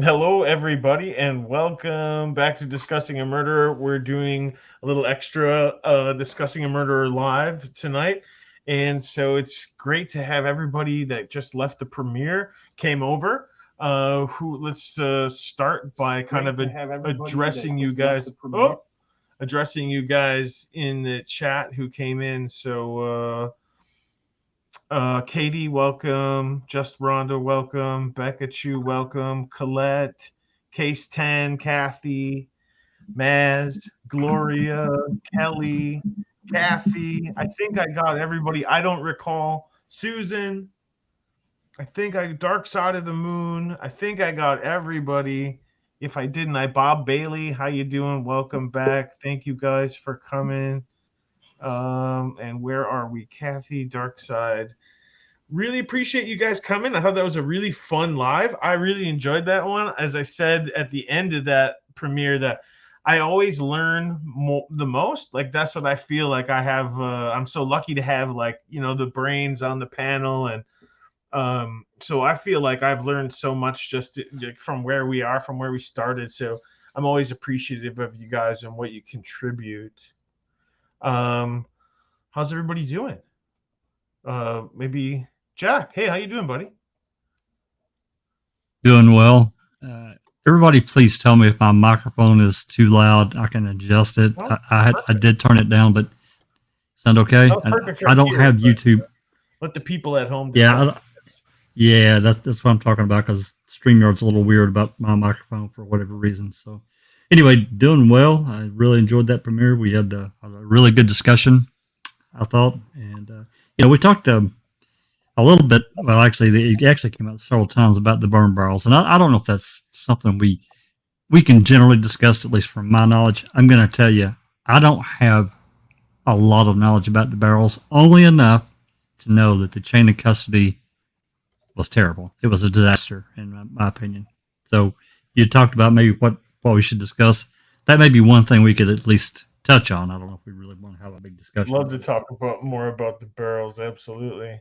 Hello, everybody, and welcome back to Discussing a Murderer. We're doing a little extra Discussing a Murderer live tonight. And so it's great to have everybody that just left the premiere came over. Let's start by kind of addressing you guys. Addressing you guys in the chat who came in. Katie, welcome. Just Rhonda, welcome. Becca Chu, welcome. Colette, Case 10, Kathy, Maz, Gloria, Kelly, Kathy. I think I got everybody. I don't recall. Susan, Dark Side of the Moon. I think I got everybody. If I didn't, Bob Bailey. How you doing? Welcome back. Thank you guys for coming. And where are we? Kathy, Dark Side. Really appreciate you guys coming. I thought that was a really fun live. I really enjoyed that one. As I said at the end of that premiere, that I always learn the most. Like that's what I feel like I have. I'm so lucky to have the brains on the panel, and so I feel like I've learned so much just from where we are, from where we started. So I'm always appreciative of you guys and what you contribute. Um, how's everybody doing? Maybe Jack. Hey, how you doing, buddy? Doing well. Everybody, please tell me if my microphone is too loud. I can adjust it. Oh, I did turn it down, but sound okay? oh, perfect I don't here, have YouTube. Let the people at home Yeah, decide. yeah, that's what I'm talking about because StreamYard's a little weird about my microphone for whatever reason. So, anyway, doing well. I really enjoyed that premiere. We had a really good discussion, I thought, and we talked a little bit. Well, actually, it actually came out several times about the burn barrels, and I don't know if that's something we can generally discuss, at least from my knowledge. I'm going to tell you, I don't have a lot of knowledge about the barrels, only enough to know that the chain of custody was terrible. It was a disaster, in my opinion. So you talked about maybe what we should discuss. That may be one thing we could at least touch on. I don't know if we really want to have a big discussion. Love to talk about more about the barrels. Absolutely.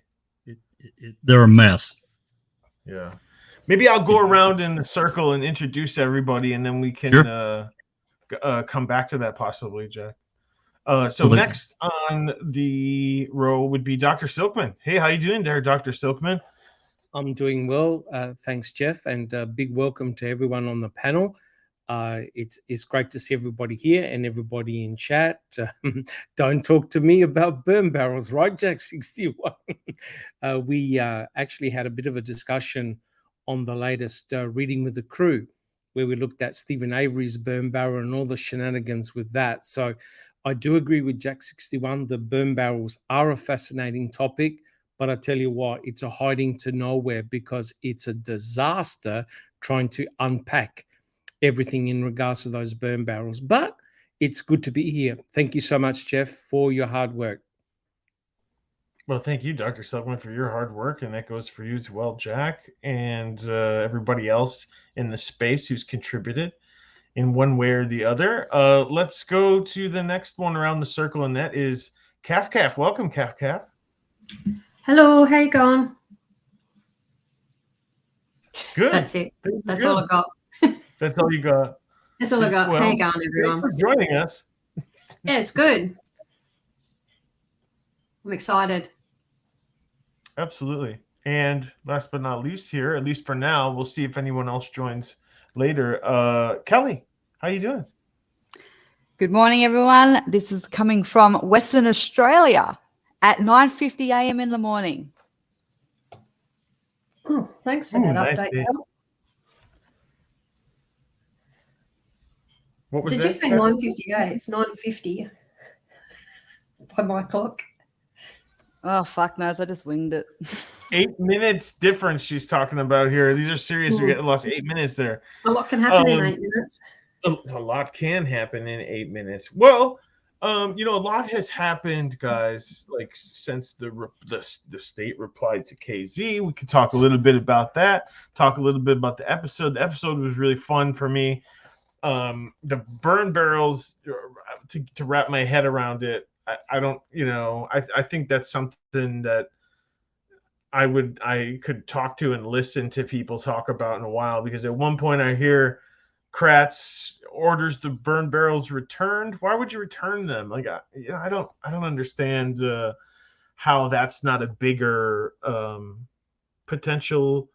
They're a mess. Yeah. Maybe I'll go around in the circle and introduce everybody, and then we can Sure. come back to that possibly, Jack. So Absolutely. next on the row would be Dr. Silkman. Hey, how you doing there, Dr. Silkman? I'm doing well. Thanks, Jeff, and big welcome to everyone on the panel. It's great to see everybody here and everybody in chat. Don't talk to me about burn barrels, right, Jack 61? We actually had a bit of a discussion on the latest Reading with the Crew, where we looked at Stephen Avery's burn barrel and all the shenanigans with that. So I do agree with Jack 61. The burn barrels are a fascinating topic. But I tell you what, it's a hiding to nowhere because it's a disaster trying to unpack everything in regards to those burn barrels. But it's good to be here. Thank you so much, Jeff, for your hard work. Well, thank you, Dr. Silkman, for your hard work, and that goes for you as well, Jack, and everybody else in the space who's contributed in one way or the other. Let's go to the next one around the circle, and that is Calf Calf. Welcome, Calf Calf. Hello, how you going? Good. That's it. That's all I got. That's all you got. That's all I got. How you going, everyone? Thanks for joining us. Yeah, it's good. I'm excited. Absolutely. And last but not least here, at least for now, we'll see if anyone else joins later. Kelly, how you doing? Good morning, everyone. This is coming from Western Australia at 9:50 a.m. in the morning. Oh, thanks for that update. What was Did that? you say 9:58? It's 9:50 by my clock. Oh, fuck knows. I just winged it. 8 minutes difference she's talking about here. These are serious. We lost 8 minutes there. A lot can happen in 8 minutes. A lot can happen in 8 minutes. Well, a lot has happened, guys, like since the state replied to KZ. We could talk a little bit about that, talk a little bit about the episode. The episode was really fun for me. The burn barrels, to wrap my head around it, I don't, I think that's something that I could talk to and listen to people talk about in a while, because at one point I hear Kratz orders the burn barrels returned. Why would you return them? Like, I don't understand how that's not a bigger potential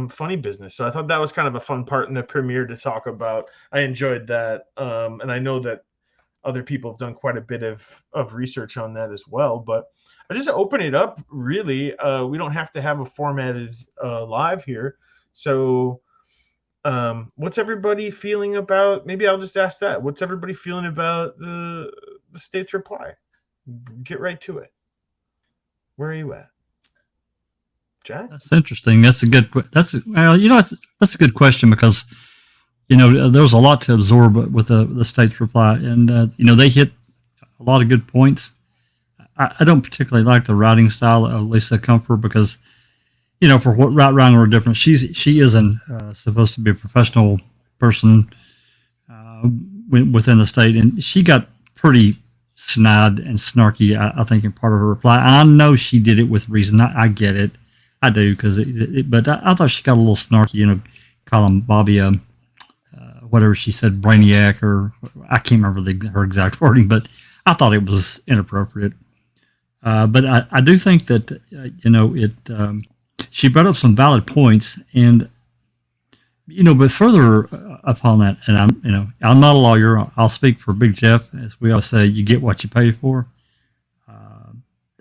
funny business. So I thought that was kind of a fun part in the premiere to talk about. I enjoyed that, and I know that other people have done quite a bit of research on that as well. But I just open it up. Really, we don't have to have a formatted live here. So, what's everybody feeling about? Maybe I'll just ask that. What's everybody feeling about the state's reply? Get right to it. Where are you at, Jack? That's interesting. That's a good. That's a good question, because there was a lot to absorb with the state's reply, and they hit a lot of good points. I don't particularly like the writing style of Lisa Comfort, because for what right, wrong, or different, she isn't supposed to be a professional person within the state, and she got pretty snide and snarky, I think, in part of her reply. I know she did it with reason. I get it. I do, but I thought she got a little snarky, calling Bobby whatever she said, brainiac, or I can't remember her exact wording, but I thought it was inappropriate. But I do think that she brought up some valid points, and but further upon that, and I'm not a lawyer. I'll speak for Big Jeff, as we always say, you get what you pay for.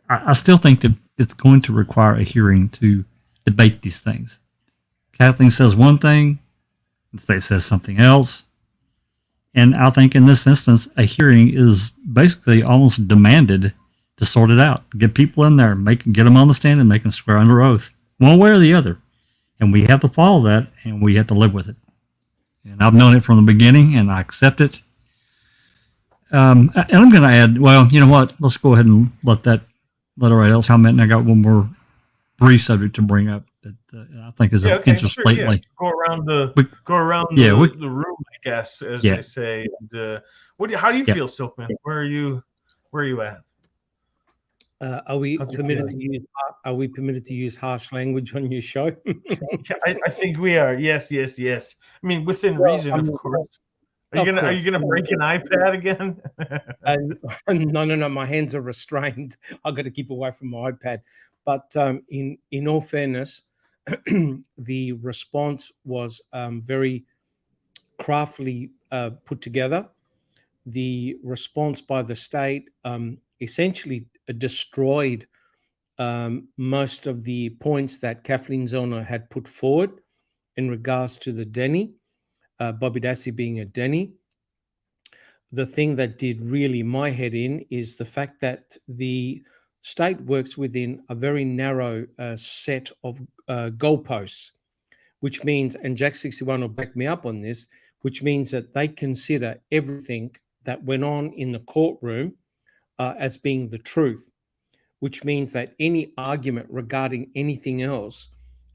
I still think that it's going to require a hearing to debate these things. Kathleen says one thing, the state says something else, and I think in this instance, a hearing is basically almost demanded to sort it out. Get people in there, get them on the stand, and make them swear under oath, one way or the other. And we have to follow that, and we have to live with it. And I've known it from the beginning, and I accept it. And I'm going to add, well, you know what? Let's go ahead and let everybody else comment. And I got one more brief subject to bring up that I think is of interest lately. Yeah. Go around the room, I guess, as they say. And, how do you feel, Silkman? Where are you at? Are we permitted to use harsh language on your show? I think we are. Yes. I mean, within reason, of course. Are you gonna break an iPad again? No. My hands are restrained. I've got to keep away from my iPad. But in all fairness, the response was very craftily put together. The response by the state essentially destroyed most of the points that Kathleen Zellner had put forward in regards to the Denny, Bobby Dassey being a Denny. The thing that did really my head in is the fact that the state works within a very narrow set of goalposts, which means, and Jack 61 will back me up on this, which means that they consider everything that went on in the courtroom as being the truth, which means that any argument regarding anything else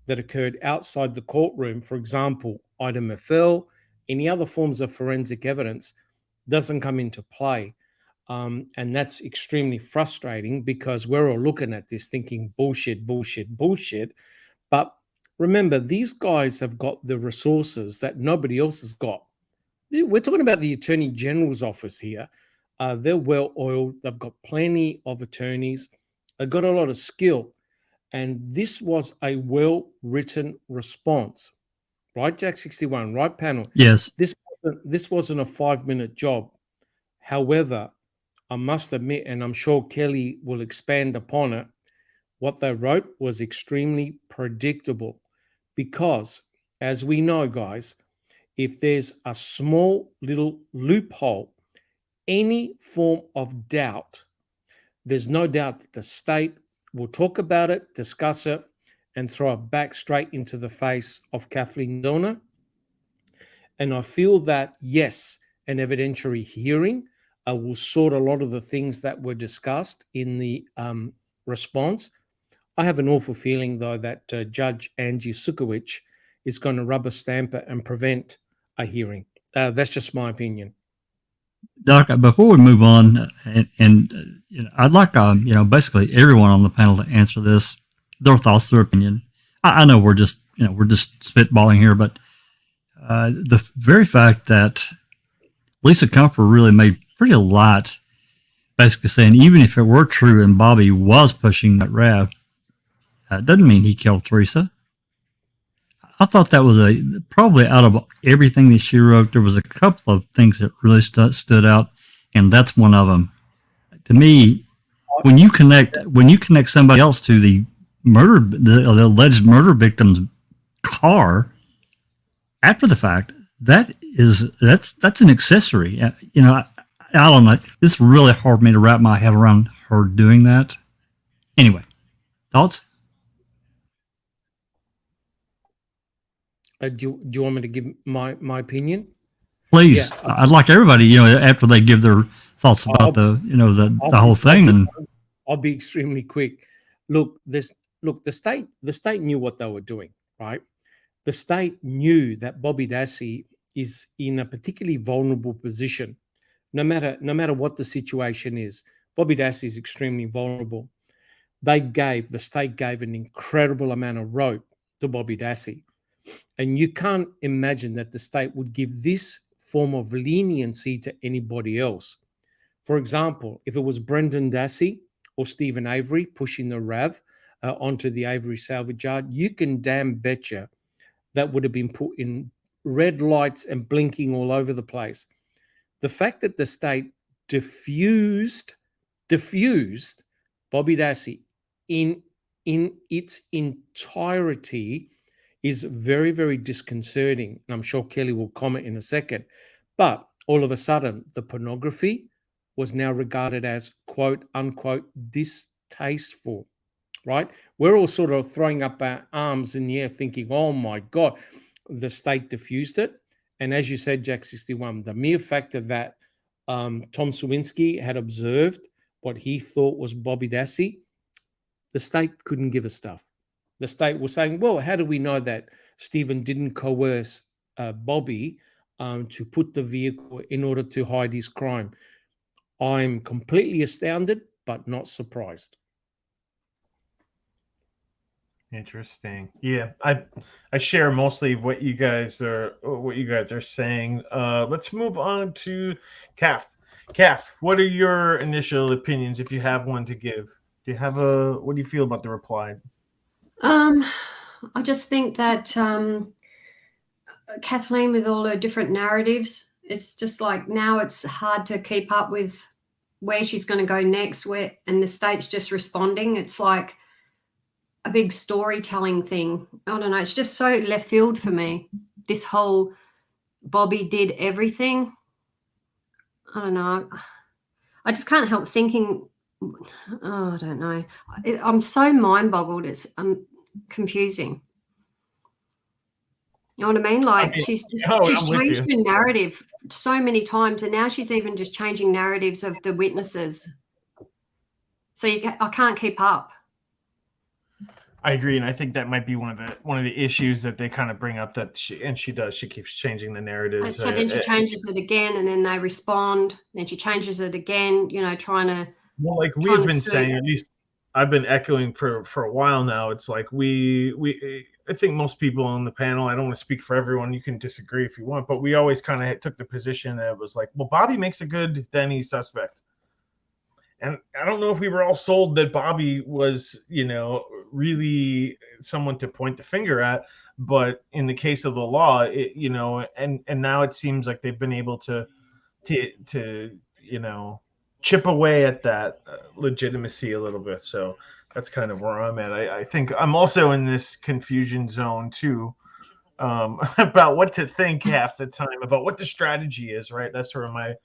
that occurred outside the courtroom, for example, item FL, any other forms of forensic evidence, doesn't come into play. And that's extremely frustrating, because we're all looking at this thinking bullshit. But remember, these guys have got the resources that nobody else has got. We're talking about the Attorney General's office here. They're well-oiled. They've got plenty of attorneys. They've got a lot of skill. And this was a well-written response. Right, Jack 61? Right, panel? Yes. This wasn't a 5-minute job. However, I must admit, and I'm sure Kelly will expand upon it, what they wrote was extremely predictable, because, as we know, guys, if there's a small little loophole, any form of doubt, there's no doubt that the state will talk about it, discuss it, and throw it back straight into the face of Kathleen Zellner. And I feel that, yes, an evidentiary hearing will sort a lot of the things that were discussed in the response. I have an awful feeling, though, that Judge Angie Sukowicz is going to rubber stamp it and prevent a hearing. That's just my opinion. Doc, before we move on, and I'd like basically everyone on the panel to answer this. their thoughts, their opinion. I know we're just spitballing here, but the very fact that Lisa Comfort really made pretty a lot, basically saying even if it were true and Bobby was pushing that Rav, that doesn't mean he killed Teresa. I thought that was probably out of everything that she wrote, there was a couple of things that really stood out, and that's one of them. To me, when you connect somebody else to the alleged murder victim's car after the fact, that's an accessory. I don't know. It's really hard for me to wrap my head around her doing that. Anyway, thoughts? Do you want me to give my opinion? Please, Yeah. I'd like everybody, after they give their thoughts about the whole thing, and I'll be extremely quick. Look, the state knew what they were doing, right? The state knew that Bobby Dassey is in a particularly vulnerable position. No matter what the situation is, Bobby Dassey is extremely vulnerable. The state gave an incredible amount of rope to Bobby Dassey. And you can't imagine that the state would give this form of leniency to anybody else. For example, if it was Brendan Dassey or Stephen Avery pushing the RAV onto the Avery salvage yard, you can damn betcha that would have been put in red lights and blinking all over the place. The fact that the state diffused Bobby Dassey in its entirety is very, very disconcerting. And I'm sure Kelly will comment in a second. But all of a sudden, the pornography was now regarded as quote unquote distasteful, right? We're all sort of throwing up our arms in the air thinking, oh my God, the state diffused it. And as you said, Jack 61, the mere fact that Tom Sawinski had observed what he thought was Bobby Dassey, the state couldn't give a stuff. The state was saying, well, how do we know that Stephen didn't coerce Bobby to put the vehicle in order to hide his crime? I'm completely astounded, but not surprised. Interesting. Yeah, I share mostly what you guys are saying. Let's move on to Calf. Calf, what are your initial opinions, if you have one to give? What do you feel about the reply? I just think that Kathleen, with all her different narratives, it's just like now it's hard to keep up with where she's going to go next, and the state's just responding. It's like a big storytelling thing. I don't know. It's just so left field for me. This whole Bobby did everything. I don't know. I just can't help thinking. Oh, I don't know. I'm so mind boggled. It's confusing. You know what I mean? Like she's changed her narrative so many times, and now she's even just changing narratives of the witnesses. So I can't keep up. I agree, and I think that might be one of the issues that they kind of bring up. That she keeps changing the narrative. And so then she changes it again, and then they respond. Then she changes it again. Trying to. Well, like we've been saying, at least I've been echoing for a while now. It's like I think most people on the panel, I don't want to speak for everyone, you can disagree if you want, but we always kind of took the position that it was like, well, Bobby makes a good Denny suspect. And I don't know if we were all sold that Bobby was, really someone to point the finger at, but in the case of the law, and now it seems like they've been able to chip away at that legitimacy a little bit. So that's kind of where I'm at. I think I'm also in this confusion zone too, about what to think half the time, about what the strategy is, right? That's where I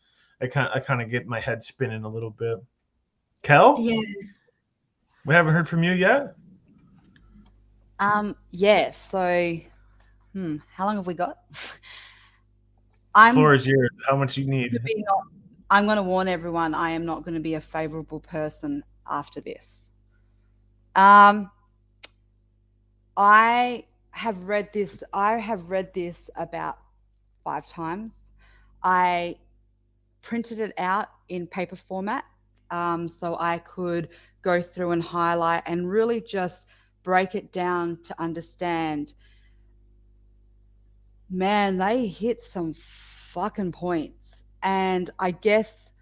kind of get my head spinning a little bit. Kel? Yeah. We haven't heard from you yet? Yeah, so how long have we got? The floor is yours. How much you need? I'm going to warn everyone, I am not going to be a favorable person after this. I have read this about 5 times. I printed it out in paper format, so I could go through and highlight and really just break it down to understand, man, they hit some fucking points. And I guess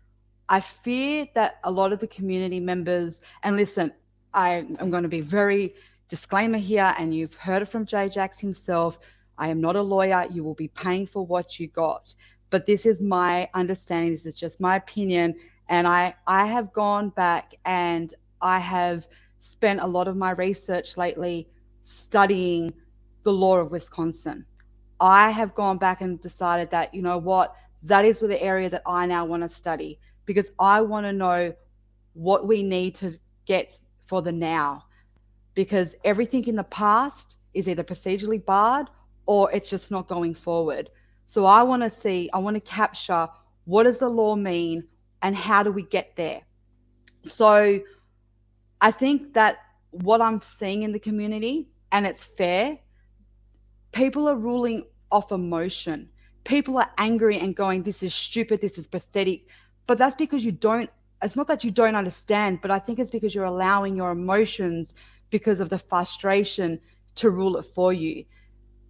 I fear that a lot of the community members, and listen, I am going to be very disclaimer here, and you've heard it from J-Jax himself. I am not a lawyer. You will be paying for what you got. But this is my understanding. This is just my opinion. And I have gone back and I have spent a lot of my research lately studying the law of Wisconsin. I have gone back and decided that, you know what, that is the area that I now want to study, because I want to know what we need to get for the now, because everything in the past is either procedurally barred or it's just not going forward. So I want to capture, what does the law mean and how do we get there? So I think that what I'm seeing in the community, and it's fair, people are ruling off emotion. People are angry and going, this is stupid, this is pathetic. But that's because it's not that you don't understand, but I think it's because you're allowing your emotions, because of the frustration, to rule it for you.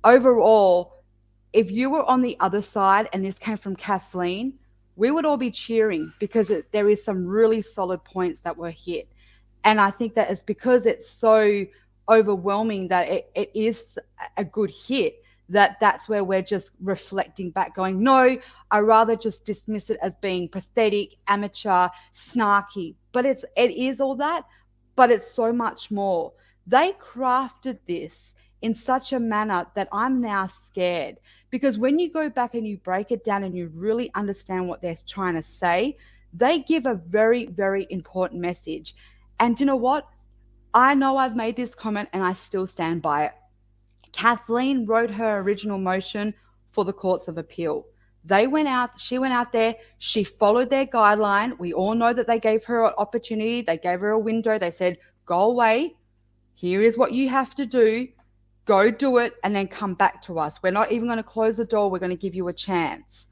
Overall, if you were on the other side and this came from Kathleen, we would all be cheering, because there is some really solid points that were hit. And I think that it's because it's so overwhelming that it is a good hit, that's where we're just reflecting back going, no, I rather just dismiss it as being pathetic, amateur, snarky. But it is all that, but it's so much more. They crafted this in such a manner that I'm now scared, because when you go back and you break it down and you really understand what they're trying to say, they give a very, very important message. And you know what? I know I've made this comment and I still stand by it. Kathleen wrote her original motion for the Courts of Appeal. She went out there, she followed their guideline. We all know that they gave her an opportunity. They gave her a window. They said, go away. Here is what you have to do. Go do it and then come back to us. We're not even going to close the door. We're going to give you a chance.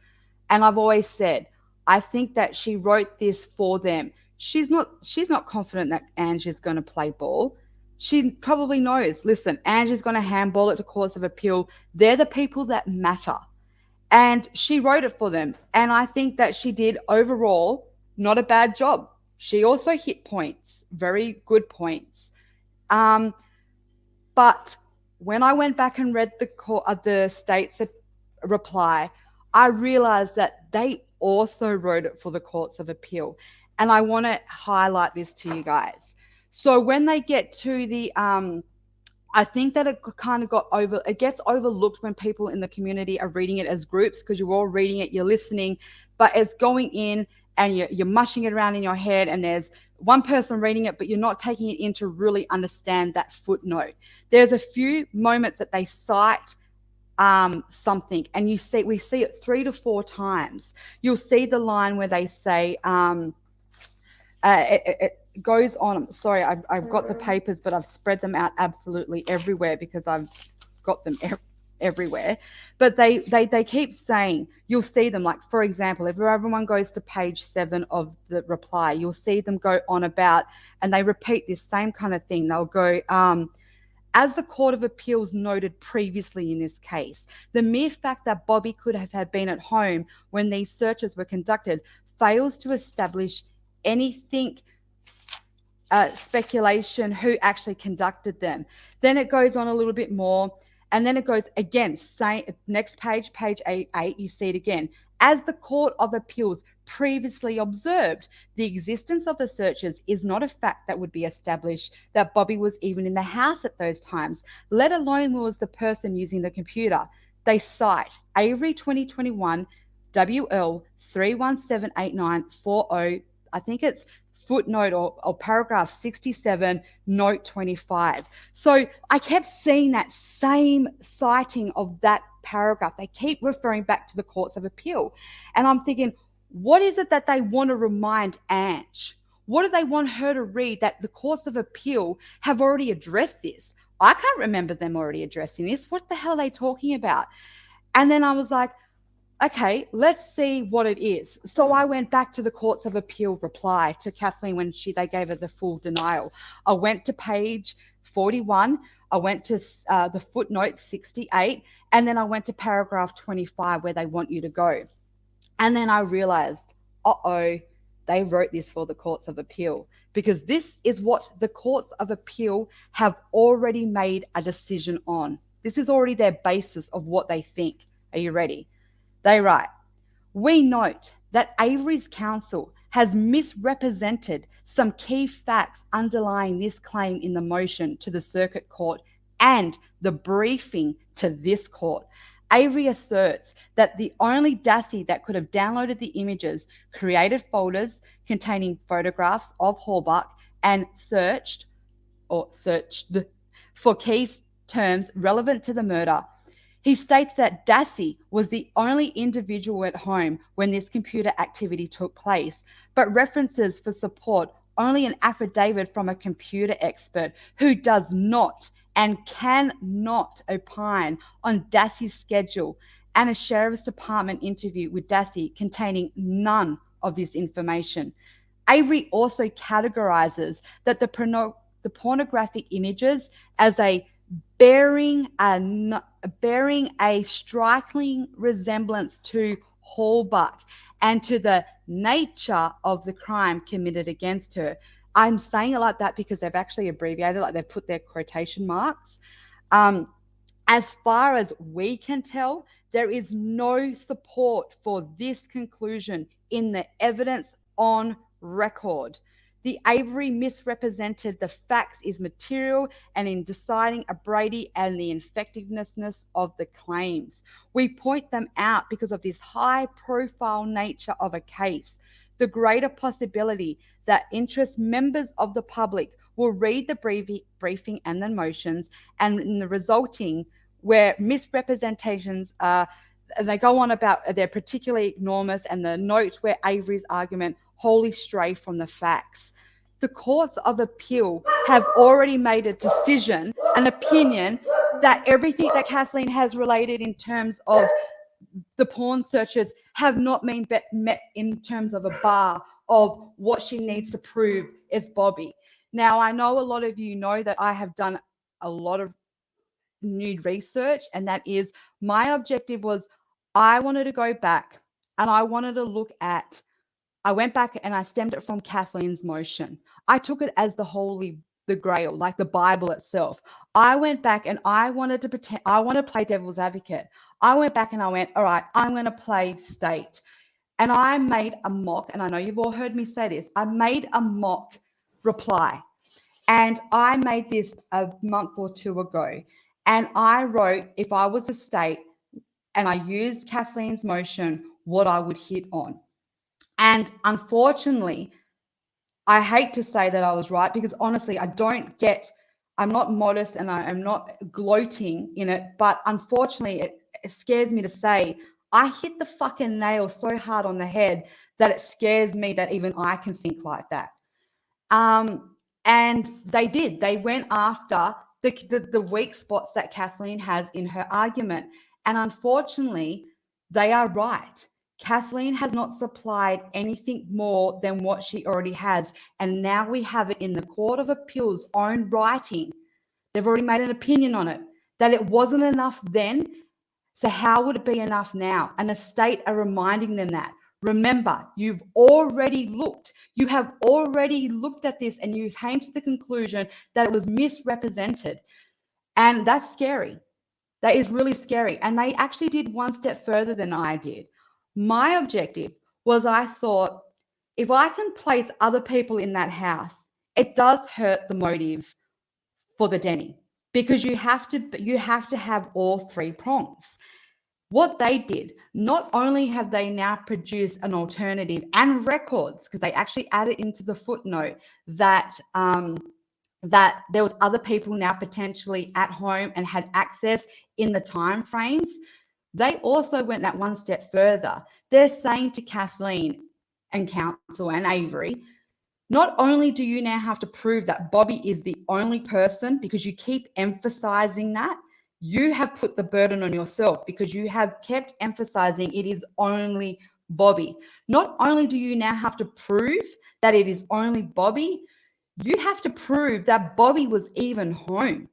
And I've always said, I think that she wrote this for them. She's not confident that Angie's going to play ball. She probably knows, listen, Angie's going to handball it to Courts of Appeal. They're the people that matter. And she wrote it for them. And I think that she did overall not a bad job. She also hit points, very good points. But when I went back and read the state's reply, I realized that they also wrote it for the Courts of Appeal. And I want to highlight this to you guys. So when they get to the, I think that it gets overlooked when people in the community are reading it as groups, because you're all reading it, you're listening, but it's going in and you're mushing it around in your head, and there's one person reading it, but you're not taking it in to really understand that footnote. There's a few moments that they cite something, and we see it 3 to 4 times. You'll see the line where they say, it goes on. I'm sorry, I've got the papers, but I've spread them out absolutely everywhere because I've got them everywhere. But they keep saying, you'll see them, like, for example, if everyone goes to page 7 of the reply, you'll see them go on about, and they repeat this same kind of thing. They'll go, as the Court of Appeals noted previously in this case, the mere fact that Bobby could have been at home when these searches were conducted fails to establish anything, speculation who actually conducted them. Then it goes on a little bit more, and then it goes again, next page, page 8, you see it again. As the Court of Appeals previously observed, the existence of the searches is not a fact that would be established that Bobby was even in the house at those times, let alone was the person using the computer. They cite Avery 2021 WL 3178940, I think it's footnote or paragraph 67, note 25. So I kept seeing that same citing of that paragraph. They keep referring back to the Courts of Appeal. And I'm thinking, what is it that they want to remind Ange? What do they want her to read that the Courts of Appeal have already addressed this? I can't remember them already addressing this. What the hell are they talking about? And then I was like, okay, let's see what it is. So I went back to the Courts of Appeal reply to Kathleen when they gave her the full denial. I went to page 41, I went to the footnote 68, and then I went to paragraph 25 where they want you to go. And then I realized, they wrote this for the courts of appeal, because this is what the courts of appeal have already made a decision on. This is already their basis of what they think. Are you ready? They write, we note that Avery's counsel has misrepresented some key facts underlying this claim in the motion to the circuit court and the briefing to this court. Avery asserts that the only Dassey that could have downloaded the images, created folders containing photographs of Halbach, and searched for key terms relevant to the murder. He states that Dassey was the only individual at home when this computer activity took place, but references for support only an affidavit from a computer expert who does not and cannot opine on Dassey's schedule, and a sheriff's department interview with Dassey containing none of this information. Avery also categorizes that the pornographic images as bearing a striking resemblance to Halbach and to the nature of the crime committed against her. I'm saying it like that because they've actually abbreviated, like they've put their quotation marks. As far as we can tell, there is no support for this conclusion in the evidence on record. The Avery misrepresented the facts is material and in deciding a Brady and the effectiveness of the claims. We point them out because of this high profile nature of a case, the greater possibility that interest members of the public will read the briefing and the motions, and in the resulting where misrepresentations are, they go on about they're particularly enormous, and the note where Avery's argument wholly stray from the facts. The courts of appeal have already made a decision, an opinion, that everything that Kathleen has related in terms of the porn searches have not been met in terms of a bar of what she needs to prove is Bobby. Now, I know a lot of you know that I have done a lot of nude research, and that is my objective was I wanted to go back and I wanted to look at, I went back and I stemmed it from Kathleen's motion. I took it as the grail, like the Bible itself. I went back and I wanted to pretend, I want to play devil's advocate. I went back and I went, all right, I'm going to play state. And I made a mock, and I know you've all heard me say this, I made a mock reply. And I made this a month or two ago. And I wrote, if I was a state and I used Kathleen's motion, what I would hit on. And unfortunately, I hate to say that I was right, because honestly, I'm not modest and I'm not gloating in it, but unfortunately, it scares me to say I hit the fucking nail so hard on the head that it scares me that even I can think like that. And they did. They went after the weak spots that Kathleen has in her argument. And unfortunately, they are right. Kathleen has not supplied anything more than what she already has. And now we have it in the Court of Appeal's own writing. They've already made an opinion on it, that it wasn't enough then. So how would it be enough now? And the state are reminding them that. Remember, you have already looked at this and you came to the conclusion that it was misrepresented. And that's scary. That is really scary. And they actually did one step further than I did. My objective was, I thought, if I can place other people in that house, it does hurt the motive for the Denny, because you have to have all three prongs. What they did, not only have they now produced an alternative and records, because they actually added into the footnote that that there was other people now potentially at home and had access in the time frames. They also went that one step further. They're saying to Kathleen and counsel and Avery, not only do you now have to prove that Bobby is the only person, because you keep emphasizing that, you have put the burden on yourself because you have kept emphasizing it is only Bobby. Not only do you now have to prove that it is only Bobby, You have to prove that Bobby was even home.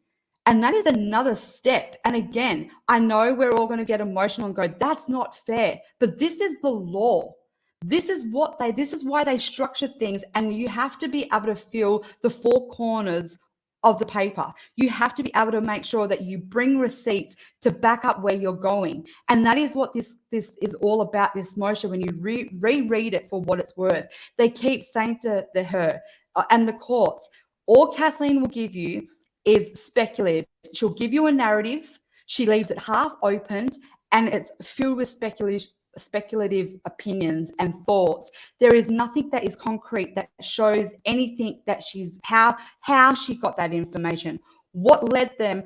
And that is another step. And again, I know we're all going to get emotional and go, that's not fair. But this is the law. This is why they structure things. And you have to be able to fill the four corners of the paper. You have to be able to make sure that you bring receipts to back up where you're going. And that is what this is all about, this motion. When you reread it for what it's worth, they keep saying to her and the courts, all Kathleen will give you is speculative. She'll give you a narrative. She leaves it half opened, and it's filled with speculative opinions and thoughts. There is nothing that is concrete that shows anything that how she got that information, what led them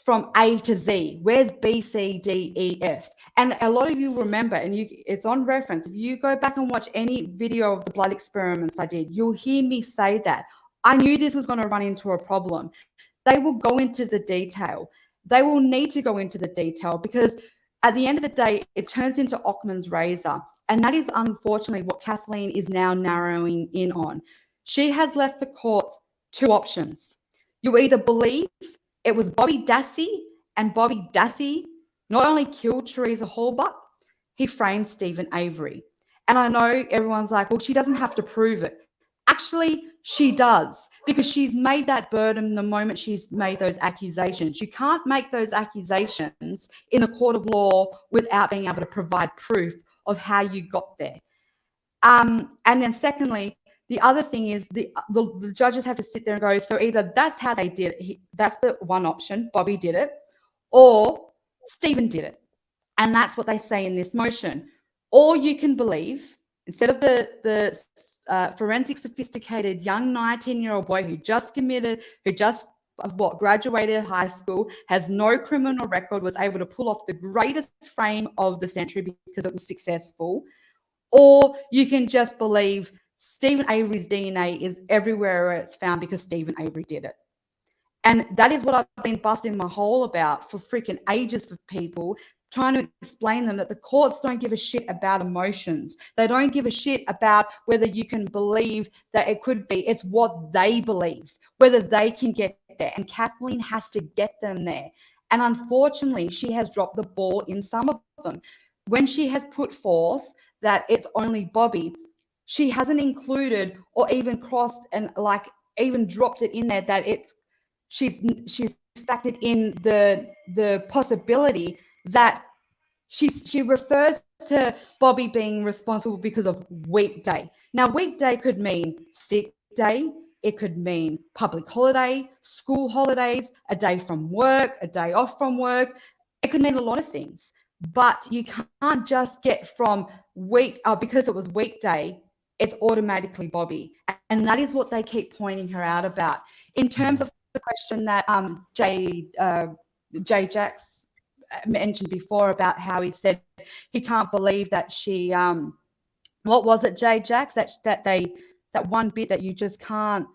from A to Z, where's B, C, D, E, F. And a lot of you remember, and it's on reference, if you go back and watch any video of the blood experiments I did, you'll hear me say that I knew this was going to run into a problem. They will go into the detail. They will need to go into the detail, because at the end of the day, it turns into Occam's razor. And that is unfortunately what Kathleen is now narrowing in on. She has left the courts two options. You either believe it was Bobby Dassey, and Bobby Dassey not only killed Teresa Halbach, he framed Stephen Avery. And I know everyone's like, well, she doesn't have to prove it. Actually, she does, because she's made that burden the moment she's made those accusations. You can't make those accusations in the court of law without being able to provide proof of how you got there. And then secondly, the other thing is the judges have to sit there and go, so either that's how they did it, that's the one option, Bobby did it, or Stephen did it. And that's what they say in this motion. Or you can believe, instead of the forensic sophisticated young 19-year-old boy who just graduated high school, has no criminal record, was able to pull off the greatest frame of the century because it was successful. Or you can just believe Stephen Avery's DNA is everywhere it's found because Stephen Avery did it. And that is what I've been busting my hole about for freaking ages for people, trying to explain them that the courts don't give a shit about emotions. They don't give a shit about whether you can believe that it could be. It's what they believe, whether they can get there. And Kathleen has to get them there. And unfortunately, she has dropped the ball in some of them. When she has put forth that it's only Bobby, she hasn't included or even crossed and like even dropped it in there that she's factored in the possibility that she refers to Bobby being responsible because of weekday. Now, weekday could mean sick day. It could mean public holiday, school holidays, a day from work, a day off from work. It could mean a lot of things. But you can't just get from because it was weekday, it's automatically Bobby. And that is what they keep pointing her out about. In terms of the question that Jay Jacks mentioned before about how he said he can't believe that she what was it, Jay Jacks, that one bit that you just can't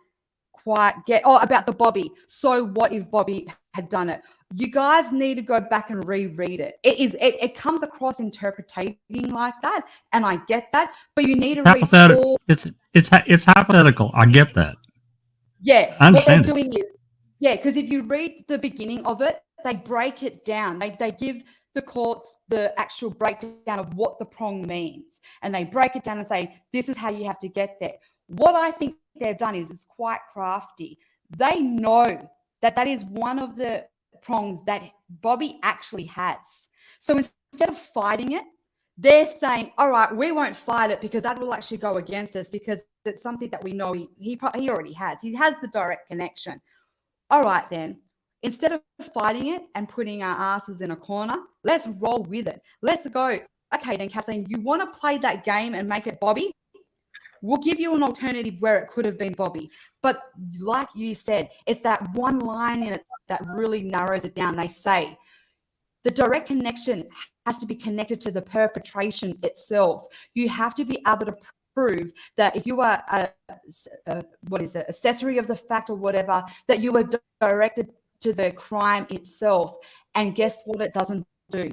quite get, about the Bobby. So what if Bobby had done it? You guys need to go back and reread it. It comes across interpreting like that, and I get that, but you need to read all. It's hypothetical. I get that. Yeah, I understand what they're doing is, because if you read the beginning of it, they break it down. They give the courts the actual breakdown of what the prong means, and they break it down and say, this is how you have to get there. What I think they've done is quite crafty. They know that is one of the prongs that Bobby actually has. So instead of fighting it, they're saying, all right, we won't fight it because that will actually go against us, because it's something that we know he already has. He has the direct connection. All right, then. Instead of fighting it and putting our asses in a corner, let's roll with it. Let's go. Okay, then, Kathleen, you want to play that game and make it Bobby? We'll give you an alternative where it could have been Bobby. But like you said, it's that one line in it that really narrows it down. They say the direct connection has to be connected to the perpetration itself. You have to be able to prove that if you are accessory of the fact or whatever, that you were directed to the crime itself. And guess what it doesn't do?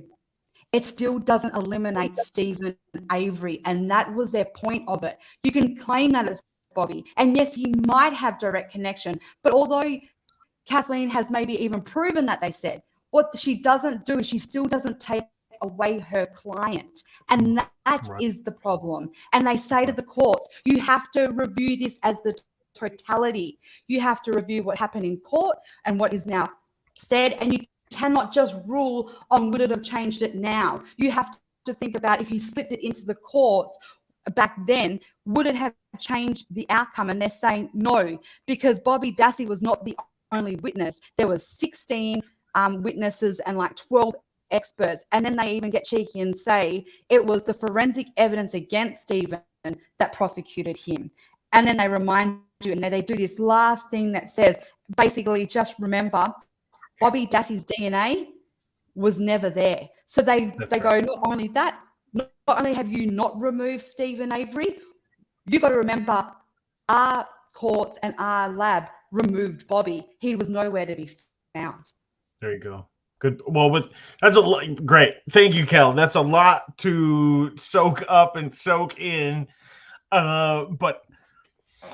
It still doesn't eliminate Stephen Avery. And that was their point of it. You can claim that it's Bobby. And yes, he might have direct connection, but although Kathleen has maybe even proven that, they said, what she doesn't do is she still doesn't take away her client. And that is the problem. And they say to the courts, you have to review this as the totality. You have to review what happened in court and what is now said, and you cannot just rule on would it have changed it now. You have to think about, if you slipped it into the courts back then, would it have changed the outcome? And they're saying no, because Bobby Dassey was not the only witness. There was 16 witnesses and like 12 experts. And then they even get cheeky and say it was the forensic evidence against Stephen that prosecuted him. And then they remind you, and they do this last thing that says, basically, just remember, Bobby Dassey's DNA was never there. So they go, not only that, not only have you not removed Stephen Avery, you got to remember our courts and our lab removed Bobby. He was nowhere to be found. There you go. Good. Well, that's a lot. Great. Thank you, Kel. That's a lot to soak up and soak in. But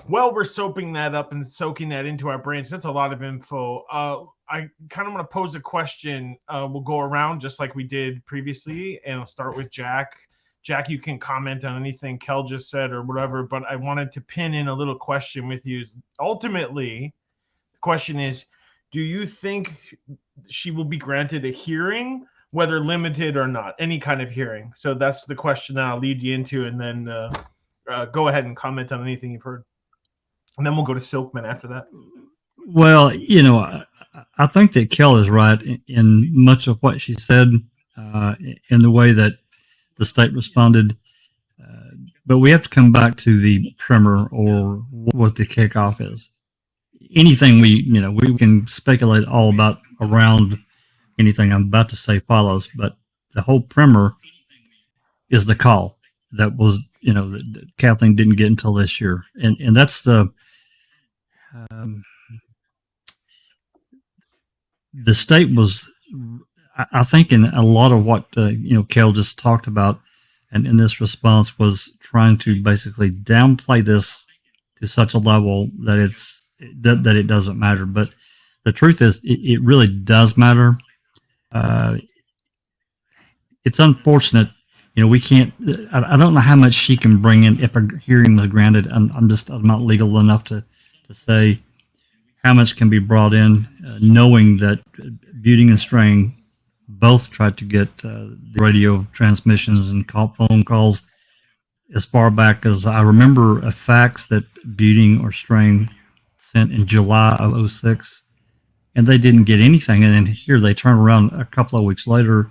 while we're soaping that up and soaking that into our brains, that's a lot of info. I kind of want to pose a question. We'll go around just like we did previously, and I'll start with Jack. Jack, you can comment on anything Kel just said or whatever, but I wanted to pin in a little question with you. Ultimately, the question is, do you think she will be granted a hearing, whether limited or not, any kind of hearing? So that's the question that I'll lead you into, and then go ahead and comment on anything you've heard. And then we'll go to Silkman after that. Well, you know, I think that Kel is right in much of what she said, in the way that the state responded. But we have to come back to the primer, or what the kickoff is. Anything we can speculate all about around anything I'm about to say follows, but the whole primer is the call that was, that Kathleen didn't get until this year. And that's the state was, I think, in a lot of what, Kel just talked about, and in this response was trying to basically downplay this to such a level that that it doesn't matter. But the truth is, it really does matter. It's unfortunate, we can't. I don't know how much she can bring in if a hearing was granted. I'm not legal enough to say how much can be brought in, knowing that Buting and Strang both tried to get the radio transmissions and phone calls as far back as I remember a fax that Buting or Strang sent in July of 2006, and they didn't get anything. And then here they turn around a couple of weeks later,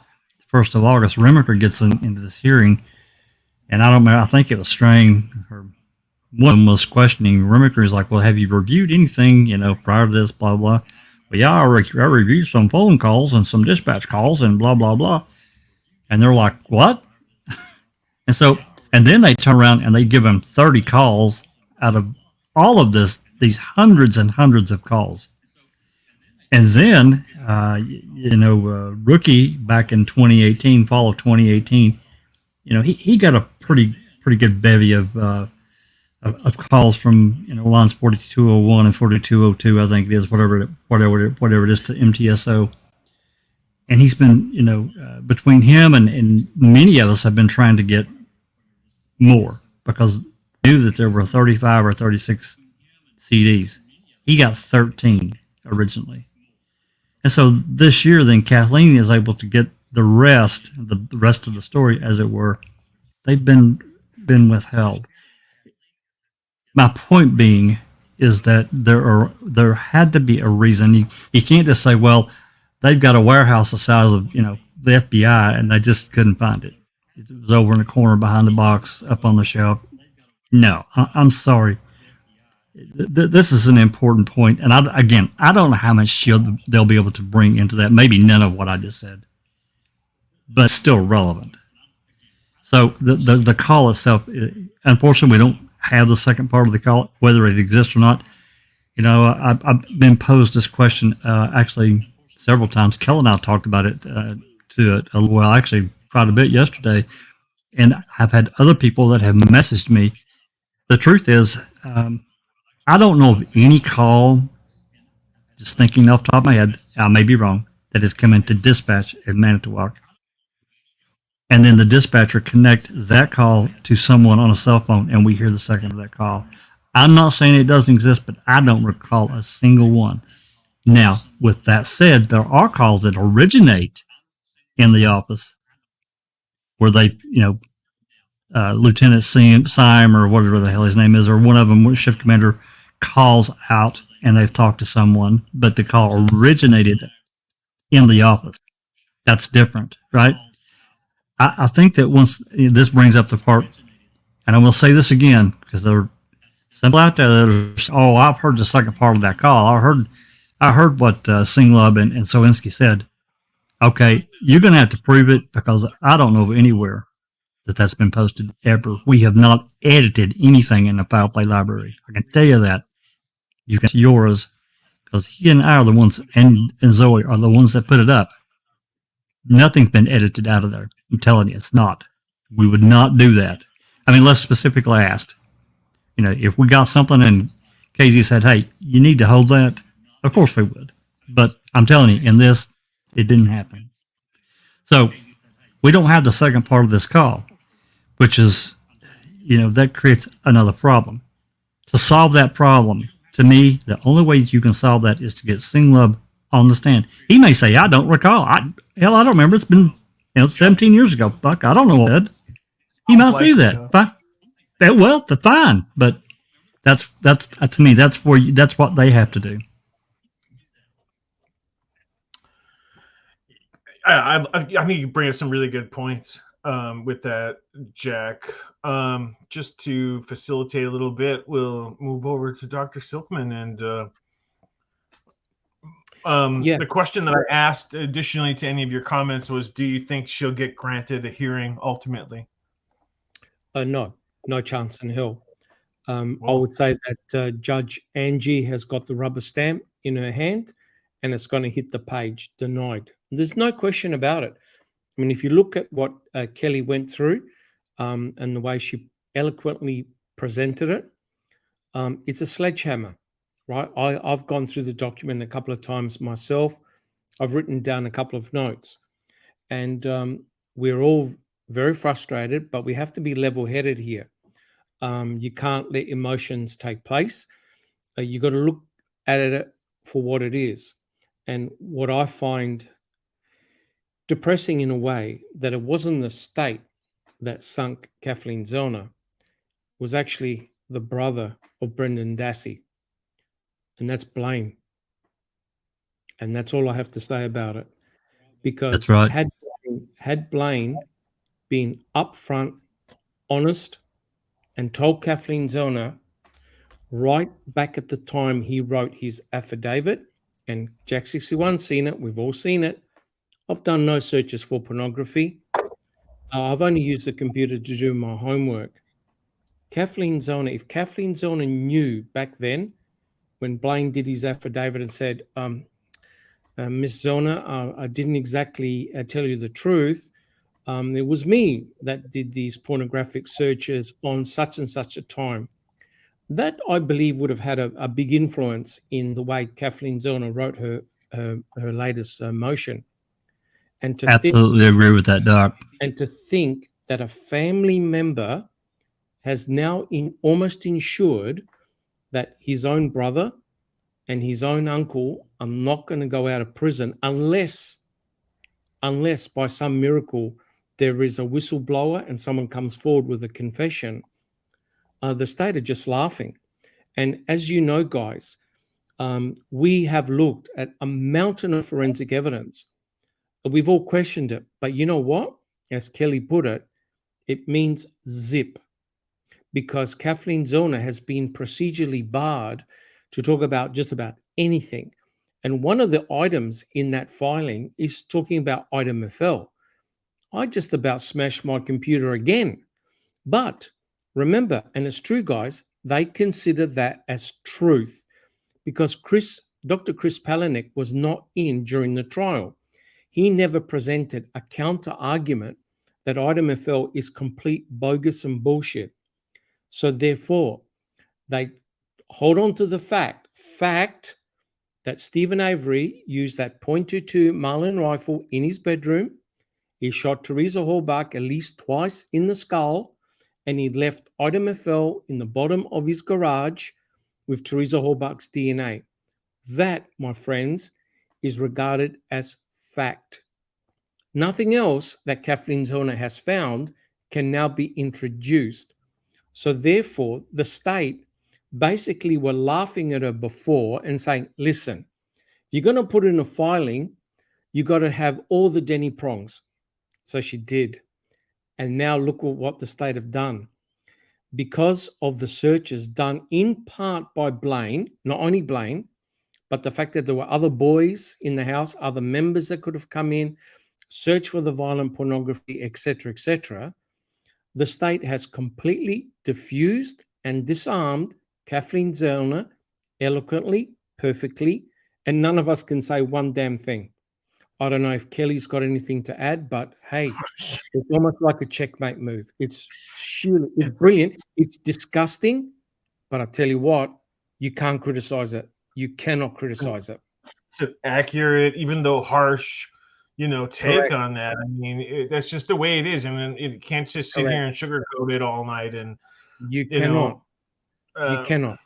1st of August, Remaker gets into this hearing, and I don't know, I think it was Strang, or one of them was questioning Remaker. Is like, well, have you reviewed anything, prior to this, blah, blah. Well, yeah, I reviewed some phone calls and some dispatch calls and blah, blah, blah. And they're like, what? And then they turn around and they give him 30 calls out of all of these hundreds and hundreds of calls. And then, Rookie back in 2018, fall of 2018, he got a pretty good bevy of calls from lines 4201 and 4202, I think it is, whatever it is, to MTSO. And he's been, between him and many of us have been trying to get more, because we knew that there were 35 or 36 CDs. He got 13 originally. And so this year, then Kathleen is able to get the rest of the story, as it were. They've been withheld. My point being is that there had to be a reason. You can't just say, well, they've got a warehouse the size of the FBI and they just couldn't find it. It was over in the corner behind the box up on the shelf. No, I'm sorry. This is an important point, and I don't know how much they'll be able to bring into that. Maybe none of what I just said, but still relevant. So the call itself, unfortunately, we don't have the second part of the call, whether it exists or not. I've been posed this question actually several times. Kel and I talked about it actually quite a bit yesterday, and I've had other people that have messaged me. The truth is, I don't know of any call, just thinking off the top of my head, I may be wrong, that has come into dispatch at Manitowoc. And then the dispatcher connect that call to someone on a cell phone, and we hear the second of that call. I'm not saying it doesn't exist, but I don't recall a single one. Now, with that said, there are calls that originate in the office where they, Lieutenant Syme or whatever the hell his name is, or one of them, shift commander, calls out and they've talked to someone, but the call originated in the office. That's different, right? I think that once this brings up the part, and I will say this again, because there are some out there that are, I've heard the second part of that call. I heard what Singlub and Sowinski said. Okay, you're going to have to prove it, because I don't know of anywhere that's been posted ever. We have not edited anything in the Foul Play library. I can tell you that. You can see yours, because he and I are the ones, and Zoe are the ones that put it up. Nothing's been edited out of there. I'm telling you, it's not. We would not do that. I mean, unless specifically asked. If we got something and Casey said, hey, you need to hold that, of course we would. But I'm telling you, in this, it didn't happen. So we don't have the second part of this call, which is, that creates another problem. To solve that problem, to me, the only way you can solve that is to get Singlub on the stand. He may say, I don't recall. I don't remember. It's been 17 years ago. Fuck, I don't know what I said. He might do that. Well, fine. But that's to me, that's what they have to do. I think you bring up some really good points with that, Jack. Just to facilitate a little bit, we'll move over to Dr. Silkman. And the question that I asked additionally to any of your comments was, do you think she'll get granted a hearing ultimately? No chance in hell. I would say that Judge Angie has got the rubber stamp in her hand, and it's going to hit the page, denied. There's no question about it. I mean, if you look at what Kelly went through and the way she eloquently presented it, it's a sledgehammer, right? I've gone through the document a couple of times myself. I've written down a couple of notes, and we're all very frustrated, but we have to be level-headed here. You can't let emotions take place. You got to look at it for what it is. And what I find depressing in a way, that it wasn't the state that sunk Kathleen Zellner, was actually the brother of Brendan Dassey. And that's Blaine. And that's all I have to say about it. Because that's right. had Blaine been upfront, honest, and told Kathleen Zellner right back at the time he wrote his affidavit, and Jack 61's seen it, we've all seen it. I've done no searches for pornography. I've only used the computer to do my homework. Kathleen Zellner, if Kathleen Zellner knew back then, when Blaine did his affidavit and said, Miss Zellner, I didn't exactly tell you the truth. It was me that did these pornographic searches on such and such a time. That, I believe, would have had a big influence in the way Kathleen Zellner wrote her latest motion. And to absolutely agree with that, Doc. And to think that a family member has now almost ensured that his own brother and his own uncle are not going to go out of prison unless by some miracle there is a whistleblower and someone comes forward with a confession. The state are just laughing. And as you know, guys, we have looked at a mountain of forensic evidence. We've all questioned it. But you know what? As Kelly put it, it means zip. Because Kathleen Zellner has been procedurally barred to talk about just about anything. And one of the items in that filing is talking about item FL. I just about smashed my computer again. But remember, and it's true, guys, they consider that as truth because Dr. Chris Palahniuk was not in during the trial. He never presented a counter argument that item FL is complete bogus and bullshit. So therefore, They hold on to the fact that Stephen Avery used that .22 Marlin rifle in his bedroom. He shot Teresa Halbach at least twice in the skull, and he left Ida Meffel in the bottom of his garage with Teresa Halbach's DNA. That, my friends, is regarded as fact. Nothing else that Kathleen Zellner has found can now be introduced. So therefore, the state basically were laughing at her before and saying, listen, you're going to put in a filing, you got to have all the Denny prongs. So she did. And now look at what the state have done. Because of the searches done in part by Blaine, not only Blaine, but the fact that there were other boys in the house, other members that could have come in, search for the violent pornography, etc., the state has completely diffused and disarmed Kathleen Zellner eloquently, perfectly, and none of us can say one damn thing. I don't know if Kelly's got anything to add, but hey, it's almost like a checkmate move. It's brilliant. It's disgusting, but I tell you what, you can't criticize it. You cannot criticize it. It's accurate, even though harsh, take Correct. on that. I mean, that's just the way it is, and it can't just sit here and sugarcoat it all night. And you cannot. You cannot.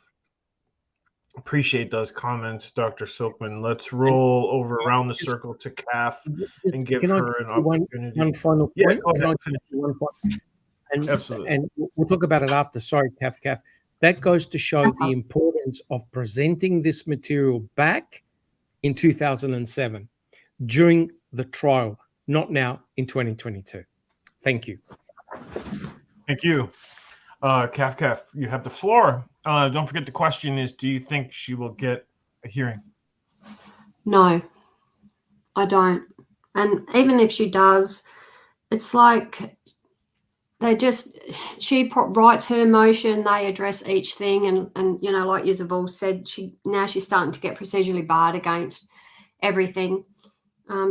Appreciate those comments, Dr. Silkman. Let's roll over around the circle to Kath and give her an opportunity. One final point. Yeah, go ahead. One point? Absolutely. And we'll talk about it after. Sorry, Kath. That goes to show the importance of presenting this material back in 2007 during the trial, not now in 2022. Thank you. Thank you. Kath, you have the floor. Don't forget the question is, do you think she will get a hearing? No, I don't. And even if she does, it's like she writes her motion, they address each thing. And like you've all said, she's starting to get procedurally barred against everything.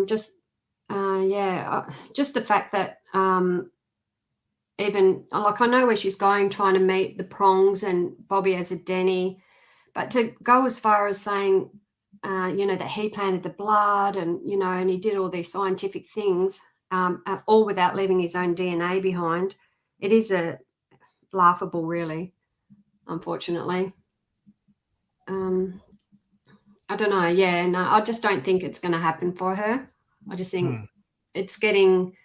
Just the fact that even like I know where she's going, trying to meet the prongs and Bobby as a Denny, but to go as far as saying, that he planted the blood and he did all these scientific things, all without leaving his own DNA behind, it is a laughable, really, unfortunately. I don't know. Yeah, no, I just don't think it's going to happen for her. I just think it's getting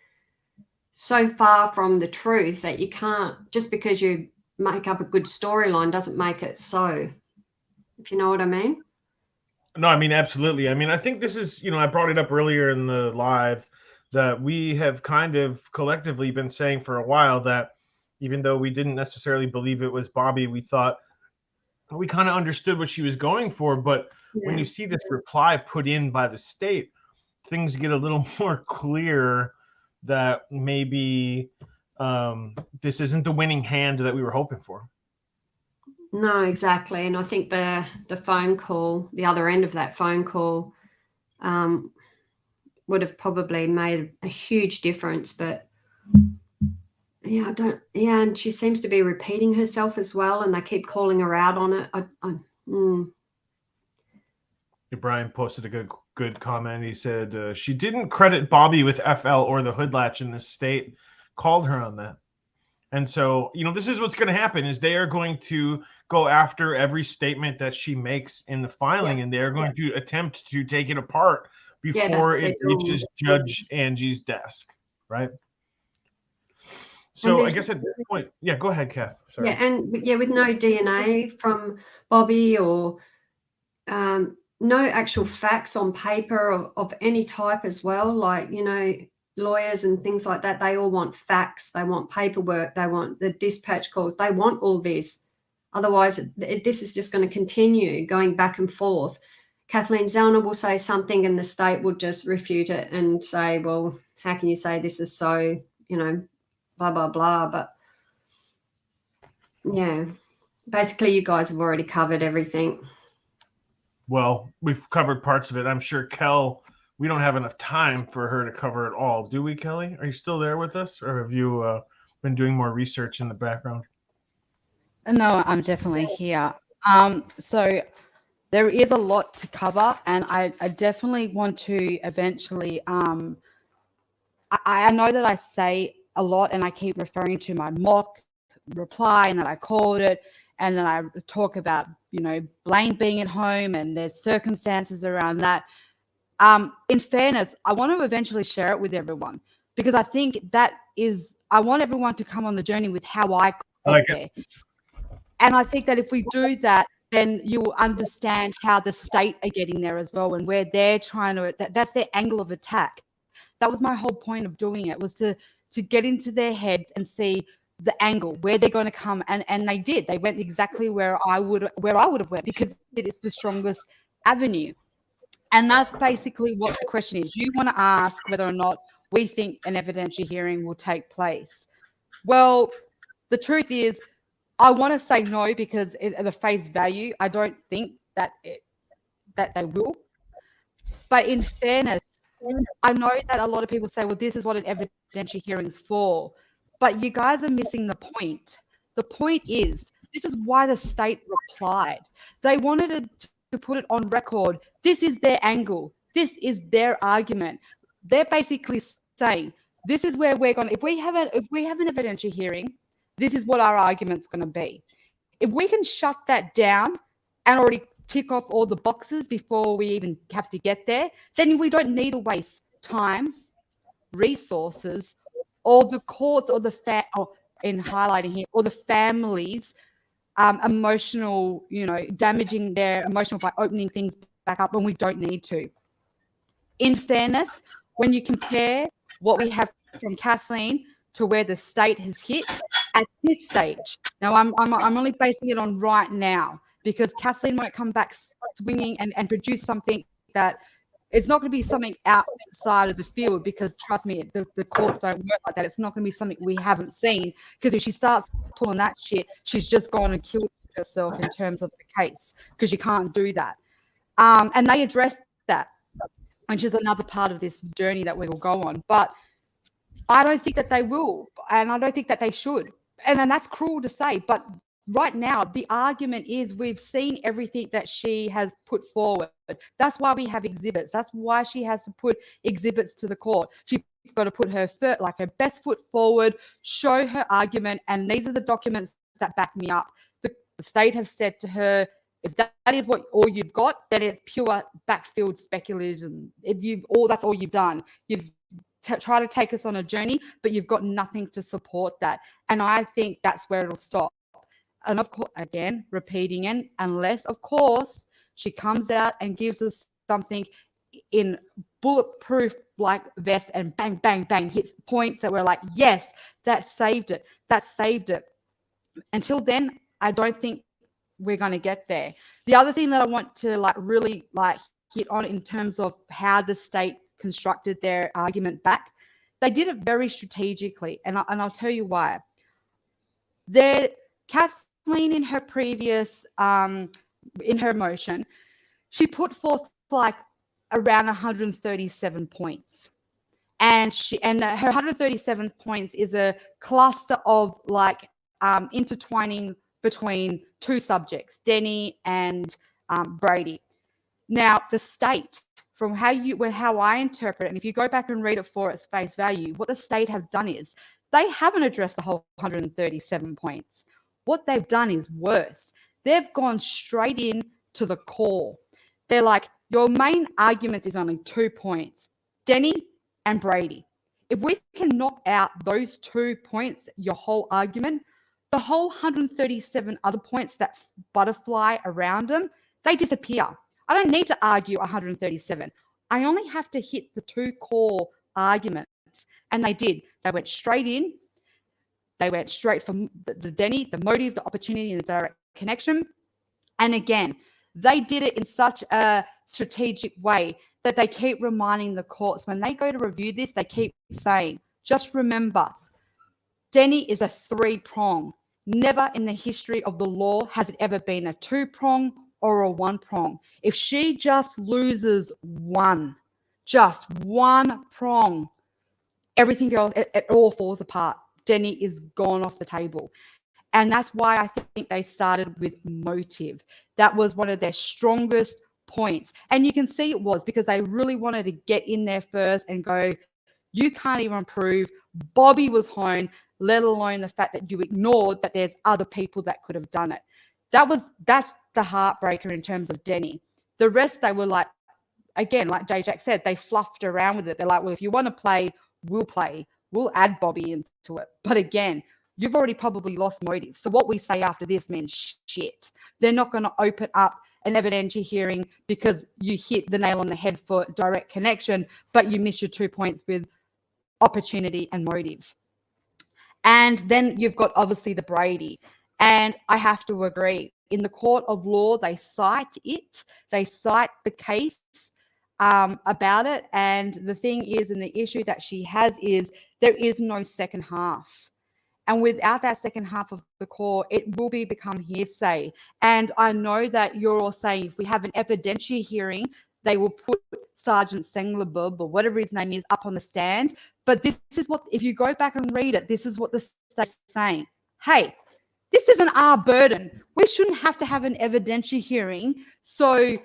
so far from the truth that you can't, just because you make up a good storyline doesn't make it so, if you know what I mean. No, I mean, absolutely. I mean, I think this is, I brought it up earlier in the live that we have kind of collectively been saying for a while that even though we didn't necessarily believe it was Bobby, we thought we kind of understood what she was going for. But when you see this reply put in by the state, things get a little more clear that maybe this isn't the winning hand that we were hoping for. No, exactly. And I think the phone call, the other end of that phone call, would have probably made a huge difference. But and she seems to be repeating herself as well, and they keep calling her out on it. Brian posted a good comment. He said she didn't credit Bobby with FL or the hood latch in the state, called her on that. And so, this is what's going to happen is they are going to go after every statement that she makes in the filing, and they're going to attempt to take it apart before it reaches Judge Angie's desk, right? So I guess at this point, go ahead, Kath. Sorry. Yeah, and with no DNA from Bobby or no actual facts on paper of any type as well, like, lawyers and things like that, they all want facts, they want paperwork, they want the dispatch calls, they want all this. Otherwise, this is just going to continue going back and forth. Kathleen Zellner will say something and the state will just refute it and say, well, how can you say this is so, blah, blah, blah. But, basically you guys have already covered everything. Well, we've covered parts of it. I'm sure Kel, we don't have enough time for her to cover it all. Do we, Kelly? Are you still there with us? Or have you been doing more research in the background? No, I'm definitely here. So there is a lot to cover, and I definitely want to eventually. I know that I say a lot, and I keep referring to my mock reply, and that I called it, and then I talk about Blaine being at home, and there's circumstances around that. In fairness, I want to eventually share it with everyone because I think I want everyone to come on the journey with how I got there. And I think that if we do that, then you will understand how the state are getting there as well, and where they're trying to, that's their angle of attack. That was my whole point of doing it, was to get into their heads and see the angle where they're going to come, and they did. They went exactly where I would have went, because it is the strongest avenue. And that's basically what the question is. You want to ask whether or not we think an evidentiary hearing will take place. Well, the truth is, I want to say no, because at the face value, I don't think that they will. But in fairness, I know that a lot of people say, well, this is what an evidentiary hearing is for. But you guys are missing the point. The point is, this is why the state replied. They wanted to put it on record. This is their angle. This is their argument. They're basically saying, this is where we're going. If we have an evidentiary hearing, this is what our argument's going to be. If we can shut that down and already tick off all the boxes before we even have to get there, then we don't need to waste time, resources, or the courts, or in highlighting here, or the families emotional, damaging their emotional by opening things back up when we don't need to. In fairness, when you compare what we have from Kathleen to where the state has hit at this stage, now I'm only basing it on right now, because Kathleen might come back swinging and produce something that it's not going to be something outside of the field, because trust me, the courts don't work like that. It's not going to be something we haven't seen, because if she starts pulling that shit, she's just gone and killed herself in terms of the case, because you can't do that. And they addressed that, which is another part of this journey that we will go on. But I don't think that they will, and I don't think that they should. And then that's cruel to say, but right now, the argument is we've seen everything that she has put forward. That's why we have exhibits. That's why she has to put exhibits to the court. She's got to put her best foot forward, show her argument, and these are the documents that back me up. The state have said to her, if that is all you've got, then it's pure backfield speculation. That's all you've done. You've tried to take us on a journey, but you've got nothing to support that. And I think that's where it'll stop. And of course, again, repeating it, unless, of course, she comes out and gives us something in bulletproof like vest and bang, bang, bang, hits points that we're like, yes, that saved it. That saved it. Until then, I don't think we're going to get there. The other thing that I want to really hit on in terms of how the state constructed their argument back, they did it very strategically, and I'll tell you why. Kathleen, in her previous, in her motion, she put forth around 137 points, and her 137 points is a cluster of intertwining between two subjects, Denny and Brady. Now, the state, from how I interpret it, and if you go back and read it for its face value, what the state have done is they haven't addressed the whole 137 points. What they've done is worse. They've gone straight in to the core. They're like, your main arguments is only 2 points, Denny and Brady. If we can knock out those 2 points, your whole argument, the whole 137 other points that butterfly around them, they disappear. I don't need to argue 137. I only have to hit the 2 core arguments. And they did. They went straight in. They went straight from the Denny, the motive, the opportunity, and the direct connection. And again, they did it in such a strategic way that they keep reminding the courts, when they go to review this, they keep saying, just remember, Denny is a 3-prong. Never in the history of the law has it ever been a 2-prong or a 1-prong. If she just loses just one prong, everything else, it all falls apart. Denny is gone off the table. And that's why I think they started with motive. That was one of their strongest points. And you can see it was because they really wanted to get in there first and go, you can't even prove Bobby was home, let alone the fact that you ignored that there's other people that could have done it. That's the heartbreaker in terms of Denny. The rest, they were like, again, like J-Jack said, they fluffed around with it. They're like, well, if you want to play, we'll add Bobby into it. But again, you've already probably lost motive. So what we say after this means shit. They're not going to open up an evidentiary hearing because you hit the nail on the head for direct connection, but you miss your 2 points with opportunity and motive. And then you've got obviously the Brady. And I have to agree. In the court of law, they cite the case about it. And the thing is, and the issue that she has is there is no second half. And without that second half of the court, it will become hearsay. And I know that you're all saying if we have an evidentiary hearing, they will put Sergeant Senglebub or whatever his name is up on the stand. But this is what, if you go back and read it, this is what the state's saying. Hey, this isn't our burden. We shouldn't have to have an evidentiary hearing so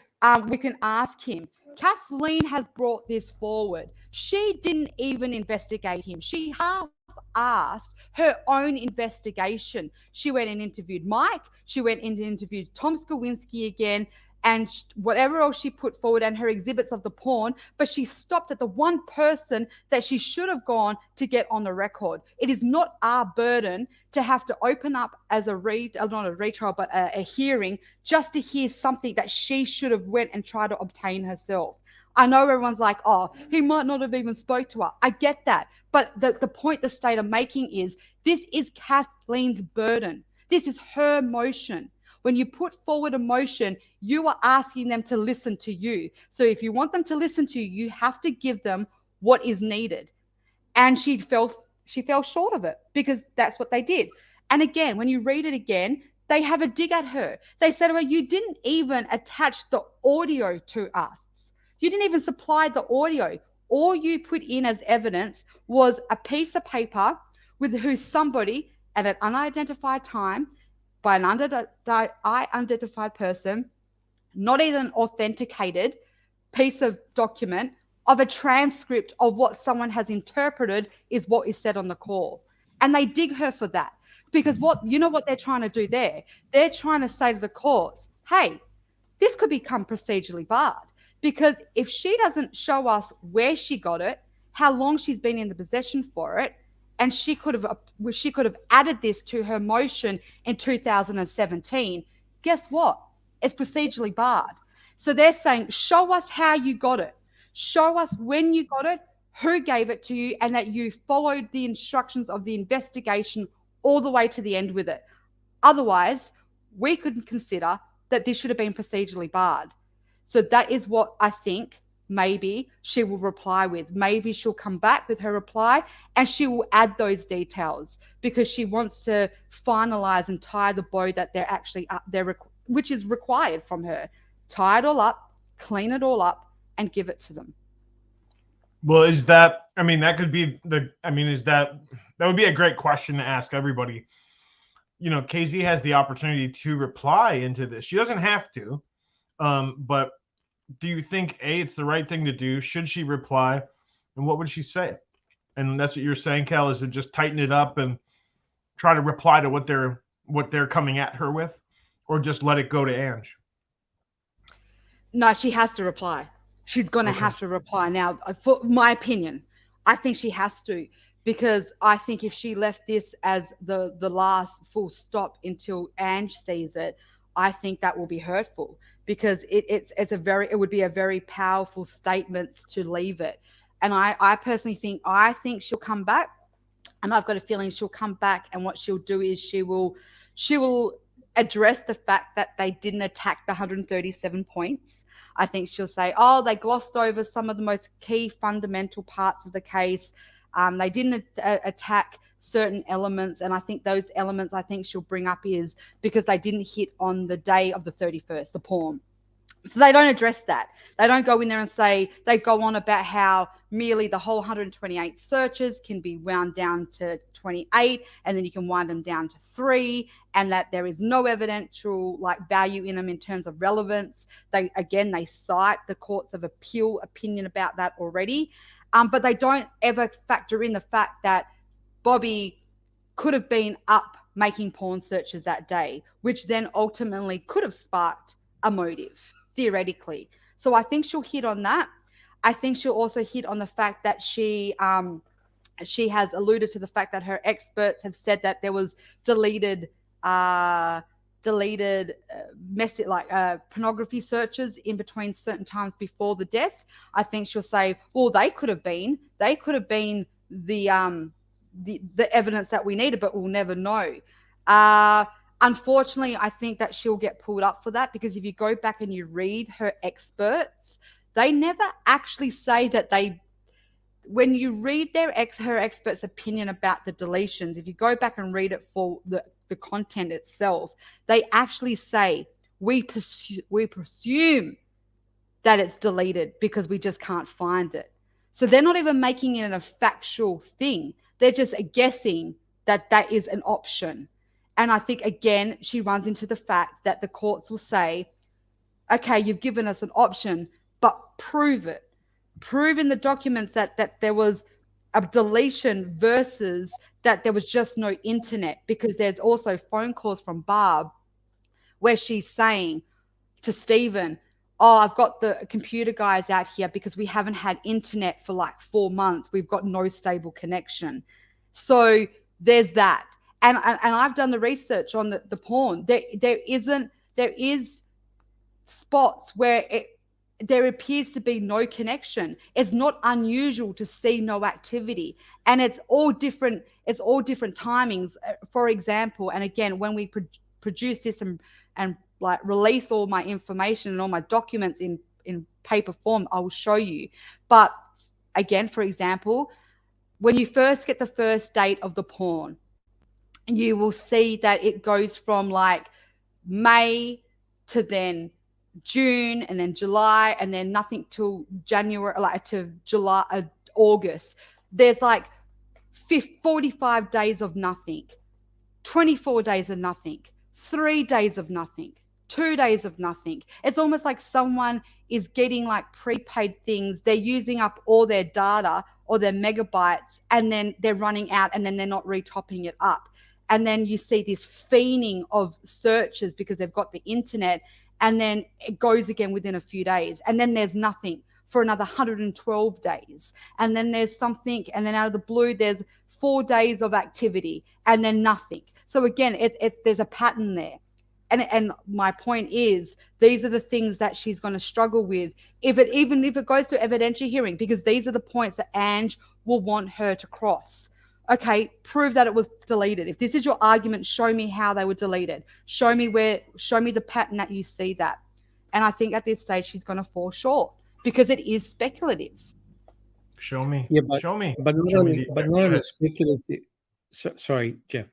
we can ask him. Kathleen has brought this forward. She didn't even investigate him. She half-assed her own investigation. She went and interviewed Mike. She went and interviewed Tom Skowinski again, and whatever else she put forward and her exhibits of the porn, but she stopped at the one person that she should have gone to get on the record. It is not our burden to have to open up as not a retrial, but a hearing just to hear something that she should have went and tried to obtain herself. I know everyone's like, oh, he might not have even spoke to her. I get that. But the point the state are making is this is Kathleen's burden. This is her motion. When you put forward a motion, you are asking them to listen to you. So if you want them to listen to you, you have to give them what is needed. And she fell short of it because that's what they did. And again, when you read it again, they have a dig at her. They said to her, you didn't even attach the audio to us. You didn't even supply the audio. All you put in as evidence was a piece of paper with who somebody at an unidentified time by an unidentified person, not even authenticated piece of document of a transcript of what someone has interpreted is what is said on the call. And they dig her for that because what they're trying to do there? They're trying to say to the courts, hey, this could become procedurally barred because if she doesn't show us where she got it, how long she's been in the possession for it, and she could have added this to her motion in 2017. Guess what? It's procedurally barred. So they're saying, show us how you got it. Show us when you got it, who gave it to you, and that you followed the instructions of the investigation all the way to the end with it. Otherwise, we could consider that this should have been procedurally barred. So that is what I think maybe she will reply with. Maybe she'll come back with her reply and she will add those details because she wants to finalize and tie the bow that they're actually which is required from her. Tie it all up, clean it all up, and give it to them. Well, that would be a great question to ask everybody. KZ has the opportunity to reply into this. She doesn't have to, but do you think it's the right thing to do? Should she reply, and what would she say? And that's what you're saying, Cal, is to just tighten it up and try to reply to what they're coming at her with, or just let it go to Ange? No, she has to reply. She's going to have to reply. Now, for my opinion, I think she has to, because I think if she left this as the last full stop until Ange sees it, I think that will be hurtful, because it would be a very powerful statement to leave it. And I personally think she'll come back, and I've got a feeling she'll come back, and what she'll do is she will address the fact that they didn't attack the 137 points. I think she'll say, oh, they glossed over some of the most key fundamental parts of the case. They didn't attack certain elements. And I think those elements she'll bring up is because they didn't hit on the day of the 31st, the porn. So they don't address that. They don't go in there and say, they go on about how merely the whole 128 searches can be wound down to 28, and then you can wind them down to 3, and that there is no evidential like value in them in terms of relevance. They cite the courts of appeal opinion about that already, but they don't ever factor in the fact that Bobby could have been up making porn searches that day, which then ultimately could have sparked a motive, theoretically. So I think she'll hit on that. I think she'll also hit on the fact that she has alluded to the fact that her experts have said that there was deleted message pornography searches in between certain times before the death. I think she'll say, well, they could have been the evidence that we needed, but we'll never know. Unfortunately, I think that she'll get pulled up for that, because if you go back and you read her experts, they never actually say that when you read her experts' opinion about the deletions, if you go back and read it for the content itself, they actually say, we presume that it's deleted because we just can't find it. So they're not even making it a factual thing. They're just guessing that is an option. And I think, again, she runs into the fact that the courts will say, okay, you've given us an option, but prove it. Prove in the documents that there was a deletion versus that there was just no internet, because there's also phone calls from Barb where she's saying to Stephen, oh, I've got the computer guys out here because we haven't had internet for like 4 months. We've got no stable connection. So there's that. And I've done the research on the porn. There is spots where there appears to be no connection. It's not unusual to see no activity, and it's all different timings. For example, and again, when we produce this and like release all my information and all my documents in paper form, I will show you. But again, for example, when you first get the first date of the porn, you will see that it goes from like May to then June, and then July, and then nothing till January, like to July, August. There's like 45 days of nothing, 24 days of nothing, 3 days of nothing, 2 days of nothing. It's almost like someone is getting like prepaid things. They're using up all their data or their megabytes, and then they're running out, and then they're not retopping it up. And then you see this fiending of searches because they've got the internet, and then it goes again within a few days. And then there's nothing for another 112 days. And then there's something, and then out of the blue, there's 4 days of activity, and then nothing. So again, there's a pattern there. And my point is, these are the things that she's going to struggle with, even if it goes to evidentiary hearing, because these are the points that Ange will want her to cross. Okay, prove that it was deleted. If this is your argument, show me how they were deleted. Show me the pattern that you see that. And I think at this stage she's going to fall short because it is speculative. Show me. Yeah, Show me. But not only speculative. Sorry, Jeff.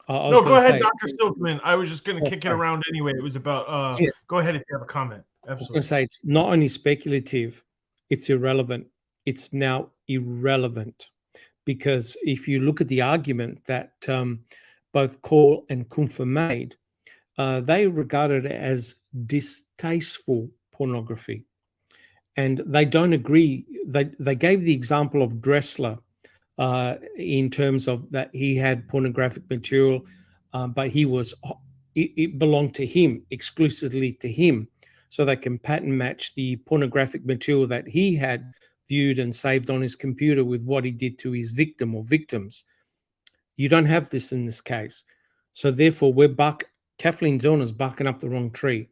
No, go ahead, Dr. Silkman. I was just going to kick it around anyway. It was about, Go ahead if you have a comment. Absolutely. I was going to say, it's not only speculative, it's irrelevant. It's now irrelevant, because if you look at the argument that both Call and Kumpfer made, they regarded it as distasteful pornography. And they don't agree. They gave the example of Dressler in terms of that he had pornographic material, but it belonged to him, exclusively to him. So they can pattern match the pornographic material that he had viewed and saved on his computer with what he did to his victim or victims. You don't have this in this case. So therefore, Kathleen Zellner's barking up the wrong tree.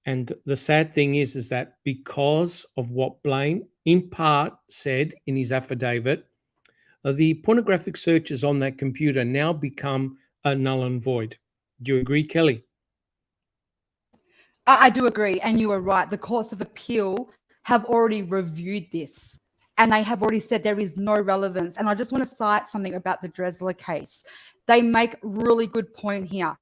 And the sad thing is that because of what Blaine in part said in his affidavit, the pornographic searches on that computer now become null and void. Do you agree, Kelly? I do agree, and you are right. The courts of appeal have already reviewed this, and they have already said there is no relevance. And I just want to cite something about the Dressler case. They make really good point here.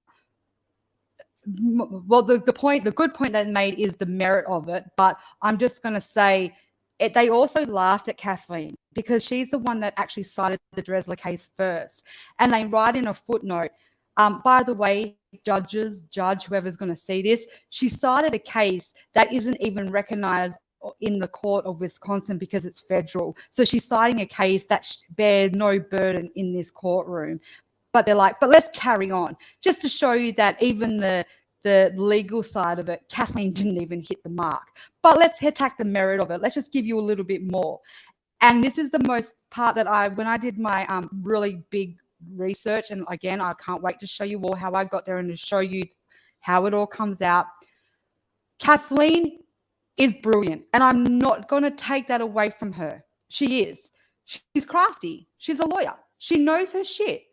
well, the good point they made is the merit of it. But I'm just going to say they also laughed at Kathleen because she's the one that actually cited the Dressler case first. And they write in a footnote, by the way, judge, whoever's going to see this, she cited a case that isn't even recognized in the court of Wisconsin because it's federal. So she's citing a case that bears no burden in this courtroom. But they're like, but let's carry on, just to show you that even the legal side of it, Kathleen didn't even hit the mark. But let's attack the merit of it. Let's just give you a little bit more. And this is the most part that when I did my really big research, and again, I can't wait to show you all how I got there and to show you how it all comes out. Kathleen is brilliant, and I'm not going to take that away from her. She is. She's crafty. She's a lawyer. She knows her shit.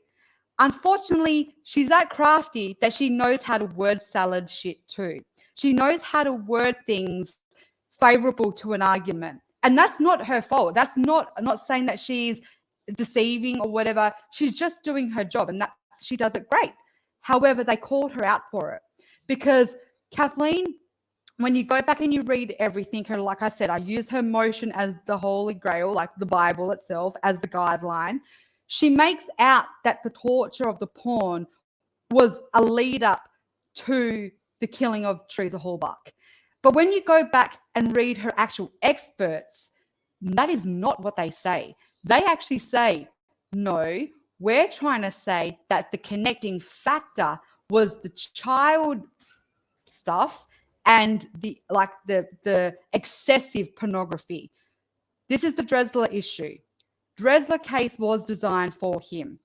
Unfortunately, she's that crafty that she knows how to word salad shit too. She knows how to word things favorable to an argument. And that's not her fault. I'm not saying that she's deceiving or whatever. She's just doing her job, and she does it great. However, they called her out for it because Kathleen, when you go back and you read everything, and like I said, I use her motion as the Holy Grail, like the Bible itself, as the guideline. She makes out that the torture of the pawn was a lead up to the killing of Teresa Halbach. But when you go back and read her actual experts, that is not what they say. They actually say, no, we're trying to say that the connecting factor was the child stuff and the excessive pornography. This is the Dressler issue. Dressler case was designed for him.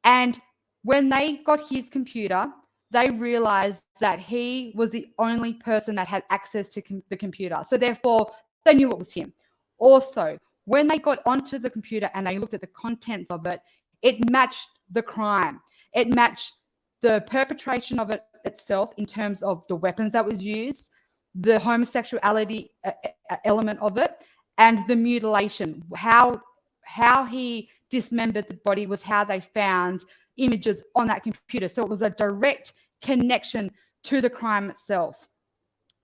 And when they got his computer, they realized that he was the only person that had access to the computer. So therefore, they knew it was him. Also, when they got onto the computer and they looked at the contents of it, it matched the crime. It matched the perpetration of it itself in terms of the weapons that was used, the homosexuality element of it, and the mutilation. How he dismembered the body was how they found images on that computer. So it was a direct connection to the crime itself.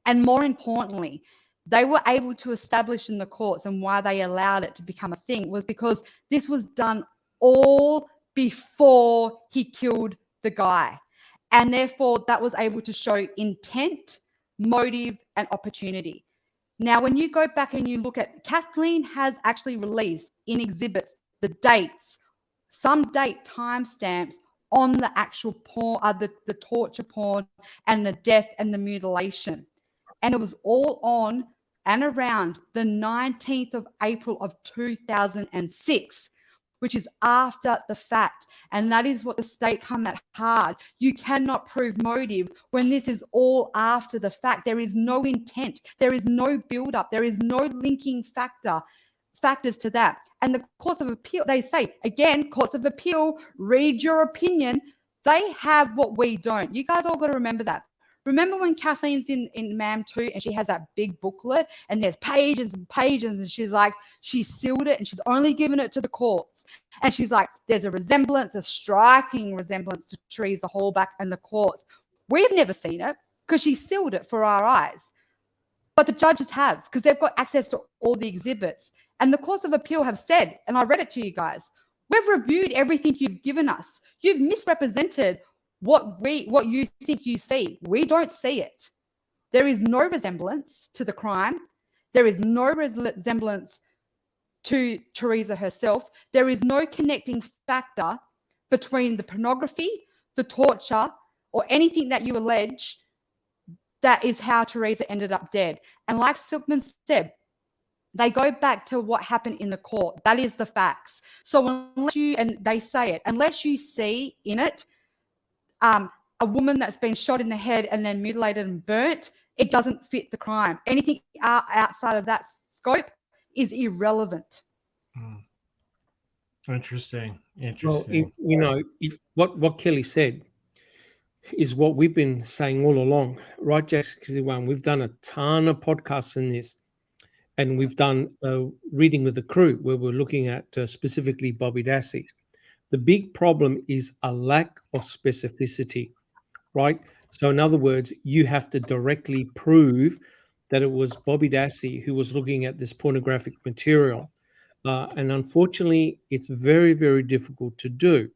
And more importantly, they were able to establish in the courts, and why they allowed it to become a thing was because this was done all before he killed the guy. And therefore, that was able to show intent, motive, and opportunity. Now, when you go back and you look at, Kathleen has actually released in exhibits the dates, some date timestamps on the actual porn, the torture porn and the death and the mutilation. And it was all on and around the 19th of April of 2006, which is after the fact. And that is what the state come at hard. You cannot prove motive when this is all after the fact. There is no intent. There is no build-up. There is no linking factors to that. And the courts of appeal, they say, again, courts of appeal, read your opinion. They have what we don't. You guys all got to remember that. Remember when Kathleen's in MAM 2 and she has that big booklet and there's pages and pages and she's like, she sealed it and she's only given it to the courts. And she's like, there's a striking resemblance to Teresa Halbach and the courts. We've never seen it because she sealed it for our eyes. But the judges have, because they've got access to all the exhibits. And the courts of appeal have said, and I read it to you guys, we've reviewed everything you've given us. You've misrepresented what you think you see. We don't see it. There is no resemblance to the crime. There is no resemblance to Teresa herself. There is no connecting factor between the pornography, the torture, or anything that you allege. That is how Teresa ended up dead. And like Silkman said, they go back to what happened in the court. That is the facts. So unless you, and they say it, unless you see in it a woman that's been shot in the head and then mutilated and burnt, it doesn't fit the crime. Anything outside of that scope is irrelevant. Interesting. Well, what Kelly said is what we've been saying all along, right, Jessica? We've done a ton of podcasts in this, and we've done Reading with the Crew, where we're looking at specifically Bobby Dassey. The big problem is a lack of specificity, right? So in other words, you have to directly prove that it was Bobby Dassey who was looking at this pornographic material. And unfortunately, it's very, very difficult to do.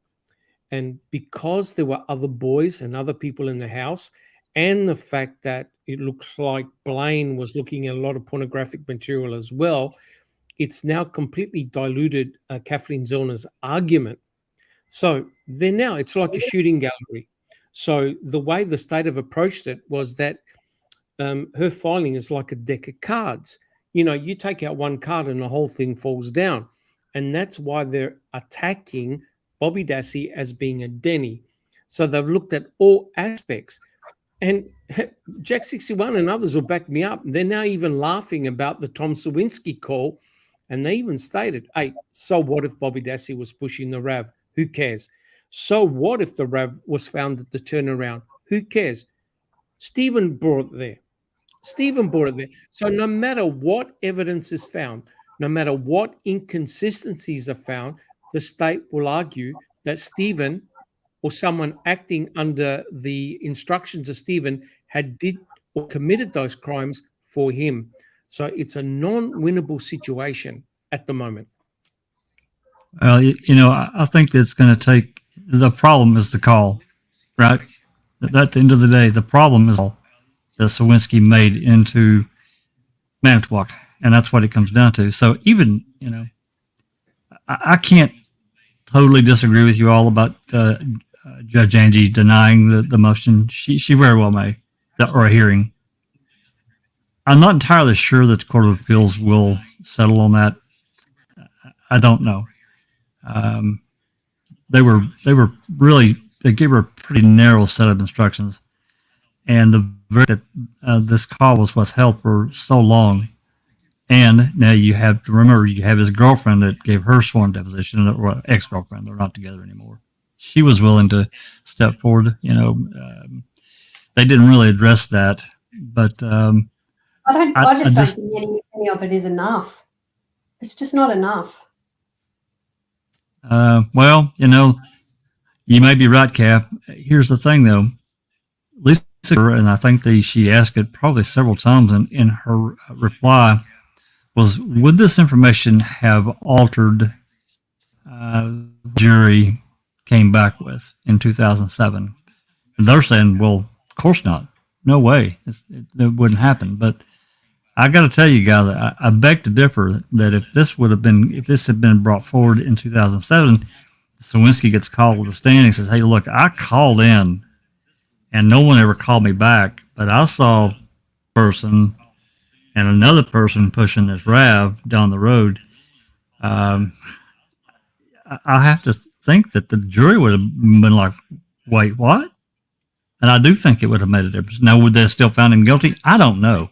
And because there were other boys and other people in the house, and the fact that it looks like Blaine was looking at a lot of pornographic material as well, it's now completely diluted Kathleen Zellner's argument. So then now it's like a shooting gallery. So the way the state have approached it was that her filing is like a deck of cards. You know, you take out one card and the whole thing falls down. And that's why they're attacking Bobby Dassey as being a Denny. So they've looked at all aspects. And Jack 61 and others will back me up. They're now even laughing about the Tom Sawinski call. And they even stated, hey, so what if Bobby Dassey was pushing the RAV? Who cares? So what if the RAV was found at the turnaround? Who cares? Stephen brought it there. So no matter what evidence is found, no matter what inconsistencies are found, the state will argue that Stephen or someone acting under the instructions of Stephen did or committed those crimes for him. So it's a non-winnable situation at the moment. Well, I think it's going to take, the problem is the call, right? At the end of the day, the problem is that Sawinski made into Manitowoc, and that's what it comes down to. So even, I can't totally disagree with you all about Judge Angie denying the motion. She very well may, or a hearing. I'm not entirely sure that the Court of Appeals will settle on that. I don't know. They gave her a pretty narrow set of instructions, and this call was what's held for so long. And now you have to remember, you have his girlfriend that gave her sworn deposition, or ex-girlfriend. They're not together anymore. She was willing to step forward. They didn't really address that, but I just don't think any of it is enough. It's just not enough. Well, you may be right, Cap. Here's the thing, though. Lisa, and I think she asked it probably several times in her reply, was, would this information have altered jury came back with in 2007? And they're saying, well, of course not. No way. It wouldn't happen. But I got to tell you guys, I beg to differ that if this had been brought forward in 2007, Sawinski gets called to the stand. He says, hey, look, I called in and no one ever called me back, but I saw a person and another person pushing this RAV down the road. I have to think that the jury would have been like, wait, what? And I do think it would have made a difference. Now, would they have still found him guilty? I don't know.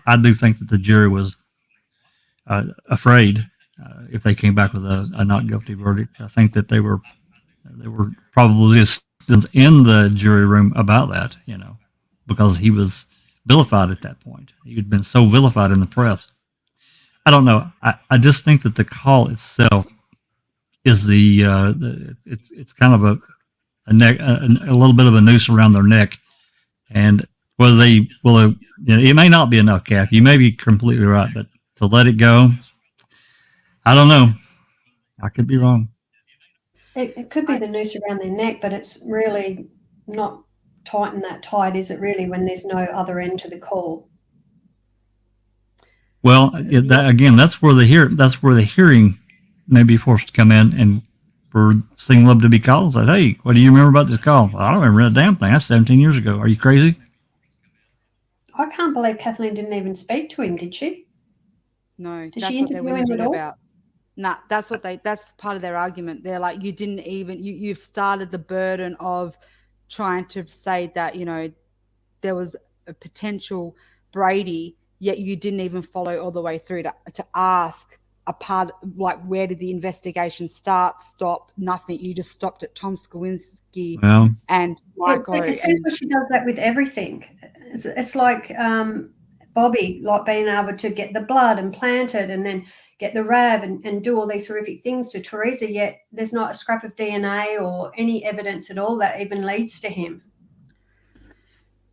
I do think that the jury was afraid if they came back with a not guilty verdict. I think that they were probably in the jury room about that, because he was vilified at that point. He had been so vilified in the press. I don't know. I just think that the call itself is it's kind of a little bit of a noose around their neck, and whether they will, it may not be enough, Cap. You may be completely right, but to let it go, I don't know. I could be wrong. It could be the noose around their neck, but it's really not tighten that tight, is it really, when there's no other end to the call? Well, that's where the hearing may be forced to come in, and for Single Love to be called and said, hey, what do you remember about this call? Well, I don't remember a damn thing. That's 17 years ago. Are you crazy? I can't believe Kathleen didn't even speak to him, did she? No, Did that's she what they interview went him to at all? about. Nah, that's part of their argument. They're like, you didn't even, you've started the burden of trying to say that, there was a potential Brady, yet you didn't even follow all the way through to ask a part, like, where did the investigation start, stop, nothing. You just stopped at Tom Sawinski and Michael. It seems like she does that with everything. It's like Bobby, like being able to get the blood and plant it and then get the RAV and do all these horrific things to Teresa, yet there's not a scrap of DNA or any evidence at all that even leads to him.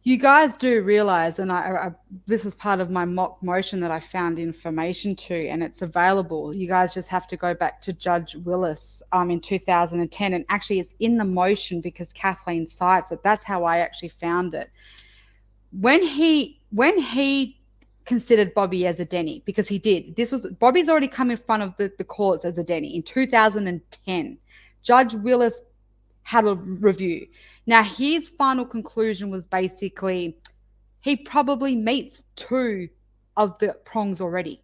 You guys do realize, and I this was part of my mock motion that I found information to, and it's available. You guys just have to go back to Judge Willis in 2010, and actually it's in the motion because Kathleen cites it. That's how I actually found it. When he considered Bobby as a Denny, because he did. Bobby's already come in front of the courts as a Denny in 2010. Judge Willis had a review. Now, his final conclusion was basically he probably meets 2 of the prongs already.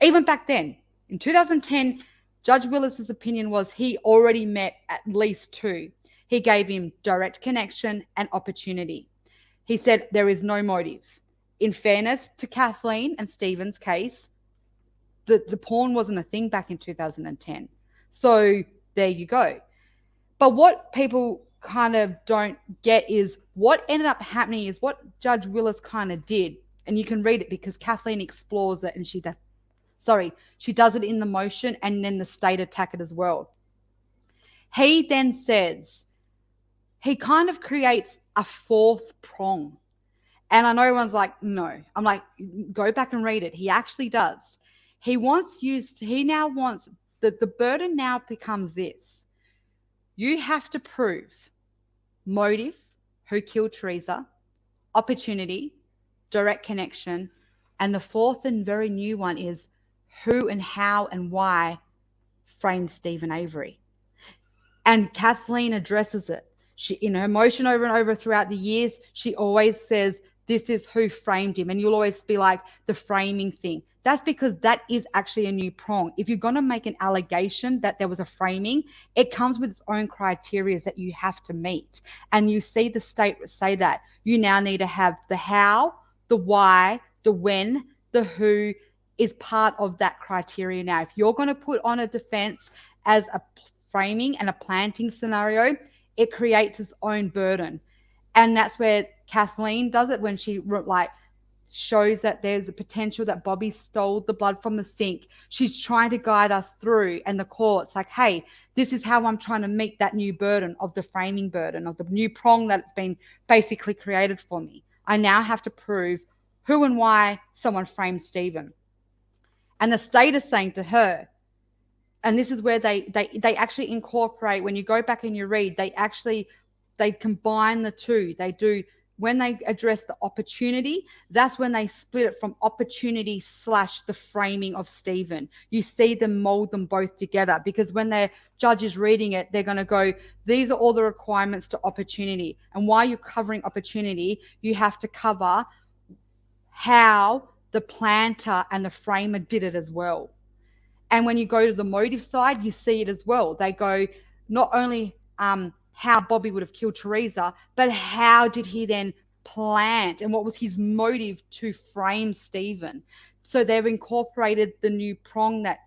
Even back then, in 2010, Judge Willis's opinion was he already met at least 2. He gave him direct connection and opportunity. He said there is no motive. In fairness to Kathleen and Stephen's case, the porn wasn't a thing back in 2010. So there you go. But what people kind of don't get is what ended up happening is what Judge Willis kind of did. And you can read it because Kathleen explores it and she does it in the motion and then the state attack it as well. He then says, he kind of creates a 4th prong. And I know everyone's like, no. I'm like, go back and read it. He actually does. He now wants, the burden now becomes this. You have to prove motive, who killed Teresa, opportunity, direct connection, and the 4th and very new one is who and how and why framed Steven Avery. And Kathleen addresses it. She, in her motion over and over throughout the years, she always says, this is who framed him. And you'll always be like, the framing thing. That's because that is actually a new prong. If you're going to make an allegation that there was a framing, it comes with its own criteria that you have to meet. And you see the state say that. You now need to have the how, the why, the when, the who is part of that criteria now. If you're going to put on a defense as a framing and a planting scenario, it creates its own burden. And that's where Kathleen does it when she shows that there's a potential that Bobby stole the blood from the sink. She's trying to guide us through, and the court's like, hey, this is how I'm trying to meet that new burden of the framing burden of the new prong that's been basically created for me. I now have to prove who and why someone framed Steven. And the state is saying to her, and this is where they actually incorporate, when you go back and you read, they combine the two. They do, when they address the opportunity, that's when they split it from opportunity / the framing of Steven. You see them mold them both together, because when their judge is reading it, they're going to go, these are all the requirements to opportunity. And while you're covering opportunity, you have to cover how the planter and the framer did it as well. And when you go to the motive side, you see it as well. They go not only how Bobby would have killed Teresa, but how did he then plant and what was his motive to frame Steven? So they've incorporated the new prong that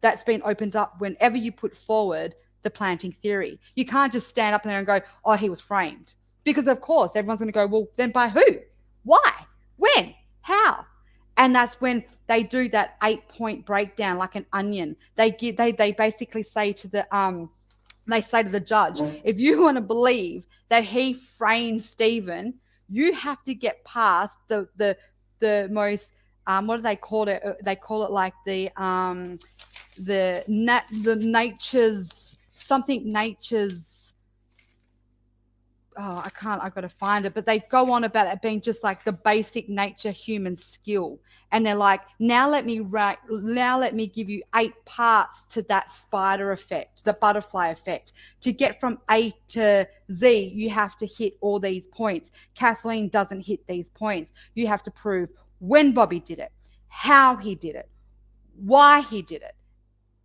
that's been opened up whenever you put forward the planting theory. You can't just stand up there and go, oh, he was framed. Because of course, everyone's going to go, well, then by who? Why? When? How? And that's when they do that 8-point breakdown like an onion. They basically say to the judge, if you want to believe that he framed Steven, you have to get past the most what do they call it? They call it like the nature's. Oh, I've got to find it, but they go on about it being just like the basic nature human skill. And they're like, now let me give you 8 parts to that spider effect, the butterfly effect. To get from A to Z, you have to hit all these points. Kathleen doesn't hit these points. You have to prove when Bobby did it, how he did it, why he did it.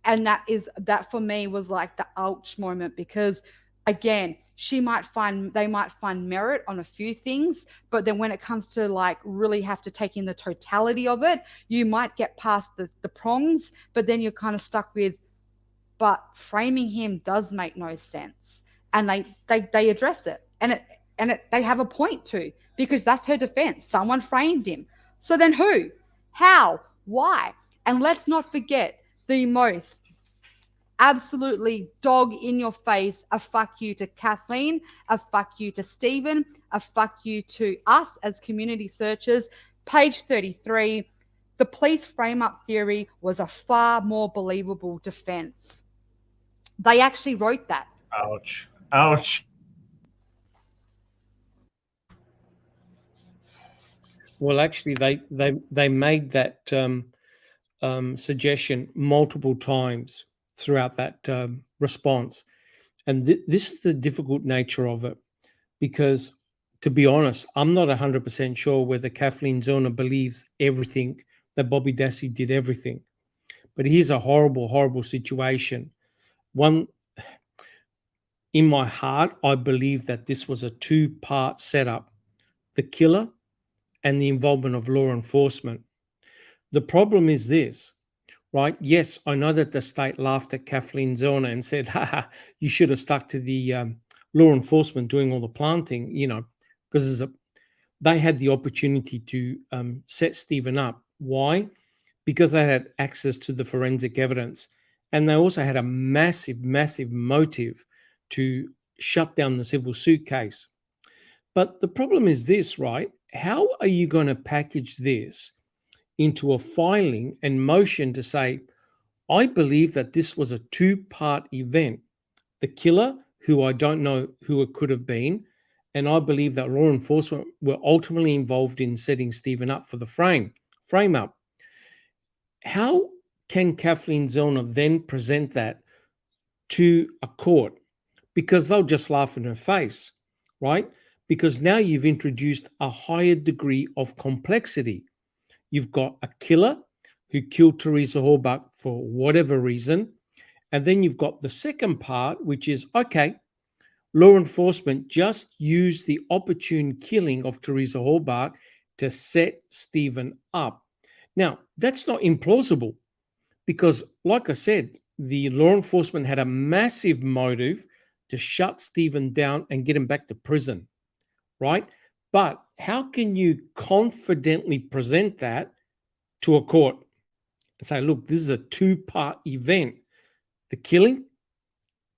And that for me was like the ouch moment, because again, they might find merit on a few things, but then when it comes to like really have to take in the totality of it, you might get past the prongs, but then you're kind of stuck with, but framing him does make no sense. And they address it, and they have a point too, because that's her defense. Someone framed him. So then who? How? Why? And let's not forget the most absolutely dog in your face a fuck you to Kathleen, a fuck you to Stephen, a fuck you to us as community searchers. Page 33, the police frame-up theory was a far more believable defense. They actually wrote that. Ouch. Ouch. Well, actually, they made that suggestion multiple times throughout that response, and this is the difficult nature of it, because to be honest, I'm not 100% sure whether Kathleen Zellner believes everything that Bobby Dassey did everything, but here's a horrible, horrible situation. One, in my heart, I believe that this was a two-part setup: the killer and the involvement of law enforcement. The problem is this, right? Yes, I know that the state laughed at Kathleen Zellner and said, haha, you should have stuck to the law enforcement doing all the planting, you know, because they had the opportunity to set Stephen up. Why? Because they had access to the forensic evidence. And they also had a massive, massive motive to shut down the civil suit case. But the problem is this, right? How are you going to package this into a filing and motion to say, I believe that this was a two-part event? The killer, who I don't know who it could have been, and I believe that law enforcement were ultimately involved in setting Stephen up for the frame up. How can Kathleen Zellner then present that to a court? Because they'll just laugh in her face, right? Because now you've introduced a higher degree of complexity. You've got a killer who killed Teresa Halbach for whatever reason. And then you've got the second part, which is, okay, law enforcement just used the opportune killing of Teresa Halbach to set Stephen up. Now, that's not implausible because, like I said, the law enforcement had a massive motive to shut Stephen down and get him back to prison, right? But how can you confidently present that to a court and say, look, this is a two-part event, the killing,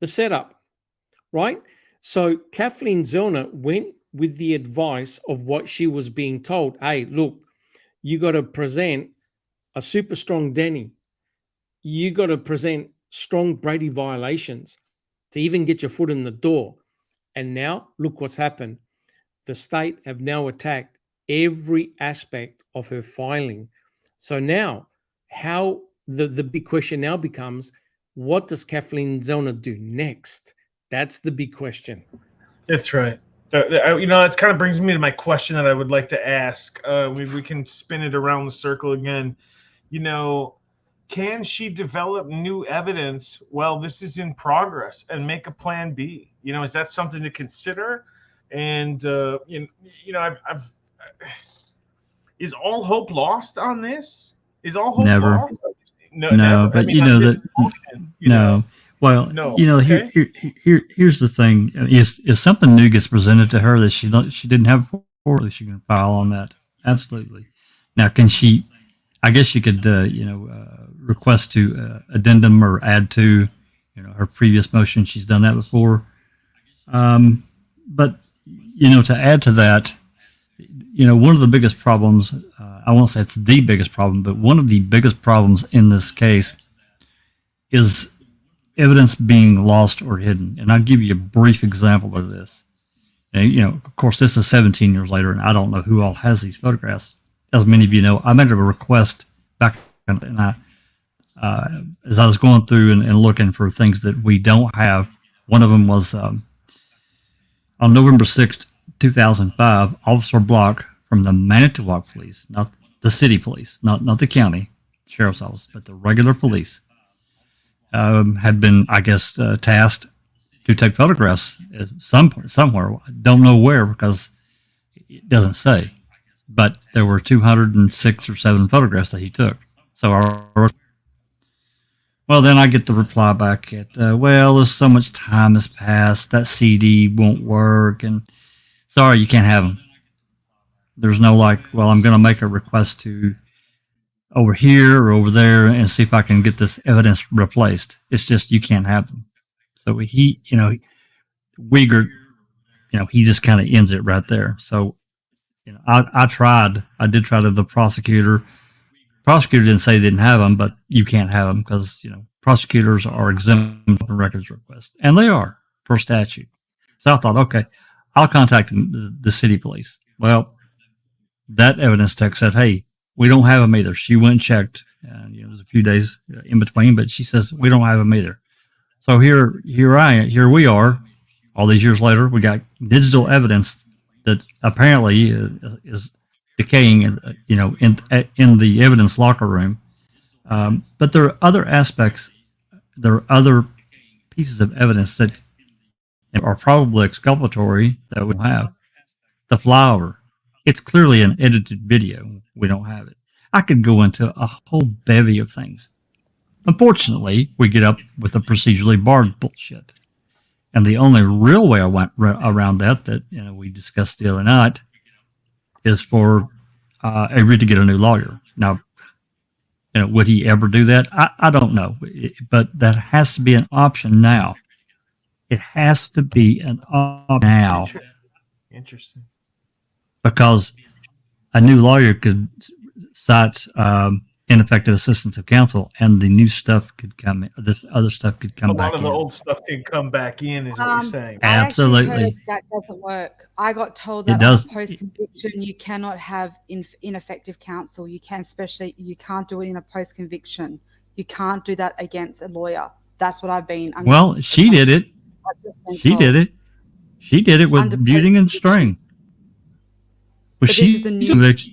the setup, right? So Kathleen Zellner went with the advice of what she was being told. Hey, look, you got to present a super strong Denny. You got to present strong Brady violations to even get your foot in the door. And now look what's happened. The state have now attacked every aspect of her filing. So now how the big question now becomes, what does Kathleen Zellner do next? That's the big question. That's right. You know, it kind of brings me to my question that I would like to ask. We can spin it around the circle again. You know, can she develop new evidence while this is in progress and make a plan B? You know, is that something to consider? And you know, is all hope lost on this? Is all hope Never. lost? No, never. but I mean, you know on this that. motion, you No. know. Well, No. you know, Okay. here's the thing: if something new gets presented to her that she didn't have before, she can file on that. Absolutely. Now, can she? I guess she could, request to addendum or add to, her previous motion. She's done that before. But to add to that, one of the biggest problems. I won't say it's the biggest problem, but one of the biggest problems in this case is evidence being lost or hidden. And I'll give you a brief example of this. And, of course, this is 17 years later, and I don't know who all has these photographs. As many of you know, I made a request back, and as I was going through and looking for things that we don't have, one of them was on November 6th, 2005, Officer Block from the Manitowoc Police, not the city police, not the county sheriff's office, but the regular police, had been, I guess, tasked to take photographs at some point, somewhere. I don't know where because it doesn't say. But there were 206 or 7 photographs that he took. So, well, then I get the reply back at, there's so much time has passed, that CD won't work, and sorry, you can't have them. There's no I'm going to make a request to over here or over there and see if I can get this evidence replaced. It's just you can't have them. So he, Uyghur, he just kind of ends it right there. So, I did try to the prosecutor. Prosecutor didn't say they didn't have them, but you can't have them because, prosecutors are exempt from records requests, and they are per statute. So I thought, okay, I'll contact the city police. Well, that evidence tech said, hey, we don't have them either. She went and checked, and there's a few days in between, but she says we don't have them either. So here we are, all these years later. We got digital evidence that apparently is decaying, in the evidence locker room. But there are other aspects. There are other pieces of evidence that are probably exculpatory that we don't have. The flower. It's clearly an edited video. We don't have it. I could go into a whole bevy of things. Unfortunately, we get up with the procedurally barred bullshit. And the only real way I went around that we discussed the other night is for Avery to get a new lawyer. Now, would he ever do that? I don't know. But that has to be an option now. It has to be an option now. Interesting. Because a new lawyer could cite ineffective assistance of counsel, and the new stuff could come in. This other stuff could come back in. A lot of the old stuff can come back in, is what you're saying. I actually Absolutely. heard that doesn't work. I got told that It does. post conviction you cannot have ineffective counsel. You can't do it in a post conviction. You can't do that against a lawyer. That's what I've been. Well, she did it. She did it. She did it with Under Buting and String. Was But this she is the new- conviction?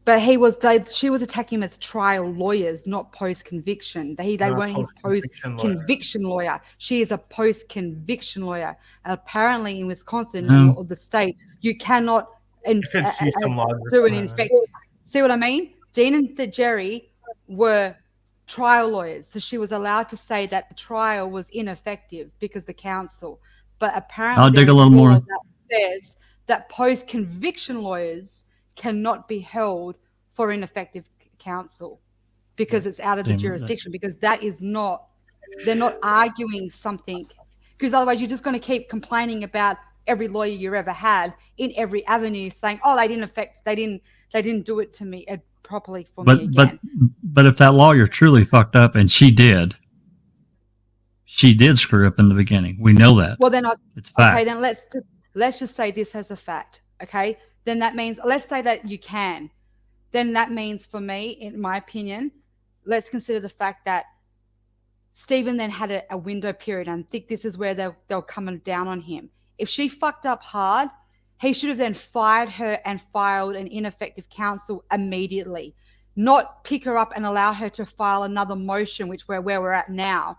But she was attacking him as trial lawyers, not post conviction. They Not weren't his post post-conviction lawyer. conviction lawyer. She is a post conviction lawyer. Apparently, in Wisconsin No. or the state, you cannot could see some logic do an behind that. infected. See what I mean? Dean and Jerry were trial lawyers, so she was allowed to say that the trial was ineffective because the counsel. But apparently, I'll dig there a is little law more. that says that post conviction lawyers cannot be held for ineffective counsel because it's out of the Damn, jurisdiction, because that is not, they're not arguing something, because otherwise you're just going to keep complaining about every lawyer you ever had in every avenue saying, oh, they didn't do it to me properly for me again. But if that lawyer truly fucked up, and she did screw up in the beginning. We know that. Well, then It's fact. okay, then let's just say this as a fact. Okay, then that means, let's say that you can. Then that means, for me, in my opinion, let's consider the fact that Stephen then had a window period, and I think this is where they'll come down on him. If she fucked up hard, he should have then fired her and filed an ineffective counsel immediately, not pick her up and allow her to file another motion, which where we're at now,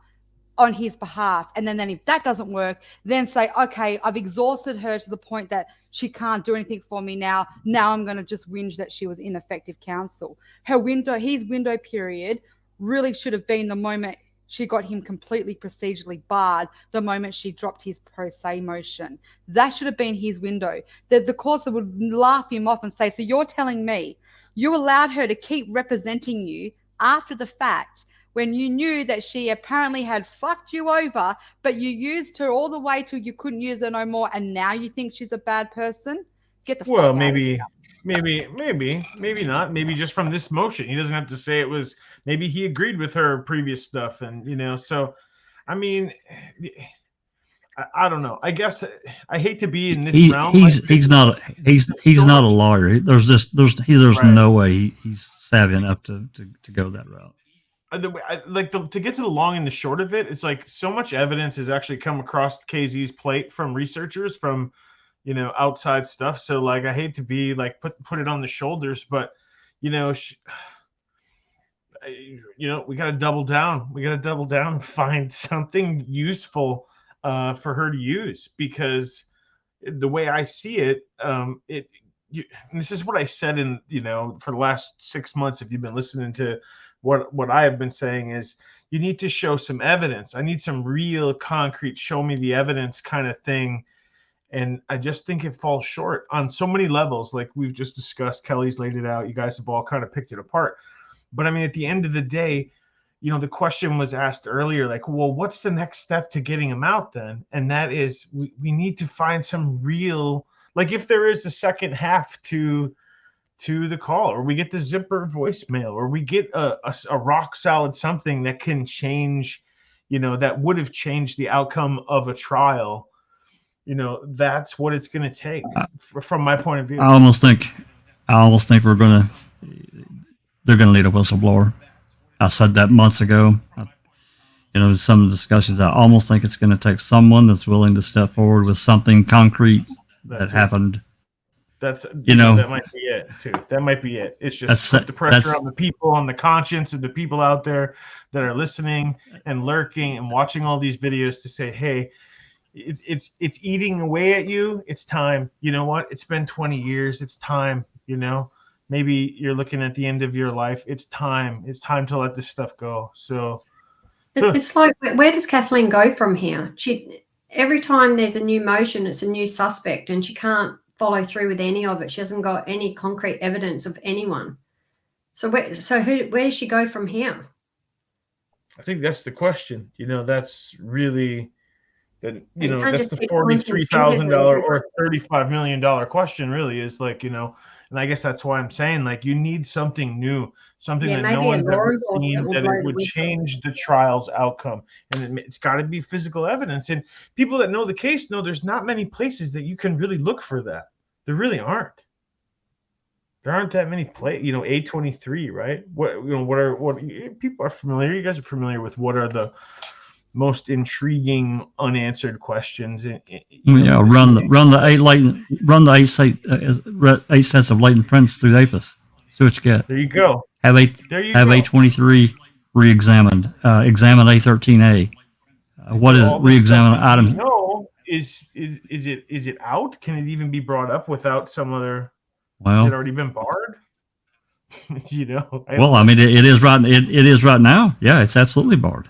on his behalf. And then if that doesn't work, then say, okay, I've exhausted her to the point that she can't do anything for me now. Now I'm going to just whinge that she was ineffective counsel. His window period really should have been the moment she got him completely procedurally barred, the moment she dropped his pro se motion. That should have been his window. The courts would laugh him off and say, so you're telling me you allowed her to keep representing you after the fact, when you knew that she apparently had fucked you over, but you used her all the way till you couldn't use her no more, and now you think she's a bad person? Get the fuck Well, out of maybe here. not. Maybe just from this motion, he doesn't have to say it was. Maybe he agreed with her previous stuff, and So, I mean, I don't know. I guess I hate to be in this realm. He's not a lawyer. There's Right. no way he's savvy enough to go that route. To get to the long and the short of it, it's like so much evidence has actually come across KZ's plate from researchers, from outside stuff. So like, I hate to be like put it on the shoulders, but we got to double down. We got to double down and find something useful for her to use, because the way I see it, this is what I said in for the last 6 months. If you've been listening to what I have been saying, is you need to show some evidence. I need some real concrete, show me the evidence kind of thing. And I just think it falls short on so many levels. Like we've just discussed, Kelly's laid it out. You guys have all kind of picked it apart. But I mean, at the end of the day, you know, the question was asked earlier, like, well, what's the next step to getting him out then? And that is we need to find some real, like if there is a second half to the call, or we get the zipper voicemail, or we get a rock solid something that can change, you know, that would have changed the outcome of a trial. You know, that's what it's going to take from my point of view. I almost think they're going to need a whistleblower. I said that months ago. You know, some discussions, I almost think it's going to take someone that's willing to step forward with something concrete that happened. That's, you know, that might be it too. That might be it. It's just put the pressure on the people, on the conscience of the people out there that are listening and lurking and watching all these videos to say, hey, it's eating away at you. It's time. You know what? It's been 20 years. It's time. You know, maybe you're looking at the end of your life. It's time. It's time to let this stuff go. So it's like, where does Kathleen go from here? Every time there's a new motion, it's a new suspect, and she can't follow through with any of it. She hasn't got any concrete evidence of anyone. So where does she go from here? I think that's the question. You know, that's really that. You know, that's the $43,000 or $35 million question. Really, is like, you know, and I guess that's why I'm saying, like, you need something new, something that no one's ever seen, that it would change the trial's outcome, and it's got to be physical evidence. And people that know the case know there's not many places that you can really look for that. There really aren't. There aren't that many you know, A23, right? What people are familiar? You guys are familiar with what are the most intriguing unanswered questions? Run the 8 sets of latent prints through APHIS. See what you get. There you go. Have A23 re-examined. Examine A13A. What is re-examine items? No, is it out? Can it even be brought up without some other? Well, has it already been barred? You know. Well, I mean, it is right. It is right now. Yeah, it's absolutely barred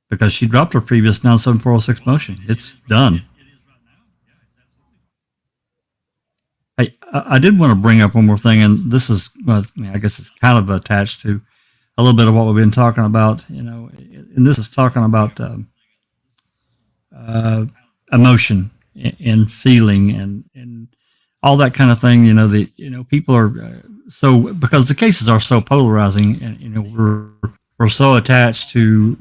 because she dropped her previous non-7406 motion. It's done. I did want to bring up one more thing, and this is, well, I guess it's kind of attached to a little bit of what we've been talking about, you know, and this is talking about emotion and feeling and all that kind of thing. You know, people are so, because the cases are so polarizing, and you know, we're so attached to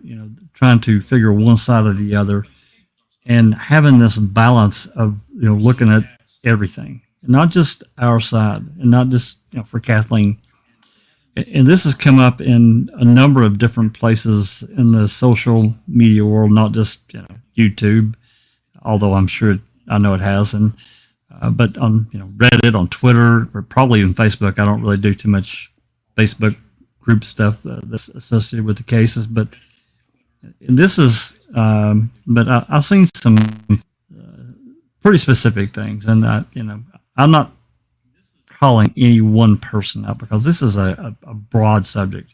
you know, trying to figure one side or the other, and having this balance of, you know, looking at everything, not just our side, and not just, you know, for Kathleen. And this has come up in a number of different places in the social media world, not just, you know, YouTube, although I'm sure I know it has, and but on, you know, Reddit, on Twitter, or probably even Facebook. I don't really do too much Facebook group stuff that's associated with the cases, but this is. But I've seen some pretty specific things, and you know, I'm not calling any one person out because this is a broad subject,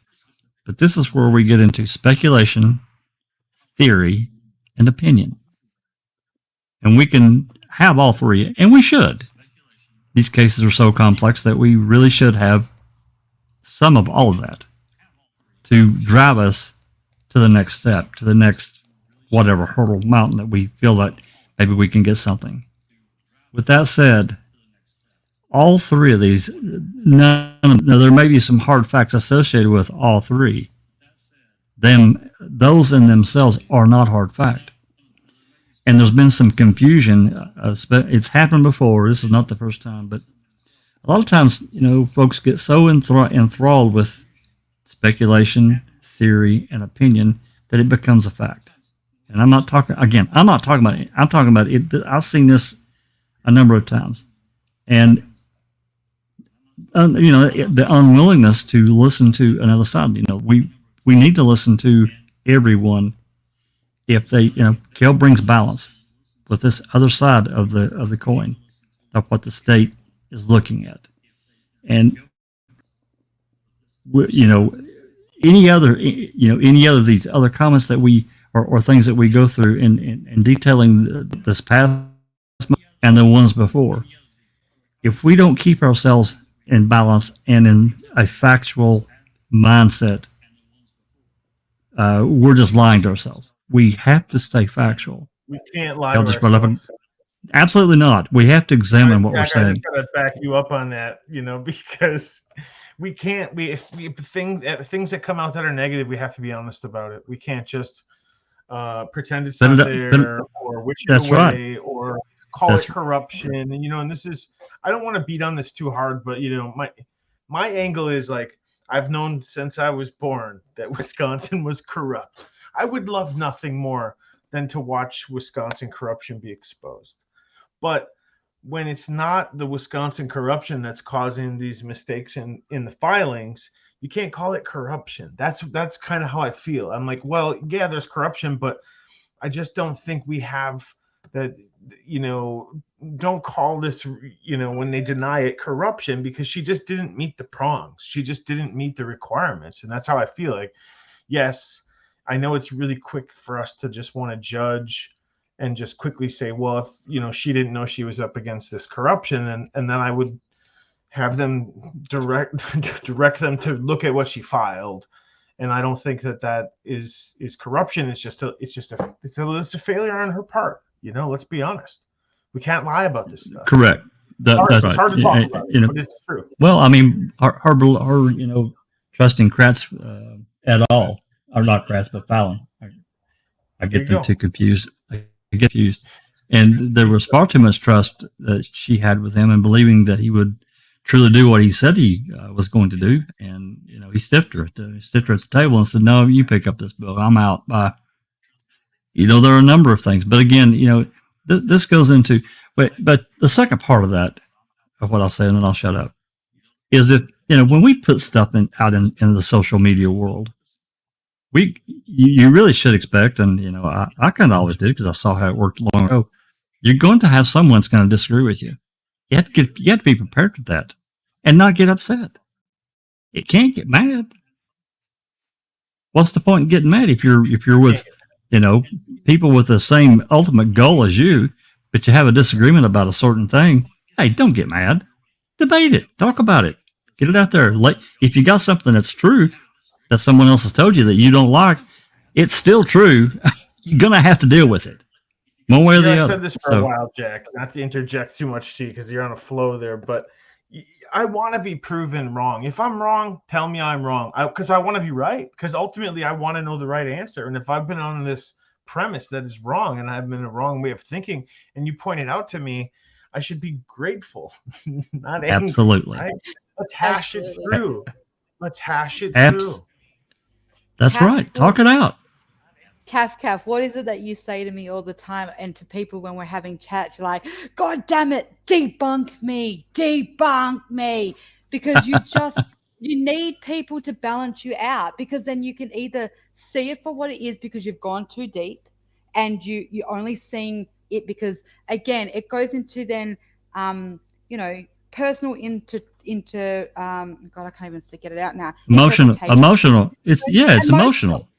but this is where we get into speculation, theory, and opinion. And we can have all three, and we should. These cases are so complex that we really should have some of all of that to drive us to the next step, to the next whatever hurdle mountain that we feel that maybe we can get something. With that said, all three of these, now there may be some hard facts associated with all three. Those in themselves are not hard fact. And there's been some confusion. It's happened before. This is not the first time, but a lot of times, you know, folks get so enthralled with speculation, theory, and opinion that it becomes a fact. And I'm not talking about it. I'm talking about it. I've seen this a number of times. And, you know, the unwillingness to listen to another side. You know, we need to listen to everyone. If they, you know, Kel brings balance with this other side of the coin of what the state is looking at, and you know, any other of these other comments that we or things that we go through in detailing this past and the ones before. If we don't keep ourselves in balance and in a factual mindset, we're just lying to ourselves. We have to stay factual. We can't lie Tell to just my love- ourselves. Absolutely not. We have to examine what we're Jack, I saying. just gotta back you up on that, because we can't. If things that come out that are negative, we have to be honest about it. We can't just pretend it's not there or wish it away or call it corruption. And and this is, I don't want to beat on this too hard, but my angle is like, I've known since I was born that Wisconsin was corrupt. I would love nothing more than to watch Wisconsin corruption be exposed. But when it's not the Wisconsin corruption that's causing these mistakes in the filings, you can't call it corruption. That's kind of how I feel. I'm like, well, yeah, there's corruption, but I just don't think we have that. Don't call this, when they deny it, corruption, because she just didn't meet the prongs. She just didn't meet the requirements, and that's how I feel. Like, yes, I know it's really quick for us to just want to judge and just quickly say, well, if she didn't know she was up against this corruption, and then I would have them direct them to look at what she filed. And I don't think that is corruption. It's just a failure on her part. Let's be honest. We can't lie about this stuff. Correct. That's right. It's hard to talk about it, but it's true. Well, I mean, our trusting Kratz at all, or not Kratz, but Fallon. I get them too confused. I get confused. And there was far too much trust that she had with him and believing that he would truly do what he said he was going to do. And, he stiffed her at the table and said, no, you pick up this bill. I'm out. Bye. There are a number of things. But again, this goes into, but the second part of that, of what I'll say, and then I'll shut up, is that, when we put stuff out in the social media world, you really should expect, and I kind of always did because I saw how it worked long ago. You're going to have someone that's going to disagree with you. You have to be prepared for that, and not get upset. It can't get mad. What's the point in getting mad if you're with people with the same ultimate goal as you, but you have a disagreement about a certain thing? Hey, don't get mad. Debate it. Talk about it. Get it out there. If you got something that's true that someone else has told you that you don't like, it's still true. You're going to have to deal with it. One way or the other. I've said this for a while, Jack, not to interject too much to you because you're on a flow there, but I want to be proven wrong. If I'm wrong, tell me I'm wrong, because I want to be right, because ultimately I want to know the right answer. And if I've been on this premise that is wrong and I've been a wrong way of thinking and you point it out to me, I should be grateful, not angry. Absolutely. Right? Let's hash it through. Let's hash it through. That's right. Talk it out. Kath, what is it that you say to me all the time and to people when we're having chats? You're like, God damn it, debunk me. Because you need people to balance you out, because then you can either see it for what it is because you've gone too deep and you're only seeing it because, again, it goes into then, personal into God, I can't even get it out now. Emotional. It's emotional.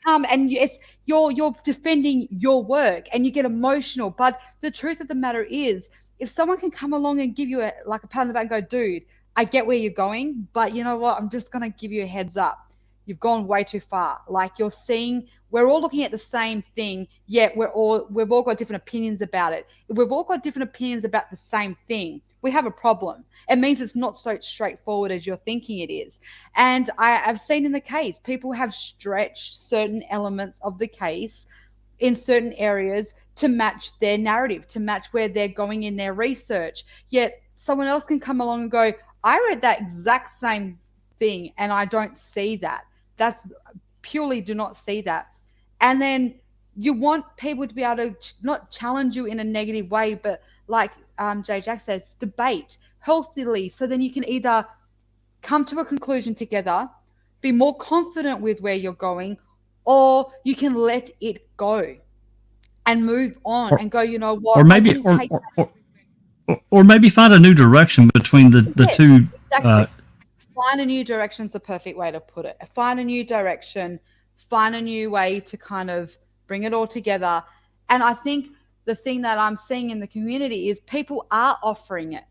And it's you're defending your work and you get emotional. But the truth of the matter is, if someone can come along and give you a pat on the back and go, dude, I get where you're going, but you know what? I'm just going to give you a heads up. You've gone way too far. Like, you're seeing, we're all looking at the same thing, yet we've all got different opinions about it. If we've all got different opinions about the same thing, we have a problem. It means it's not so straightforward as you're thinking it is. And I've seen in the case, people have stretched certain elements of the case in certain areas to match their narrative, to match where they're going in their research. Yet someone else can come along and go, I read that exact same thing and I don't see that. That's purely do not see that. And then you want people to be able to not challenge you in a negative way, but like Jay Jack says, debate healthily, so then you can either come to a conclusion together, be more confident with where you're going, or you can let it go and move on and go, you know what? Or maybe find a new direction between the two. Exactly. Find a new direction is the perfect way to put it. Find a new direction, find a new way to kind of bring it all together. And I think the thing that I'm seeing in the community is people are offering it,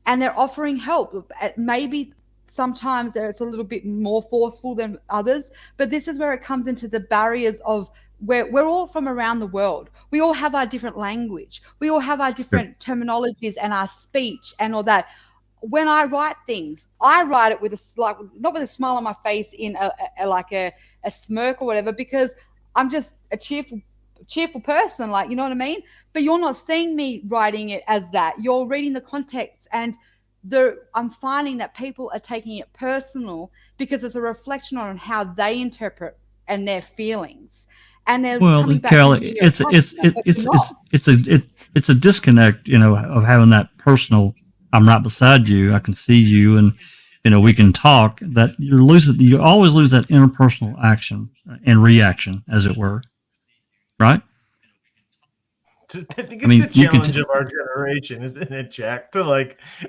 and they're offering help. Maybe sometimes it's a little bit more forceful than others, but this is where it comes into the barriers of where we're all from around the world. We all have our different language. We all have our different terminologies and our speech and all that. When I write things, I write it with not with a smile on my face in a smirk or whatever, because I'm just a cheerful person, like, you know what I mean? But you're not seeing me writing it as that. You're reading the context, and I'm finding that people are taking it personal because it's a reflection on how they interpret and their feelings. And they're coming back. Carol, it's a disconnect, of having that personal. I'm right beside you. I can see you, and we can talk. That you always lose that interpersonal action and reaction, as it were, right? I think it's the challenge of our generation, isn't it, Jack? To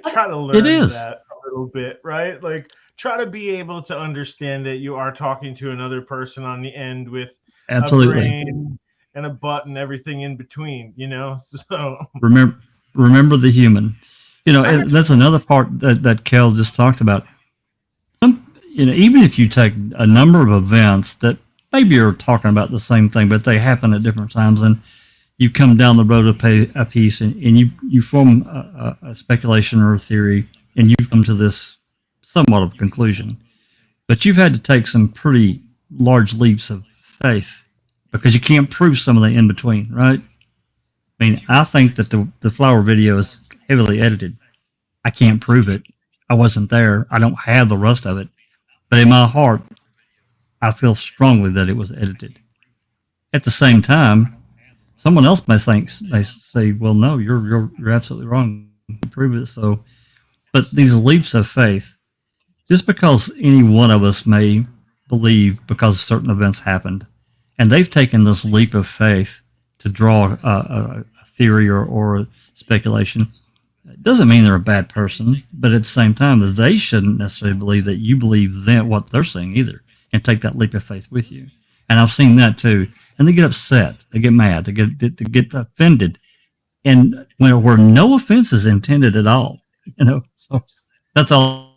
try to learn that a little bit, right? Like, try to be able to understand that you are talking to another person on the end with absolutely a brain and a butt and everything in between, So remember the human. And that's another part that Kel just talked about. Even if you take a number of events that maybe you're talking about the same thing, but they happen at different times, and you come down the road a piece, and you form a speculation or a theory, and you come to this somewhat of a conclusion. But you've had to take some pretty large leaps of faith because you can't prove some of the in between, right? I mean, I think that the flower video is heavily edited. I can't prove it. I wasn't there. I don't have the rest of it. But in my heart, I feel strongly that it was edited. At the same time, someone else may say, "Well, no, you're absolutely wrong. You can prove it." So, but these leaps of faith, just because any one of us may believe because certain events happened, and they've taken this leap of faith to draw a theory or a speculation, it doesn't mean they're a bad person. But at the same time, they shouldn't necessarily believe that you believe what they're saying either, and take that leap of faith with you. And I've seen that too. And they get upset, they get mad, they get offended, and where no offense is intended at all. So that's all.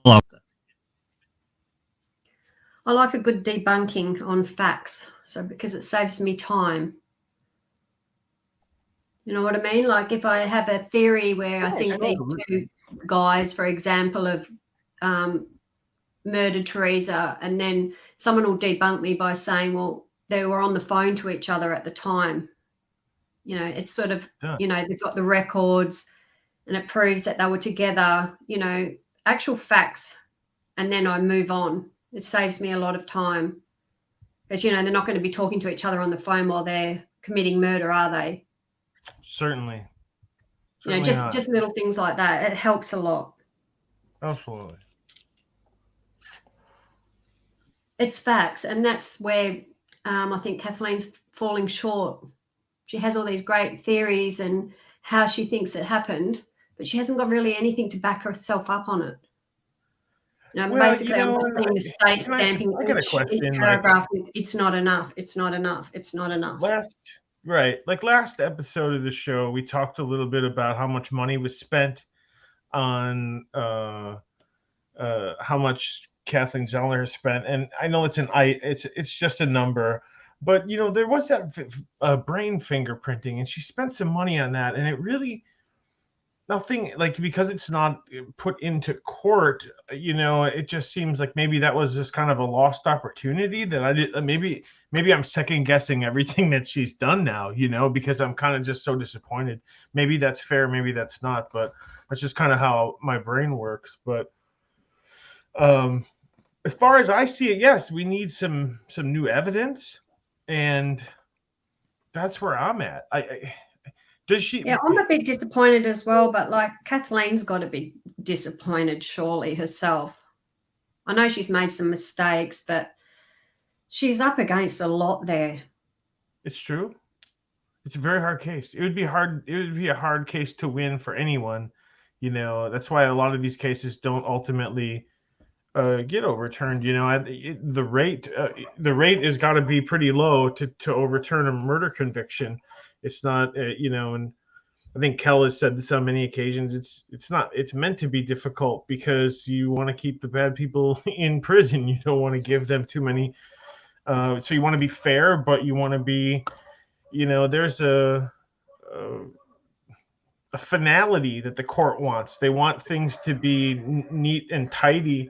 I like a good debunking on facts, so because it saves me time. You know what I mean? Like, if I have a theory where I think these two guys, for example, have murdered Teresa, and then someone will debunk me by saying, well, they were on the phone to each other at the time. It's sort of, they've got the records and it proves that they were together, actual facts. And then I move on. It saves me a lot of time. Because, they're not going to be talking to each other on the phone while they're committing murder, are they? Certainly. Just little things like that. It helps a lot. Absolutely. It's facts. And that's where I think Kathleen's falling short. She has all these great theories and how she thinks it happened, but she hasn't got really anything to back herself up on it. Basically, I'm just seeing the state stamping I got a question. Paragraph with, it's not enough. It's not enough. It's not enough. Last episode of the show, we talked a little bit about how much money was spent on how much Kathleen Zellner has spent, and I know it's just a number, but there was that brain fingerprinting, and she spent some money on that, and it really nothing, because it's not put into court, it just seems like maybe that was just kind of a lost opportunity that I did. Maybe I'm second guessing everything that she's done now, because I'm kind of just so disappointed. Maybe that's fair, maybe that's not, but that's just kind of how my brain works. But as far as I see it, yes, we need some new evidence, and that's where I'm at. Does she? Yeah, I'm a bit disappointed as well, but Kathleen's got to be disappointed surely herself. I know she's made some mistakes, but she's up against a lot there. It's true. It's a very hard case. It would be hard. It would be a hard case to win for anyone. That's why a lot of these cases don't ultimately get overturned. The rate has got to be pretty low to overturn a murder conviction. It's not, and I think Kel has said this on many occasions. It's meant to be difficult because you want to keep the bad people in prison. You don't want to give them too many. So you want to be fair, but you want to be, there's a finality that the court wants. They want things to be neat and tidy.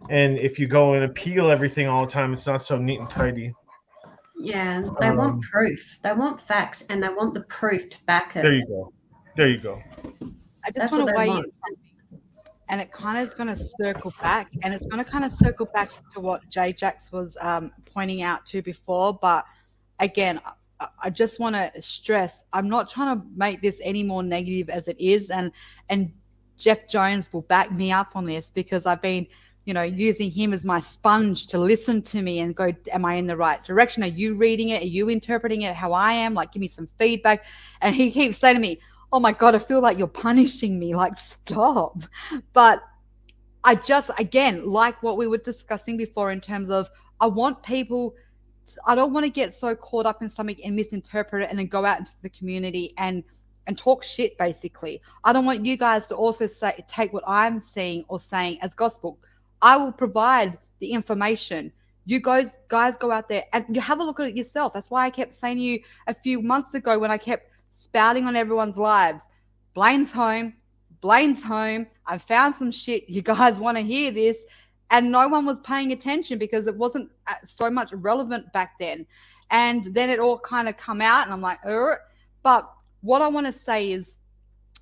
And if you go and appeal everything all the time, it's not so neat and tidy. Yeah, they want proof. They want facts, and they want the proof to back it. There you go. I just want to weigh in something, and it kind of is going to circle back, and it's going to kind of circle back to what Jay Jax was pointing out to before. But again, I just want to stress, I'm not trying to make this any more negative as it is, and Jeff Jones will back me up on this because I've been, using him as my sponge to listen to me and go, am I in the right direction? Are you reading it? Are you interpreting it how I am? Like, give me some feedback. And he keeps saying to me, oh my God, I feel like you're punishing me. Like, stop. But I just, again, like what we were discussing before in terms of, I want people, I don't want to get so caught up in something and misinterpret it and then go out into the community and talk shit, basically. I don't want you guys to also take what I'm seeing or saying as gospel. I will provide the information. You guys go out there and you have a look at it yourself. That's why I kept saying to you a few months ago when I kept spouting on everyone's lives, Blaine's home. I found some shit. You guys want to hear this? And no one was paying attention because it wasn't so much relevant back then. And then it all kind of come out and I'm like, But what I want to say is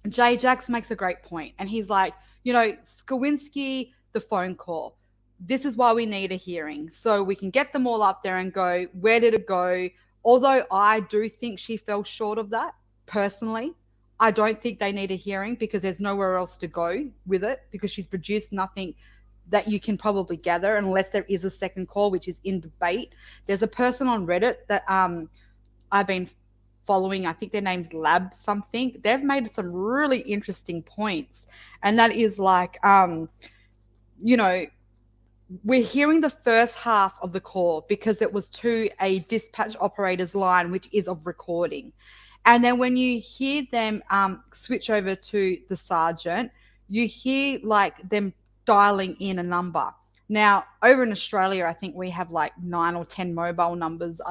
Jay Jax makes a great point. And he's like, Skowinski, the phone call. This is why we need a hearing. So we can get them all up there and go, where did it go? Although I do think she fell short of that, personally. I don't think they need a hearing because there's nowhere else to go with it because she's produced nothing that you can probably gather unless there is a second call, which is in debate. There's a person on Reddit that I've been following. I think their name's Lab something. They've made some really interesting points. And that is like, we're hearing the first half of the call because it was to a dispatch operator's line, which is of recording. And then when you hear them switch over to the sergeant, you hear like them dialing in a number. Now, over in Australia, I think we have like 9 or 10 mobile numbers,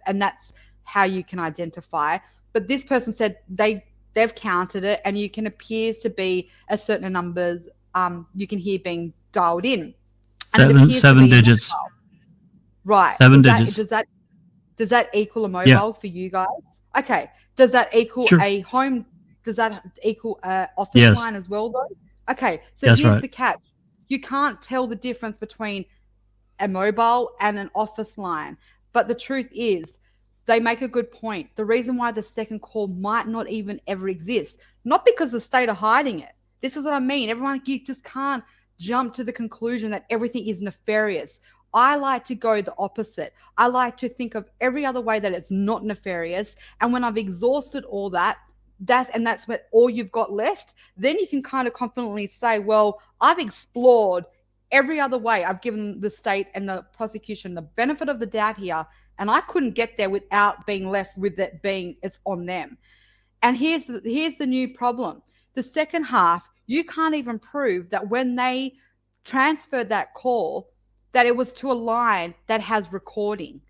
and that's how you can identify. But this person said they've counted it, and you can appears to be a certain numbers you can hear being dialed in. And seven digits. Right. 7 digits. Does that equal a mobile for you guys? Okay. Does that equal a home? Does that equal a office line as well, though? Okay. So here's the catch. You can't tell the difference between a mobile and an office line. But the truth is, they make a good point. The reason why the second call might not even ever exist, not because the state are hiding it. This is what I mean. Everyone, you just can't jump to the conclusion that everything is nefarious. I like to go the opposite. I like to think of every other way that it's not nefarious. And when I've exhausted all that, that's what all you've got left, then you can kind of confidently say, well, I've explored every other way. I've given the state and the prosecution the benefit of the doubt here, and I couldn't get there without being left with it being it's on them. And here's the new problem. The second half, you can't even prove that when they transferred that call, that it was to a line that has recording.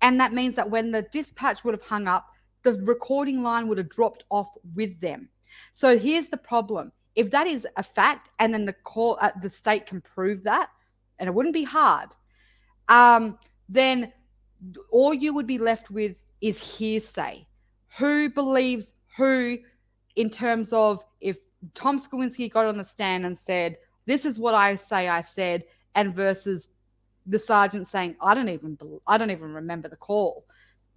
And that means that when the dispatch would have hung up, the recording line would have dropped off with them. So here's the problem. If that is a fact and then the state can prove that, and it wouldn't be hard, then all you would be left with is hearsay. Who believes who in terms of if Tom Skowinski got on the stand and said, this is what I say I said, and versus the sergeant saying, I don't even remember the call.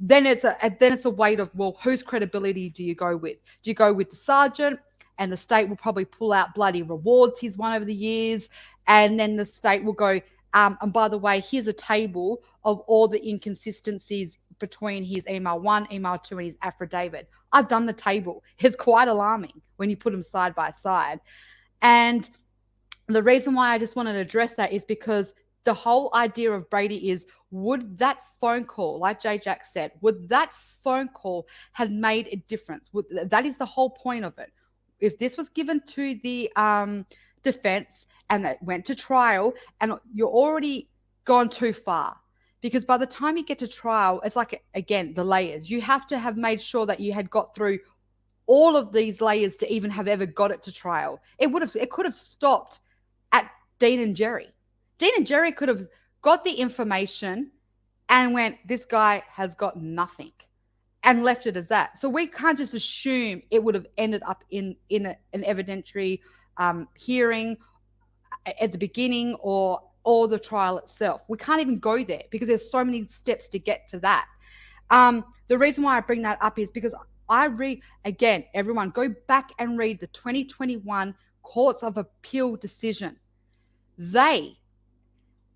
Then it's a weight of, well, whose credibility do you go with? Do you go with the sergeant? And the state will probably pull out bloody rewards he's won over the years. And then the state will go, and by the way, here's a table of all the inconsistencies between his email 1, email 2, and his affidavit. I've done the table. It's quite alarming when you put them side by side. And The reason why I just wanted to address that is because the whole idea of Brady is, would that phone call, like Jay Jack said, would that phone call have made a difference? That is the whole point of it. If this was given to the defense and it went to trial, and you're already gone too far, because by the time you get to trial, it's like, again, the layers. You have to have made sure that you had got through all of these layers to even have ever got it to trial. It could have stopped at Dean and Jerry. Dean and Jerry could have got the information and went, this guy has got nothing, and left it as that. So we can't just assume it would have ended up in an evidentiary hearing at the beginning or the trial itself. We can't even go there because there's so many steps to get to that. The reason why I bring that up is because I read, again, everyone go back and read the 2021 Courts of Appeal decision. They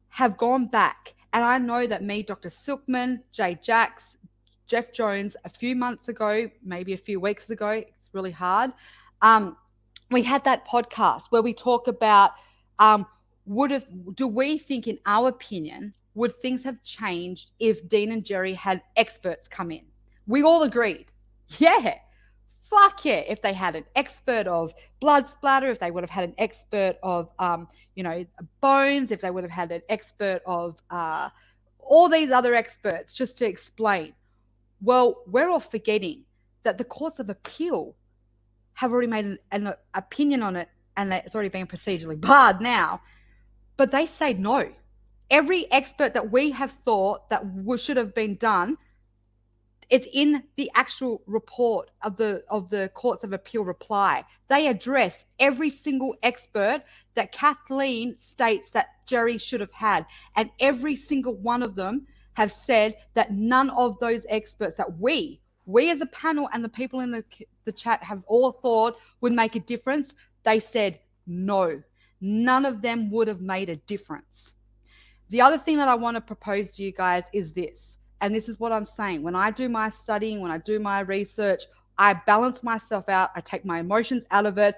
have gone back, and I know that me, Dr. Silkman, Jay Jacks, Jeff Jones, a few months ago, maybe a few weeks ago, it's really hard, we had that podcast where we talk about do we think, in our opinion, would things have changed if Dean and Jerry had experts come in? We all agreed, yeah, fuck yeah. If they had an expert of blood splatter, if they would have had an expert of, bones, if they would have had an expert of all these other experts just to explain. Well, we're all forgetting that the Courts of Appeal have already made an opinion on it, and that it's already been procedurally barred now. But they say no. Every expert that we have thought that should have been done, it's in the actual report of the Courts of Appeal reply. They address every single expert that Kathleen states that Jerry should have had. And every single one of them have said that none of those experts that we as a panel and the people in the chat have all thought would make a difference. They said no. None of them would have made a difference. The other thing that I want to propose to you guys is this. And this is what I'm saying. When I do my studying, when I do my research, I balance myself out. I take my emotions out of it.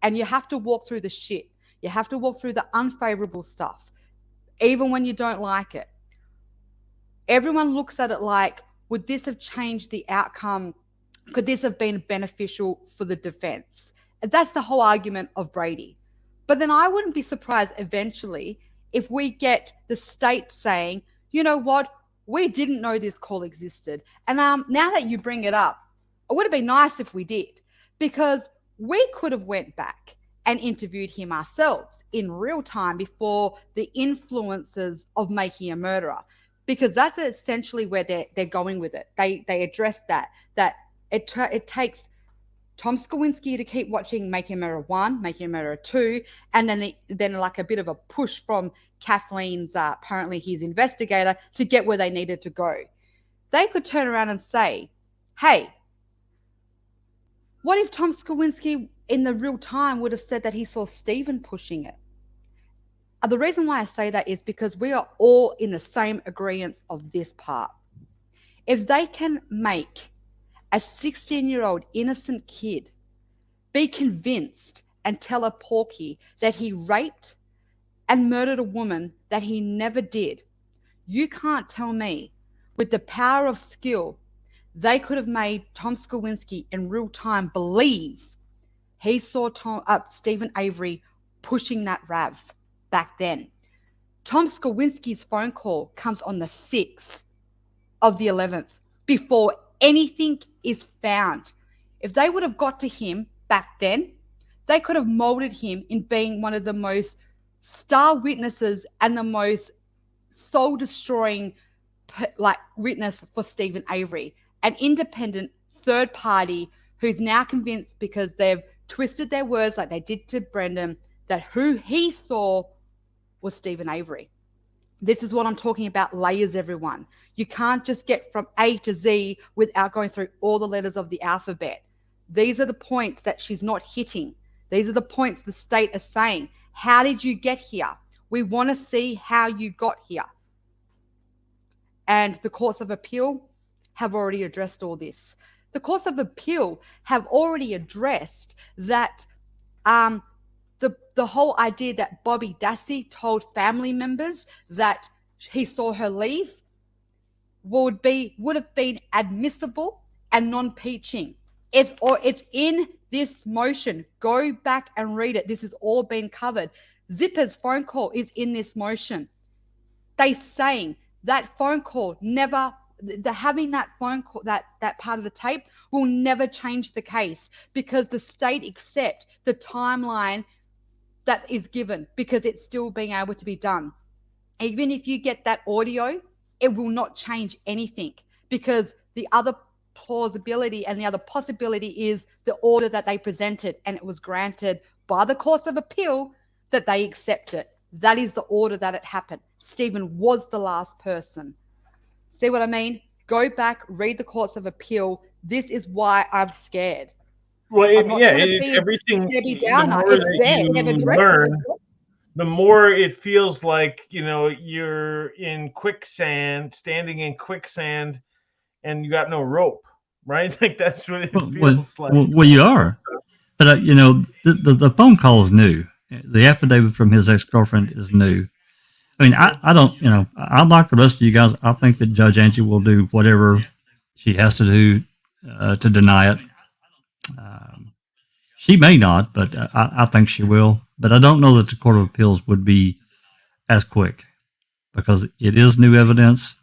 And you have to walk through the shit. You have to walk through the unfavorable stuff, even when you don't like it. Everyone looks at it like, would this have changed the outcome? Could this have been beneficial for the defense? That's the whole argument of Brady. But then I wouldn't be surprised eventually if we get the state saying, you know what? We didn't know this call existed. And now that you bring it up, it would have been nice if we did, because we could have went back and interviewed him ourselves in real time before the influences of making a murderer, because that's essentially where they're going with it. They address that it takes Tom Skowinski to keep watching Making a Murderer 1, Making a Murderer 2, and then like a bit of a push from Kathleen's, apparently his investigator, to get where they needed to go. They could turn around and say, hey, what if Tom Skowinski in the real time would have said that he saw Stephen pushing it? The reason why I say that is because we are all in the same agreement of this part. If they can make a 16-year-old innocent kid be convinced and tell a porky that he raped and murdered a woman that he never did, you can't tell me, with the power of skill, they could have made Tom Skowinski in real time believe he saw Stephen Avery pushing that RAV back then. Tom Skowinski's phone call comes on the 6th of the 11th, before anything is found. If they would have got to him back then, they could have molded him in being one of the most star witnesses and the most soul-destroying witness for Stephen Avery, an independent third party who's now convinced, because they've twisted their words like they did to Brendan, that who he saw was Stephen Avery. This is what I'm talking about, layers, everyone. You can't just get from A to Z without going through all the letters of the alphabet. These are the points that she's not hitting. These are the points the state is saying. How did you get here? We want to see how you got here. And the Courts of Appeal have already addressed all this. The Courts of Appeal have already addressed that the whole idea that Bobby Dassey told family members that he saw her leave would have been admissible and non-peaching. It's in this motion. Go back and read it. This has all been covered. Zipper's phone call is in this motion. They saying that phone call never, having that phone call, that part of the tape will never change the case, because the state accept the timeline that is given, because it's still being able to be done. Even if you get that audio, it will not change anything, because the other plausibility and the other possibility is the order that they presented, and it was granted by the courts of appeal that they accept it. That is the order that it happened. Stephen was the last person. See what I mean? Go back, read the courts of appeal. This is why I'm scared. Well, I'm not trying to be everything. Debbie The Downer. more It's that there. you They've addressed learn, it. the more it feels like, you're in quicksand, standing in quicksand, and you got no rope, right? Like that's what it feels like. Well, you are. But the phone call is new. The affidavit from his ex-girlfriend is new. I mean, I don't, I'm like the rest of you guys. I think that Judge Angie will do whatever she has to do to deny it. She may not, but I think she will. But I don't know that the Court of Appeals would be as quick, because it is new evidence.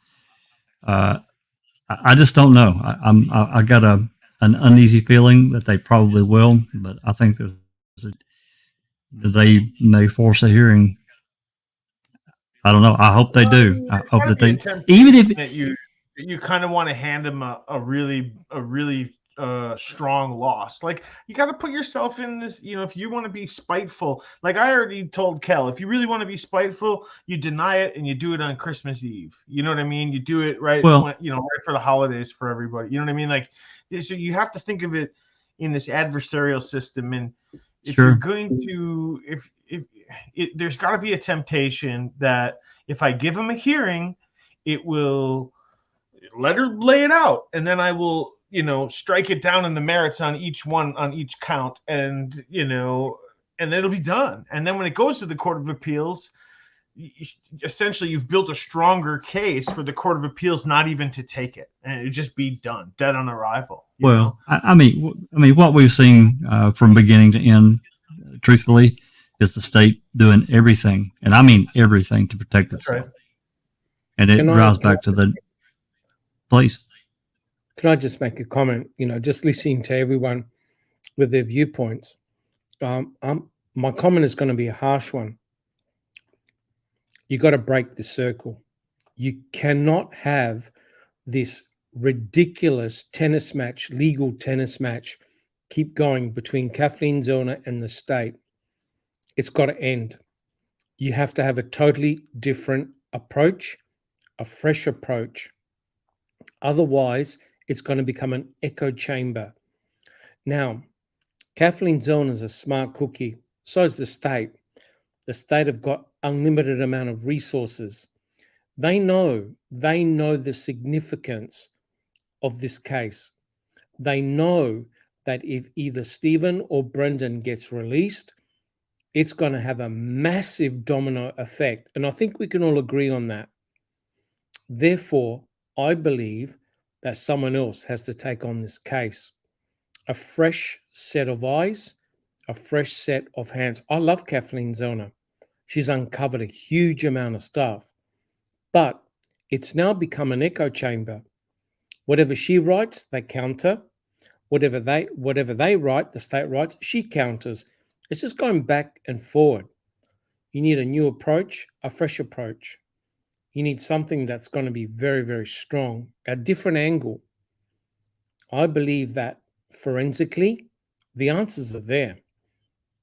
I just don't know. I got an uneasy feeling that they probably will, but I think they may force a hearing. I don't know. I hope they do. I hope that they, even if that you kind of want to hand them a really strong loss. Like, you got to put yourself in this. If you want to be spiteful, like I already told Kel, if you really want to be spiteful, you deny it and you do it on Christmas Eve. You know what I mean? You do it right. Well, right for the holidays for everybody. You know what I mean? Like, so you have to think of it in this adversarial system. And if sure. you're going to, there's got to be a temptation that if I give him a hearing, it will let her lay it out, and then I will, strike it down in the merits on each count, and and then it'll be done. And then when it goes to the Court of Appeals, essentially you've built a stronger case for the Court of Appeals not even to take it, and it would just be done, dead on arrival. Well, I mean, what we've seen from beginning to end, truthfully, is the state doing everything, and I mean everything, to protect itself. Right. And it drives back to the place. Can I just make a comment? Just listening to everyone with their viewpoints, my comment is going to be a harsh one. You got to break the circle. You cannot have this ridiculous legal tennis match, keep going between Kathleen Zellner and the state. It's got to end. You have to have a totally different approach, a fresh approach. Otherwise, it's going to become an echo chamber. Now, Kathleen Zellner is a smart cookie. So is the state. The state have got unlimited amount of resources. They know the significance of this case. They know that if either Stephen or Brendan gets released, it's going to have a massive domino effect. And I think we can all agree on that. Therefore, I believe that someone else has to take on this case. A fresh set of eyes, a fresh set of hands. I love Kathleen Zellner. She's uncovered a huge amount of stuff. But it's now become an echo chamber. Whatever she writes, they counter. Whatever they write, the state writes, she counters. It's just going back and forward. You need a new approach, a fresh approach. You need something that's going to be very, very strong, a different angle. I believe that forensically, the answers are there.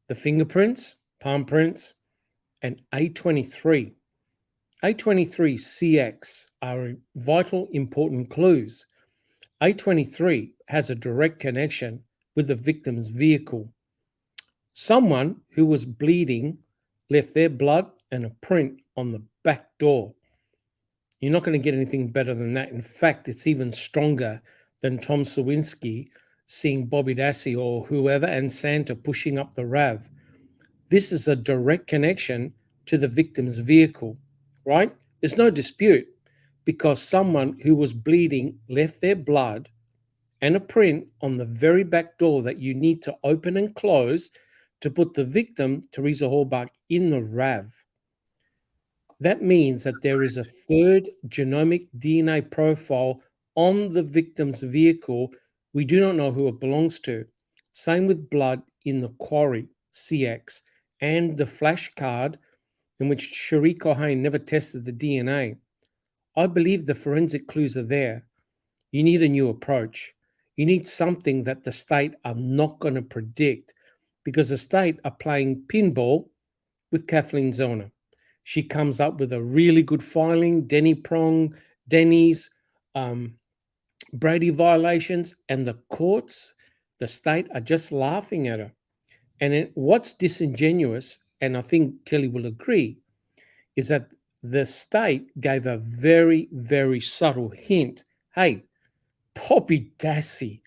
The fingerprints, palm prints, and A23. A23CX are vital, important clues. A23 has a direct connection with the victim's vehicle. Someone who was bleeding left their blood and a print on the back door. You're not going to get anything better than that. In fact, it's even stronger than Tom Sawinski seeing Bobby Dassey or whoever and Santa pushing up the RAV. this is a direct connection to the victim's vehicle, right? There's no dispute, because someone who was bleeding left their blood and a print on the very back door that you need to open and close to put the victim, Teresa Halbach, in the RAV. That means that there is a third genomic DNA profile on the victim's vehicle. We do not know who it belongs to. Same with blood in the quarry, CX, and the flash card in which Cherie Cohen never tested the DNA. I believe the forensic clues are there. You need a new approach. You need something that the state are not going to predict, because the state are playing pinball with Kathleen Zellner. She comes up with a really good filing, Denny Prong, Denny's, Brady violations, and the courts, the state are just laughing at her. And what's disingenuous, and I think Kelly will agree, is that the state gave a very, very subtle hint. Hey, Bobby Dassey,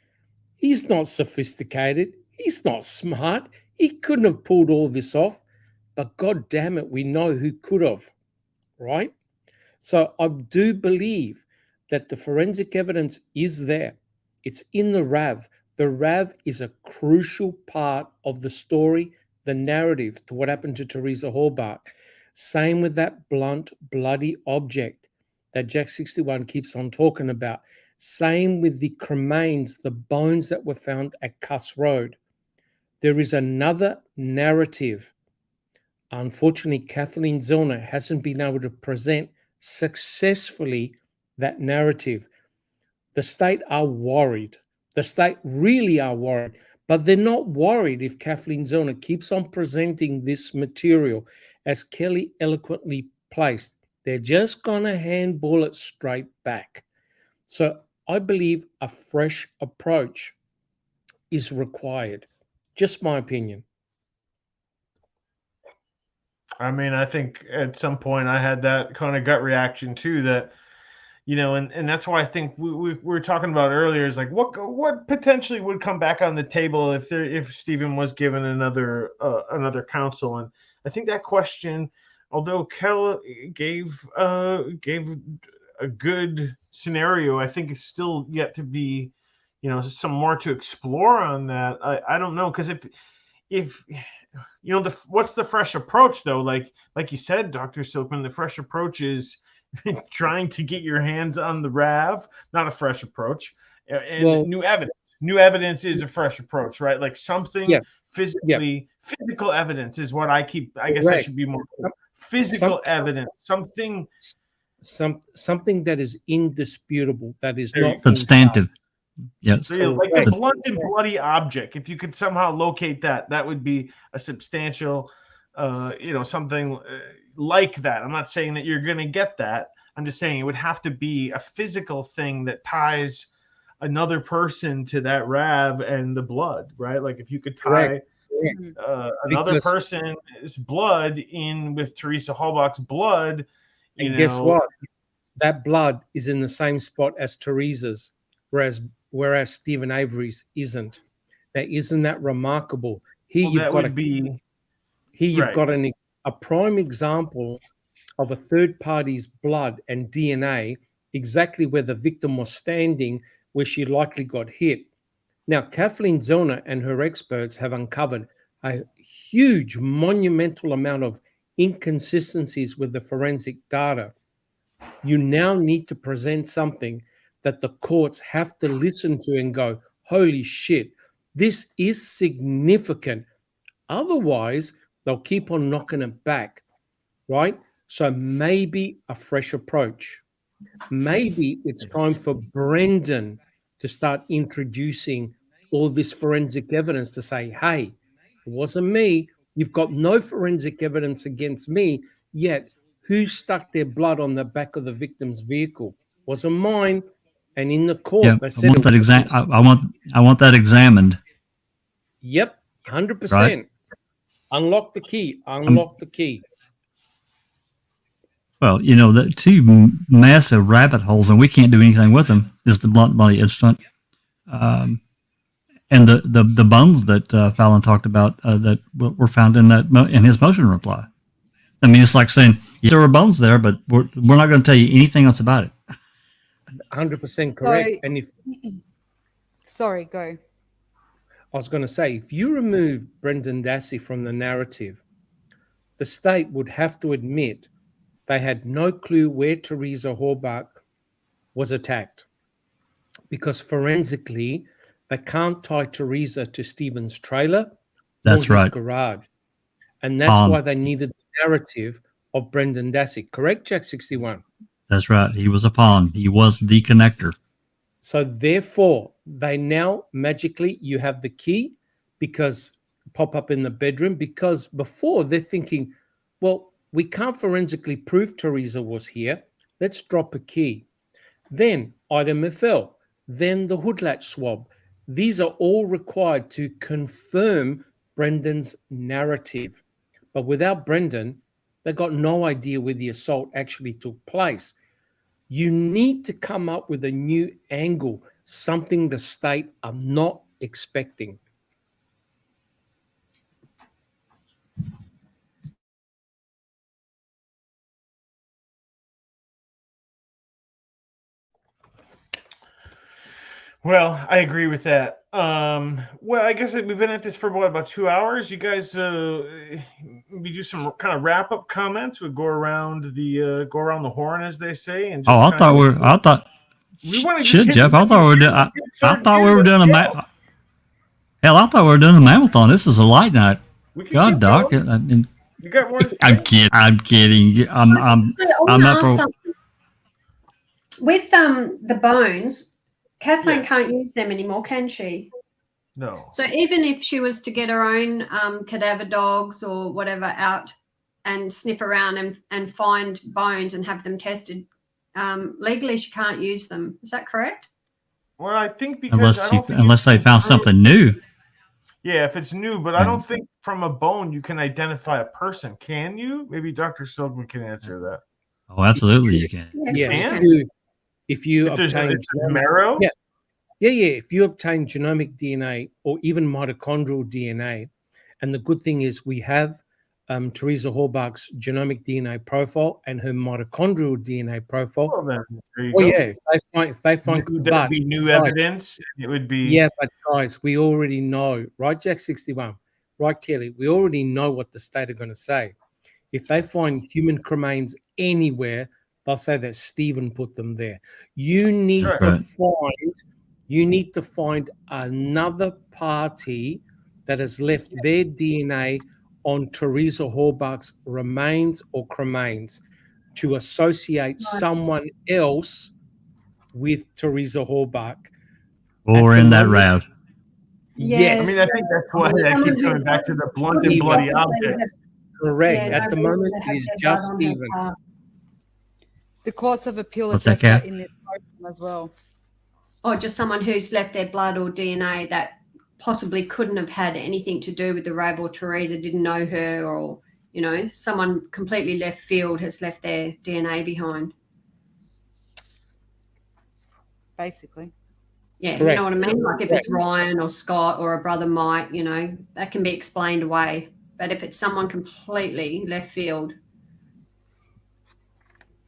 he's not sophisticated. He's not smart. He couldn't have pulled all this off. But God damn it, we know who could have, right? So I do believe that the forensic evidence is there. It's in the RAV. The RAV is a crucial part of the story, the narrative to what happened to Teresa Halbach. Same with that blunt, bloody object that Jack 61 keeps on talking about. Same with the cremains, the bones that were found at Cuss Road. There is another narrative. Unfortunately, Kathleen Zellner hasn't been able to present successfully that narrative. The state are worried. The state really are worried, but they're not worried if Kathleen Zellner keeps on presenting this material as Kelly eloquently placed. They're just going to handball it straight back. So I believe a fresh approach is required. Just my opinion. I mean, I think at some point I had that kind of gut reaction too, that, you know, and that's why I think we were talking about earlier is like what potentially would come back on the table if Stephen was given another counsel. And I think that question, although Kel gave a good scenario, I think it's still yet to be, you know, some more to explore on that. I don't know, because if you know, what's the fresh approach though? Like you said, Dr. Silkman, the fresh approach is trying to get your hands on the RAV, not a fresh approach. And new evidence. New evidence is a fresh approach, right? Like something physical evidence is what I guess I should be more physical evidence. Something that is indisputable, that is not substantive. Yes. So, like a blunt and bloody object. If you could somehow locate that, that would be a substantial, something like that. I'm not saying that you're going to get that. I'm just saying it would have to be a physical thing that ties another person to that RAV and the blood, right? Like if you could tie another person's blood in with Teresa Halbach's blood, guess what? That blood is in the same spot as Teresa's, whereas Stephen Avery's isn't. Now, isn't that remarkable? Here you've got a prime example of a third party's blood and DNA, exactly where the victim was standing, where she likely got hit. Now, Kathleen Zellner and her experts have uncovered a huge, monumental amount of inconsistencies with the forensic data. You now need to present something that the courts have to listen to and go, holy shit, this is significant. Otherwise, they'll keep on knocking it back, right? So maybe a fresh approach. Maybe it's time for Brendan to start introducing all this forensic evidence to say, hey, it wasn't me. You've got no forensic evidence against me, yet who stuck their blood on the back of the victim's vehicle? Wasn't mine. And in the court, they said I want that examined. Yep, 100%. Right? Unlock the key. Unlock the key. Well, you know, the two massive rabbit holes, and we can't do anything with them, is the blunt body instrument. And the bones that Fallon talked about that were found in in his motion reply. I mean, it's like saying there were bones there, but we're not going to tell you anything else about it. 100% correct. So- And if Sorry, go. I was going to say, if you remove Brendan Dassey from the narrative, the state would have to admit they had no clue where Teresa Horbach was attacked, because forensically they can't tie Teresa to Stephen's trailer. That's or his right. garage, and that's why they needed the narrative of Brendan Dassey. Correct, Jack 61. That's right. He was a pawn. He was the connector. So therefore, they now magically, you have the key because pop up in the bedroom, because before they're thinking, well, we can't forensically prove Teresa was here. Let's drop a key. Then item FL, then the hood latch swab. These are all required to confirm Brendan's narrative. But without Brendan, they got no idea where the assault actually took place. You need to come up with a new angle, something the state are not expecting. Well, I agree with that. Well, I guess we've been at this for about 2 hours. You guys, we do some kind of wrap up comments. We go around the horn, as they say. And just I thought we wanna just shit, hit Jeff. I thought we were doing. I thought we were doing a hell. I thought we were doing a marathon. This is a light night. We can God, keep Doc. going. I mean, You got more? I'm kidding. I'm kidding. I'm So I I'm wanna not ask pro- something. With the bones, Kathleen Yes. can't use them anymore, can she? No. So even if she was to get her own cadaver dogs or whatever out and sniff around and find bones and have them tested, legally she can't use them. Is that correct? Well, I think because unless they found something new. Yeah, if it's new, but I don't think from a bone you can identify a person. Can you? Maybe Dr. Silkman can answer that. Oh, absolutely, you can. Yeah, can? if you If there's obtain a marrow? Yeah. Yeah. If you obtain genomic DNA or even mitochondrial DNA, and the good thing is we have Teresa Horbach's genomic DNA profile and her mitochondrial DNA profile. Well, then, there you Oh go. yeah, if they find, Would but that be new guys, evidence? It would be. yeah, but guys, we already know, right, Jack 61, right, Kelly, we already know what the state are going to say. If they find human cremains anywhere, they'll say that Stephen put them there. You need Right. to find another party that has left their DNA on Teresa Horbach's remains or cremains to associate someone else with Teresa Horbach. Or At the in that moment- route. Yes. I mean, I think that's why that Someone keeps who coming back to doesn't the blunt and bloody object. Correct. Yeah, At the no moment, reason to it is have just their blood on her Stephen. part. The courts of appeal What's that, address that Kath? in this motion as well. Or just someone who's left their blood or DNA that possibly couldn't have had anything to do with the rave, or Teresa didn't know her, or, you know, someone completely left field has left their DNA behind. Basically. Yeah, Correct. you know what I mean? Like if it's Ryan or Scott or a brother Mike, you know, that can be explained away. But if it's someone completely left field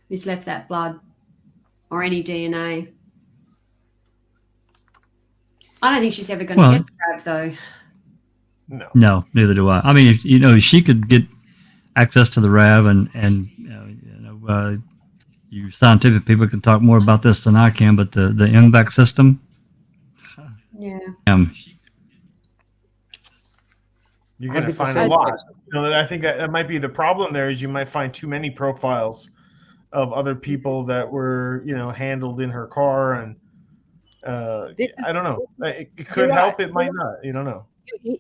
who's left that blood or any DNA, I don't think she's ever going to Well- get the grave, though. No. No, neither do I. I mean, if she could get access to the RAV, and you scientific people can talk more about this than I can, but the MVAC system, Yeah. You're going to find a 100%. lot. You know, I think that might be the problem there is you might find too many profiles of other people that were, you know, handled in her car. And This is- I don't know. It could You're help. right. It might not. You don't know.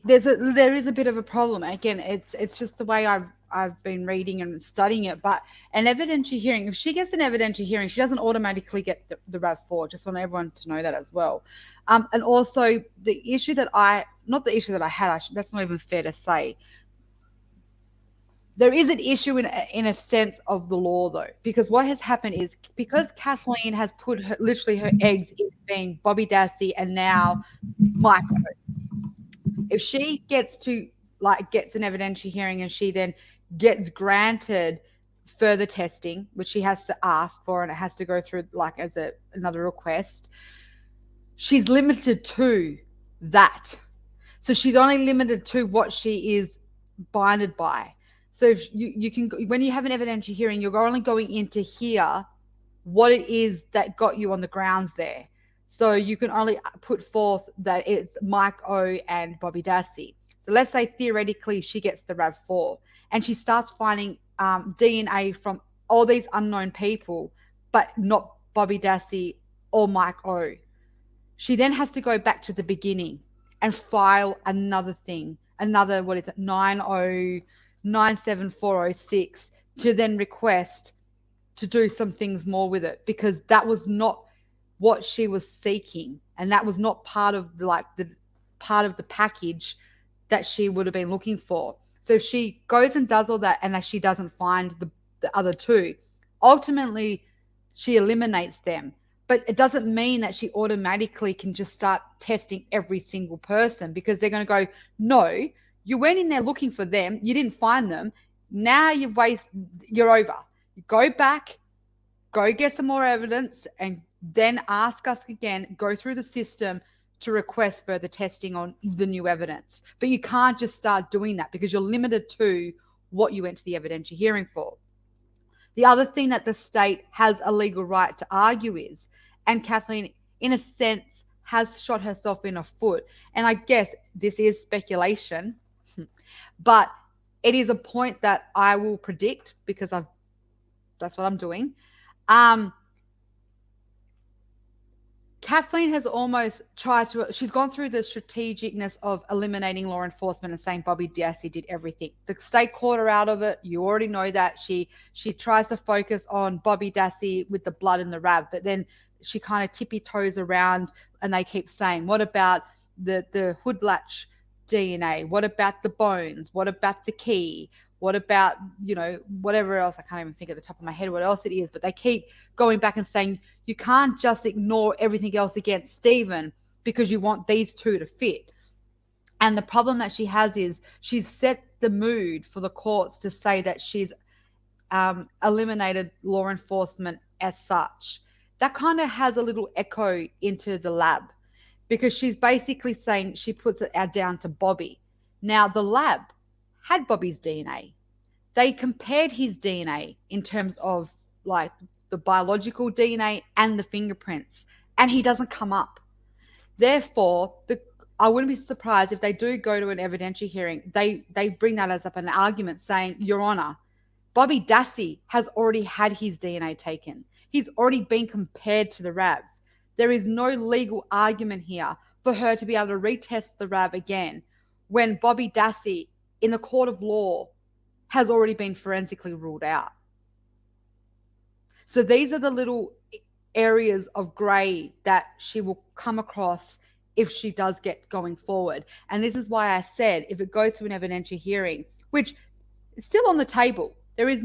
There is a bit of a problem. Again, it's just the way I've been reading and studying it. But an evidentiary hearing, if she gets an evidentiary hearing, she doesn't automatically get the RAV4. Just want everyone to know that as well. And also the issue that not the issue that I had. That's not even fair to say. There is an issue in a sense of the law, though, because what has happened is because Kathleen has put literally her eggs in being Bobby Dassey and now Michael. If she gets an evidentiary hearing and she then gets granted further testing, which she has to ask for, and it has to go through like as another request, she's limited to that. So she's only limited to what she is binded by. So if you can, when you have an evidentiary hearing, you're only going in to hear what it is that got you on the grounds there. So you can only put forth that it's Mike O and Bobby Dassey. So let's say theoretically she gets the RAV4 and she starts finding DNA from all these unknown people, but not Bobby Dassey or Mike O. She then has to go back to the beginning and file another thing, 97406, to then request to do some things more with it, because that was not what she was seeking, and that was not part of the package that she would have been looking for. So if she goes and does all that and that she doesn't find the other two, ultimately she eliminates them. But it doesn't mean that she automatically can just start testing every single person, because they're going to go, no, you went in there looking for them, you didn't find them, now you're over. You go back, go get some more evidence, and then ask us again, go through the system to request further testing on the new evidence. But you can't just start doing that, because you're limited to what you went to the evidentiary hearing for. The other thing that the state has a legal right to argue is, and Kathleen, in a sense, has shot herself in a foot, and I guess this is speculation, but it is a point that I will predict, because that's what I'm doing. Kathleen has almost she's gone through the strategicness of eliminating law enforcement and saying Bobby Dassey did everything. The state caught her out of it. You already know that. She tries to focus on Bobby Dassey with the blood and the RAV, but then she kind of tippy toes around, and they keep saying, what about the hood latch DNA? What about the bones? What about the key? What about, whatever else? I can't even think at the top of my head what else it is, but they keep going back and saying, you can't just ignore everything else against Stephen because you want these two to fit. And the problem that she has is she's set the mood for the courts to say that she's eliminated law enforcement as such. That kind of has a little echo into the lab, because she's basically saying she puts it down to Bobby. Now, the lab had Bobby's DNA. They compared his DNA in terms of like the biological DNA and the fingerprints, and he doesn't come up. Therefore, I wouldn't be surprised if they do go to an evidentiary hearing. They bring that as up an argument saying, Your Honor, Bobby Dassey has already had his DNA taken. He's already been compared to the RAV. There is no legal argument here for her to be able to retest the RAV again when Bobby Dassey in the court of law has already been forensically ruled out. So these are the little areas of grey that she will come across if she does get going forward. And this is why I said if it goes to an evidentiary hearing, which is still on the table, there is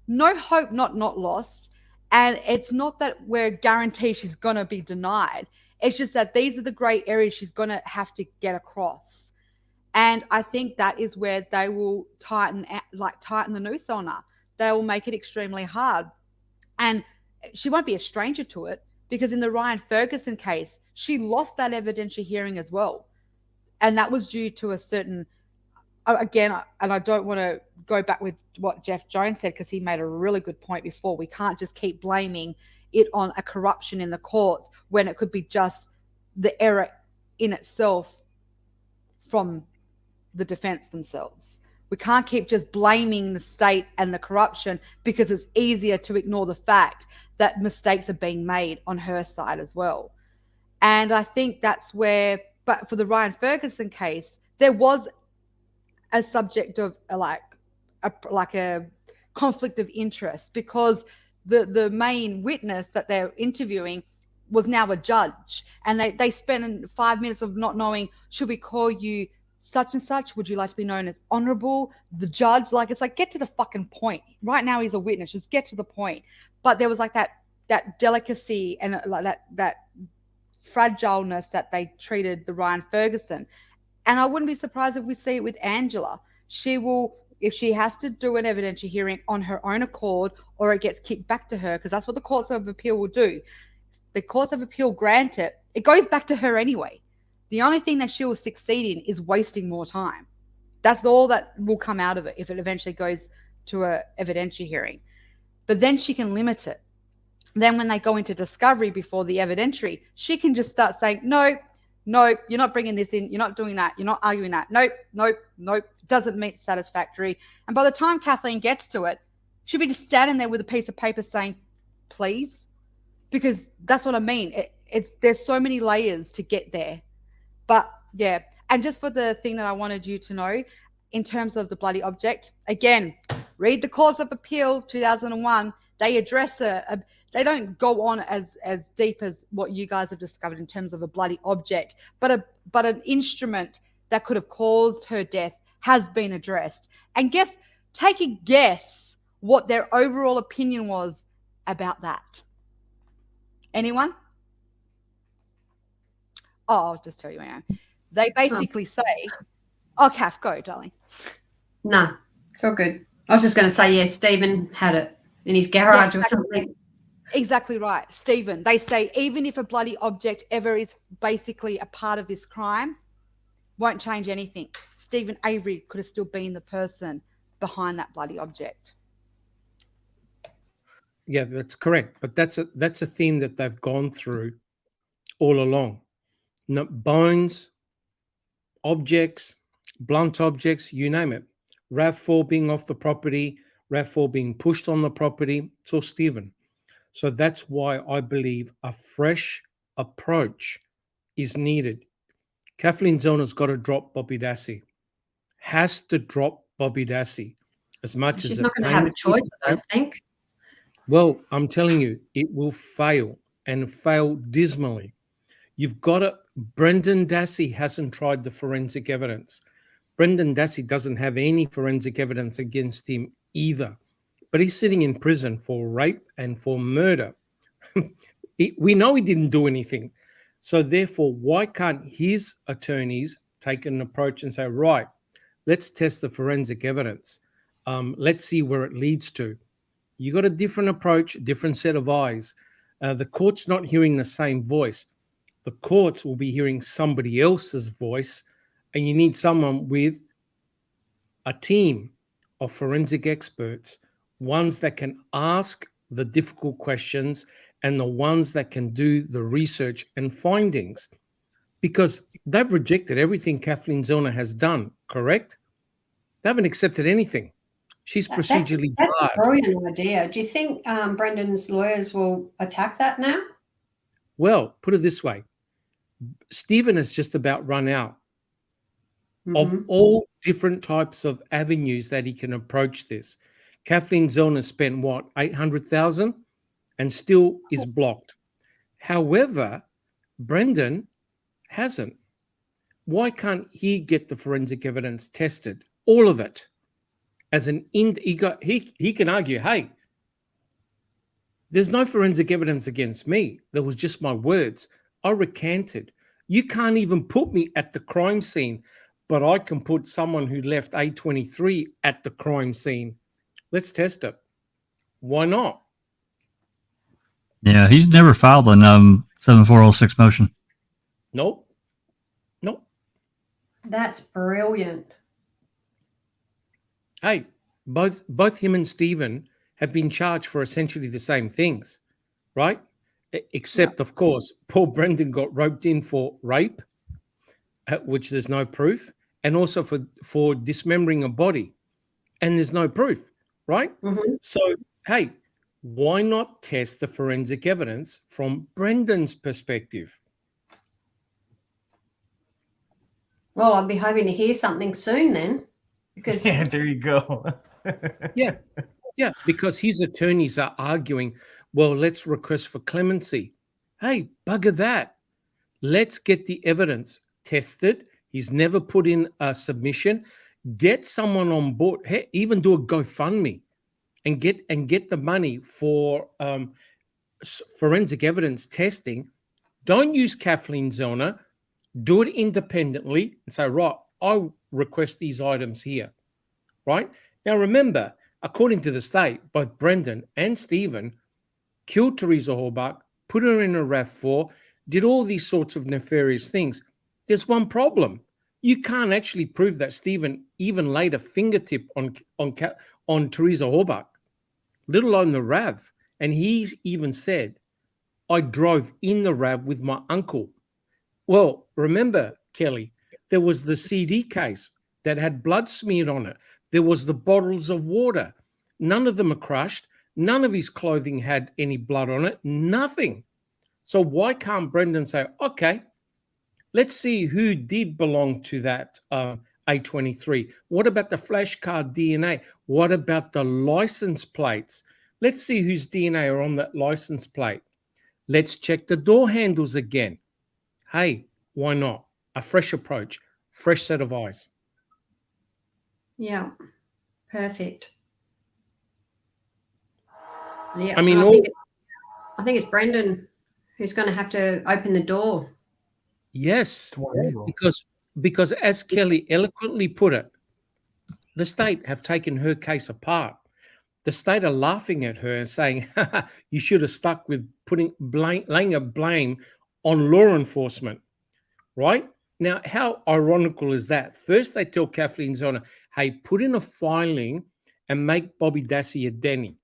no hope not lost. And it's not that we're guaranteed she's going to be denied. It's just that these are the grey areas she's going to have to get across. And I think that is where they will tighten the noose on her. They will make it extremely hard. And she won't be a stranger to it, because in the Ryan Ferguson case, she lost that evidentiary hearing as well. And that was due to a certain, again, and I don't want to go back with what Jeff Jones said, because he made a really good point before. We can't just keep blaming it on a corruption in the courts when it could be just the error in itself from the defense themselves. We can't keep just blaming the state and the corruption, because it's easier to ignore the fact that mistakes are being made on her side as well. And I think that's where, but for the Ryan Ferguson case, there was a subject of a conflict of interest, because the main witness that they're interviewing was now a judge, and they spent 5 minutes of not knowing, should we call you such and such? Would you like to be known as honorable? The judge, it's like, get to the fucking point. Right now he's a witness, just get to the point. But there was like that delicacy and like that fragileness that they treated the Ryan Ferguson. And I wouldn't be surprised if we see it with Angela. She will, if she has to do an evidentiary hearing on her own accord, or it gets kicked back to her, because that's what the courts of appeal will do. The courts of appeal grant it, it goes back to her anyway. The only thing that she will succeed in is wasting more time. That's all that will come out of it if it eventually goes to a evidentiary hearing. But then she can limit it. Then when they go into discovery before the evidentiary, she can just start saying, no, you're not bringing this in. You're not doing that. You're not arguing that. Nope. Doesn't meet satisfactory. And by the time Kathleen gets to it, she'll be just standing there with a piece of paper saying, please, because that's what I mean. There's so many layers to get there. But yeah, and just for the thing that I wanted you to know, in terms of the bloody object, again, read the Courts of Appeal 2001. They address they don't go on as deep as what you guys have discovered in terms of a bloody object, but an instrument that could have caused her death has been addressed. And take a guess what their overall opinion was about that. Anyone? Oh, I'll just tell you now. They basically say, oh, Kath, go, darling. No, it's all good. I was just going to say, yeah, Stephen had it in his garage or something. Exactly right. Stephen, they say even if a bloody object ever is basically a part of this crime, won't change anything. Stephen Avery could have still been the person behind that bloody object. Yeah, that's correct. But that's a theme that they've gone through all along. No, bones, objects, blunt objects, you name it. RAV4 being off the property, RAV4 being pushed on the property, it's all Stephen. So that's why I believe a fresh approach is needed. Kathleen Zellner's got to drop Bobby Dassey. Has to drop Bobby Dassey. As much She's as not going to have a choice, I don't think. Well, I'm telling you, it will fail and fail dismally. You've got to. Brendan Dassey hasn't tried the forensic evidence. Brendan Dassey doesn't have any forensic evidence against him either. But he's sitting in prison for rape and for murder. We know he didn't do anything. So therefore, why can't his attorneys take an approach and say, right, let's test the forensic evidence. Let's see where it leads to. You got a different approach, different set of eyes. The court's not hearing the same voice. The courts will be hearing somebody else's voice, and you need someone with a team of forensic experts, ones that can ask the difficult questions and the ones that can do the research and findings, because they've rejected everything Kathleen Zellner has done, correct? They haven't accepted anything. She's procedurally That's barred. a brilliant idea. Do you think Brendan's lawyers will attack that now? Well, put it this way. Stephen has just about run out of all different types of avenues that he can approach this. Kathleen Zellner spent, what, 800,000 and still is blocked. However, Brendan hasn't. Why can't he get the forensic evidence tested? All of it. As an he can argue, hey, there's no forensic evidence against me. There was just my words. I recanted. You can't even put me at the crime scene, but I can put someone who left A23 at the crime scene. Let's test it. Why not? Yeah, he's never filed a 7406 motion. Nope. That's brilliant. Hey, both him and Stephen have been charged for essentially the same things, right? Except, of course, Paul Brendan got roped in for rape, which there's no proof, and also for dismembering a body, and there's no proof, right? So, hey, why not test the forensic evidence from Brendan's perspective? Well, I'll be hoping to hear something soon then, because Yeah, there you go. Yeah, because his attorneys are arguing, well, let's request for clemency. Hey, bugger that. Let's get the evidence tested. He's never put in a submission. Get someone on board. Hey, even do a GoFundMe and get the money for forensic evidence testing. Don't use Kathleen Zellner. do it independently and say, right, I request these items here, right? Now, remember, according to the state, both Brendan and Stephen killed Teresa Halbach, put her in a RAV4, did all these sorts of nefarious things. There's one problem. You can't actually prove that Stephen even laid a fingertip on Teresa Halbach, let alone the RAV. And he's even said, I drove in the RAV with my uncle. Well, remember, Kelly, there was the CD case that had blood smeared on it. There was the bottles of water. None of them are crushed. None of his clothing had any blood on it. Nothing. So why can't Brendan say, okay, let's see who did belong to that A23? What about the flashcard DNA? What about the license plates? Let's see whose DNA are on that license plate. Let's check the door handles again. Hey, why not? A fresh approach, fresh set of eyes. Yeah, perfect. Yeah, I mean, I think it's Brendan who's going to have to open the door. Yes, because as Kelly eloquently put it, the state have taken her case apart. The state are laughing at her and saying, you should have stuck with laying a blame on law enforcement, right? Now, how ironical is that? First, they tell Kathleen Zellner, hey, put in a filing and make Bobby Dassey a Denny.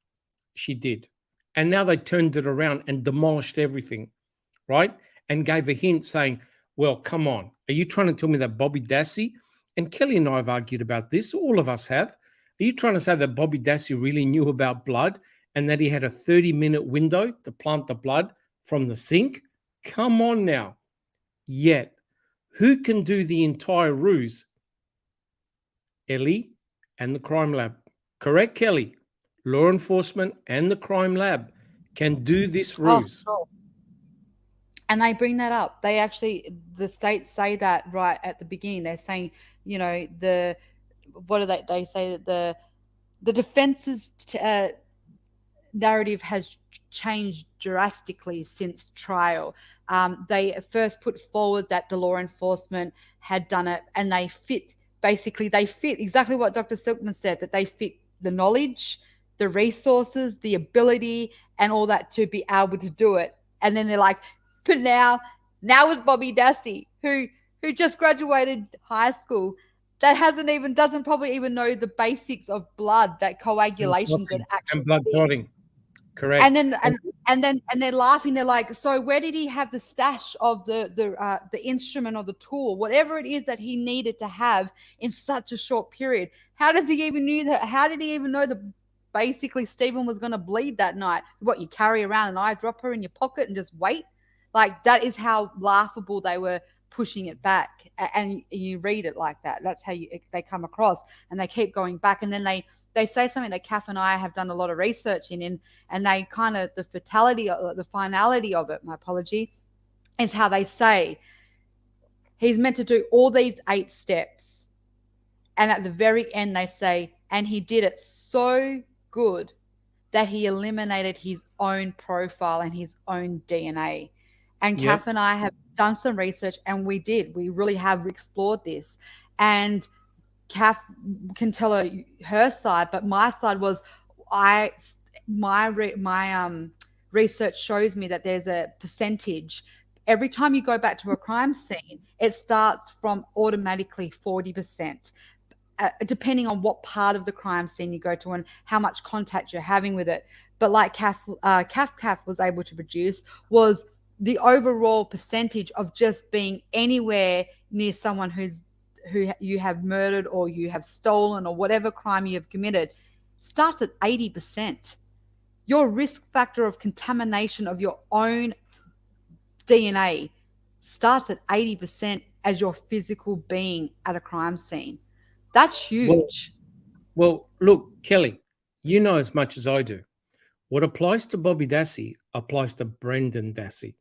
She did. And now they turned it around and demolished everything, right? And gave a hint saying, well, come on. Are you trying to tell me that Bobby Dassey, and Kelly and I have argued about this, all of us have. Are you trying to say that Bobby Dassey really knew about blood and that he had a 30-minute window to plant the blood from the sink? Come on now. Yet, who can do the entire ruse? Ellie and the crime lab. Correct, Kelly? Law enforcement and the crime lab can do this ruse. Oh, sure. And they bring that up. They actually, the states say that right at the beginning. They're saying, you know, what do they say that the defense's narrative has changed drastically since trial. They first put forward that the law enforcement had done it, and they fit exactly what Dr. Silkman said, that they fit the knowledge, the resources, the ability, and all that to be able to do it. And then they're like, but now is Bobby Dassey, who just graduated high school, that doesn't probably even know the basics of blood, that coagulations and actual blood clotting. Correct. And then they're laughing. They're like, so where did he have the stash of the instrument or the tool, whatever it is that he needed to have in such a short period? How does he even knew that? How did he even know that basically Stephen was going to bleed that night? What, you carry around an eyedropper in your pocket and just wait? Like, that is how laughable they were pushing it back. And you read it like that. That's how they come across, and they keep going back. And then they say something that Kath and I have done a lot of research in, and they kind of, the finality of it, my apology, is how they say he's meant to do all these 8 steps. And at the very end, they say, and he did it so good that he eliminated his own profile and his own DNA. And Kath and I have done some research, and we really have explored this. And Kath can tell her side, but my side was, my research shows me that there's a percentage. Every time you go back to a crime scene, it starts from automatically 40%. Depending on what part of the crime scene you go to and how much contact you're having with it. But like Kath was able to produce, was the overall percentage of just being anywhere near someone who you have murdered or you have stolen or whatever crime you have committed starts at 80%. Your risk factor of contamination of your own DNA starts at 80% as your physical being at a crime scene. That's huge. Well, look, Kelly, you know as much as I do. What applies to Bobby Dassey applies to Brendan Dassey,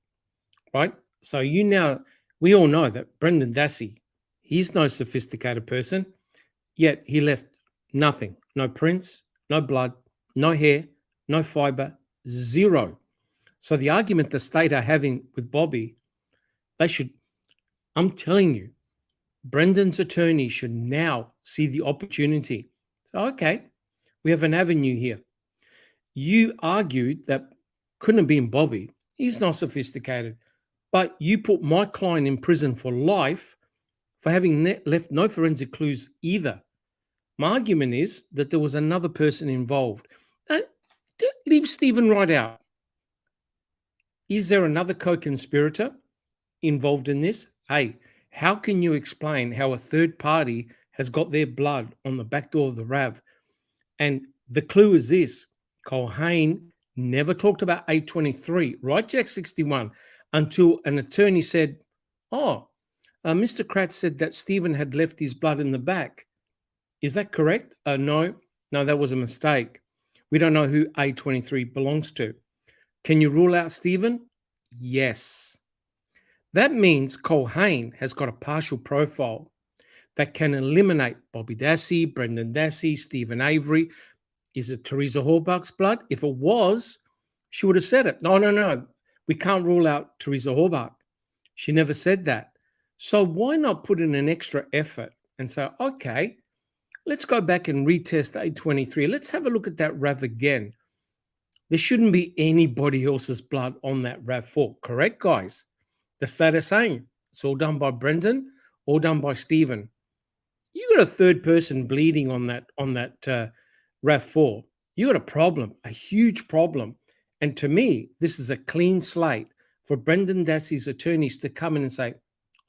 right? So we all know that Brendan Dassey, he's no sophisticated person, yet he left nothing. No prints, no blood, no hair, no fiber, zero. So the argument the state are having with Bobby, they should I'm telling you, Brendan's attorney should now see the opportunity. So, okay, we have an avenue here. You argued that couldn't have been Bobby. He's not sophisticated. But you put my client in prison for life for having left no forensic clues either. My argument is that there was another person involved. Leave Stephen right out. Is there another co-conspirator involved in this? Hey, how can you explain how a third party has got their blood on the back door of the RAV? And the clue is this: Culhane never talked about A23, right, Jack 61, until an attorney said, Mr. Kratz said that Stephen had left his blood in the back. Is that correct? No, that was a mistake. We don't know who A23 belongs to. Can you rule out Stephen? Yes. That means Culhane has got a partial profile that can eliminate Bobby Dassey, Brendan Dassey, Stephen Avery. Is it Teresa Horbach's blood? If it was, she would have said it. No. We can't rule out Teresa Horbach. She never said that. So why not put in an extra effort and say, okay, let's go back and retest A23. Let's have a look at that RAV again. There shouldn't be anybody else's blood on that RAV4, correct, guys? The state is saying it's all done by Brendan, all done by Stephen. You got a third person bleeding on that RAV4. You got a problem, a huge problem. And to me, this is a clean slate for Brendan Dassey's attorneys to come in and say,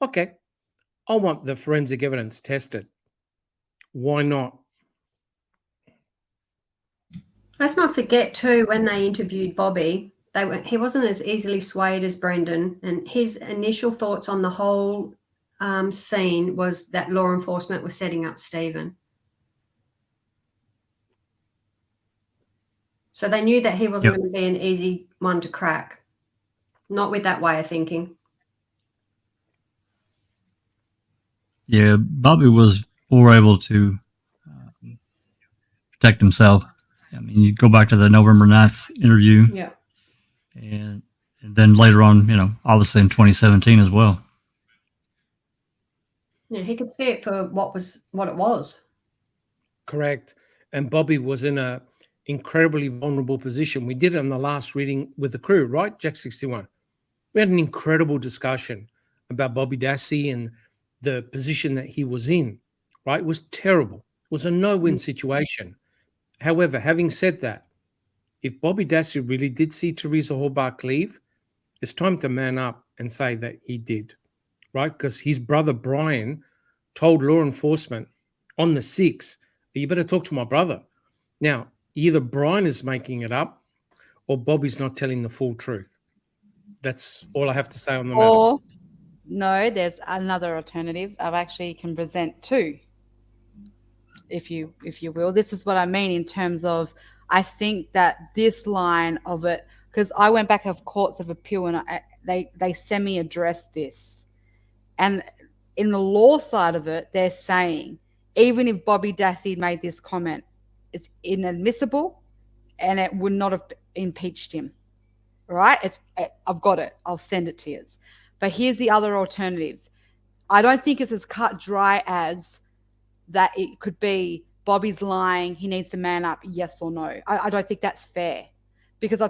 okay, I want the forensic evidence tested. Why not? Let's not forget too, when they interviewed Bobby, he wasn't as easily swayed as Brendan, and his initial thoughts on the whole scene was that law enforcement was setting up Stephen. So they knew that he wasn't going to be an easy one to crack. Not with that way of thinking. Yeah, Bobby was more able to protect himself. I mean, you go back to the November 9th interview. Yeah. And then later on, obviously in 2017 as well. Yeah, he could see it for what it was. Correct. And Bobby was in a incredibly vulnerable position. We did it on the last reading with the crew, right, Jack 61? We had an incredible discussion about Bobby Dassey and the position that he was in, right? It was terrible. It was a no-win situation. However, having said that, if Bobby Dassey really did see Teresa Horbach leave, it's time to man up and say that he did, right? Because his brother Brian told law enforcement on the 6th, you better talk to my brother. Now, either Brian is making it up or Bobby's not telling the full truth. That's all I have to say on the matter. Or, no, there's another alternative. I actually can present two, if you will. This is what I mean in terms of, I think that this line of it, because I went back of courts of appeal and they semi-addressed this. And in the law side of it, they're saying, even if Bobby Dassey made this comment, it's inadmissible and it would not have impeached him. Right? I've got it. I'll send it to you. But here's the other alternative. I don't think it's as cut dry as that it could be Bobby's lying, he needs to man up, yes or no. I don't think that's fair, because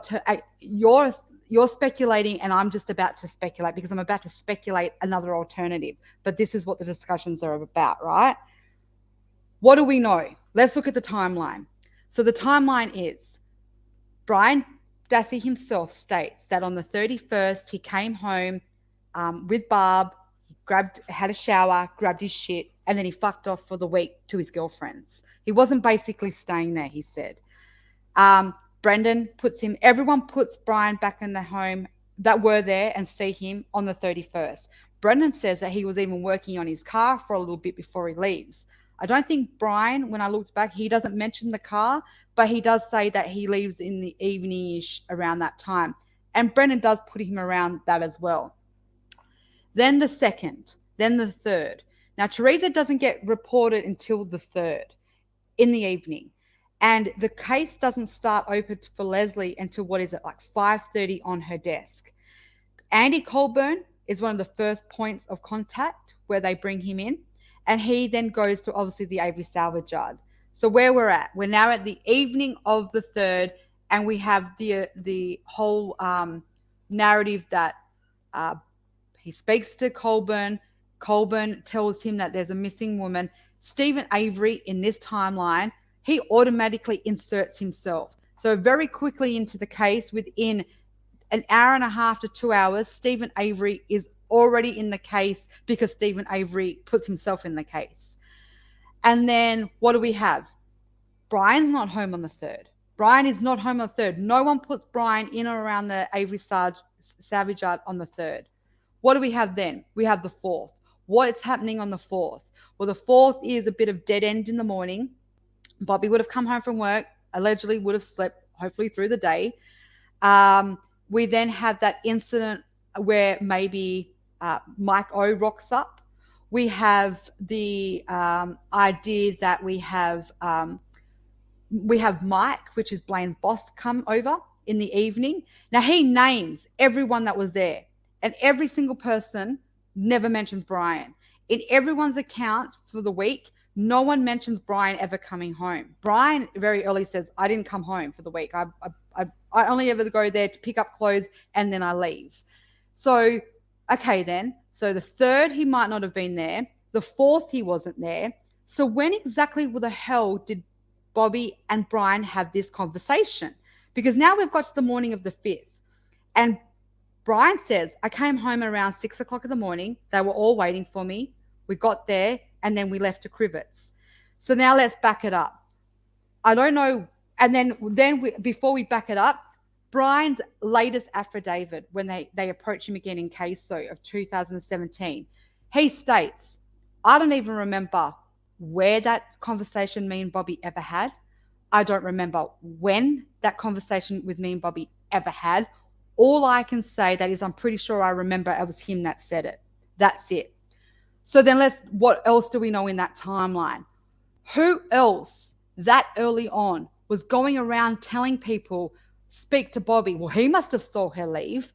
you're speculating and I'm just about to speculate, because I'm about to speculate another alternative. But this is what the discussions are about, right? What do we know? Let's look at the timeline. So the timeline is Brian Dassey himself states that on the 31st, he came home with Barb, he had a shower, grabbed his shit, and then he fucked off for the week to his girlfriends. He wasn't basically staying there, he said. Brendan everyone puts Brian back in the home that were there and see him on the 31st. Brendan says that he was even working on his car for a little bit before he leaves. I don't think Brian, when I looked back, he doesn't mention the car, but he does say that he leaves in the evening-ish around that time. And Brendan does put him around that as well. Then the 2nd, then the 3rd. Now, Teresa doesn't get reported until the 3rd in the evening. And the case doesn't start open for Leslie until, like 5:30 on her desk. Andy Colburn is one of the first points of contact where they bring him in. And he then goes to obviously the Avery salvage yard. So where we're now at the evening of the 3rd, and we have the whole narrative that he speaks to Colburn. Colburn tells him that there's a missing woman. Stephen Avery, in this timeline, he automatically inserts himself. So very quickly into the case, within an hour and a half to 2 hours, Stephen Avery is already in the case because Stephen Avery puts himself in the case. And then what do we have? Brian's not home on the 3rd. Brian is not home on the 3rd. No one puts Brian in or around the Avery salvage yard on the 3rd. What do we have then? We have the 4th. What's happening on the 4th? Well, the 4th is a bit of dead end in the morning. Bobby would have come home from work, allegedly would have slept, hopefully through the day. We then have that incident where maybe Mike O rocks up. We have the idea that we have Mike, which is Blaine's boss, come over in the evening. Now, he names everyone that was there, and every single person never mentions Brian. In everyone's account for the week, no one mentions Brian ever coming home. Brian very early says, I didn't come home for the week. I only ever go there to pick up clothes and then I leave. So, okay then. So the 3rd, he might not have been there. The 4th, he wasn't there. So when exactly the hell did Bobby and Brian have this conversation? Because now we've got to the morning of the 5th. And Brian says, I came home around 6 o'clock in the morning. They were all waiting for me. We got there and then we left to Crivets. So now let's back it up. I don't know. And then before we back it up, Brian's latest affidavit, when they approach him again in case of 2017, he states, I don't even remember where that conversation me and Bobby ever had. I don't remember when that conversation with me and Bobby ever had. All I can say that is I'm pretty sure I remember it was him that said it. That's it. So then what else do we know in that timeline? Who else that early on was going around telling people, speak to Bobby? Well, he must have saw her leave.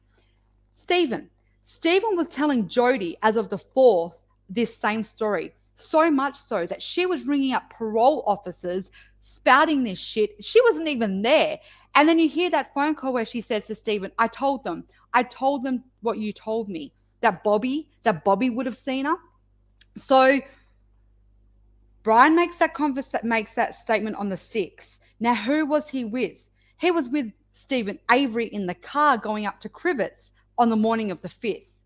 Stephen was telling Jody as of the 4th this same story, so much so that she was ringing up parole officers spouting this shit. She wasn't even there. And then you hear that phone call where she says to Stephen, I told them what you told me, that Bobby would have seen her. So Brian makes that statement on the 6th. Now, who was he with? He was with Stephen Avery in the car going up to Crivets on the morning of the 5th.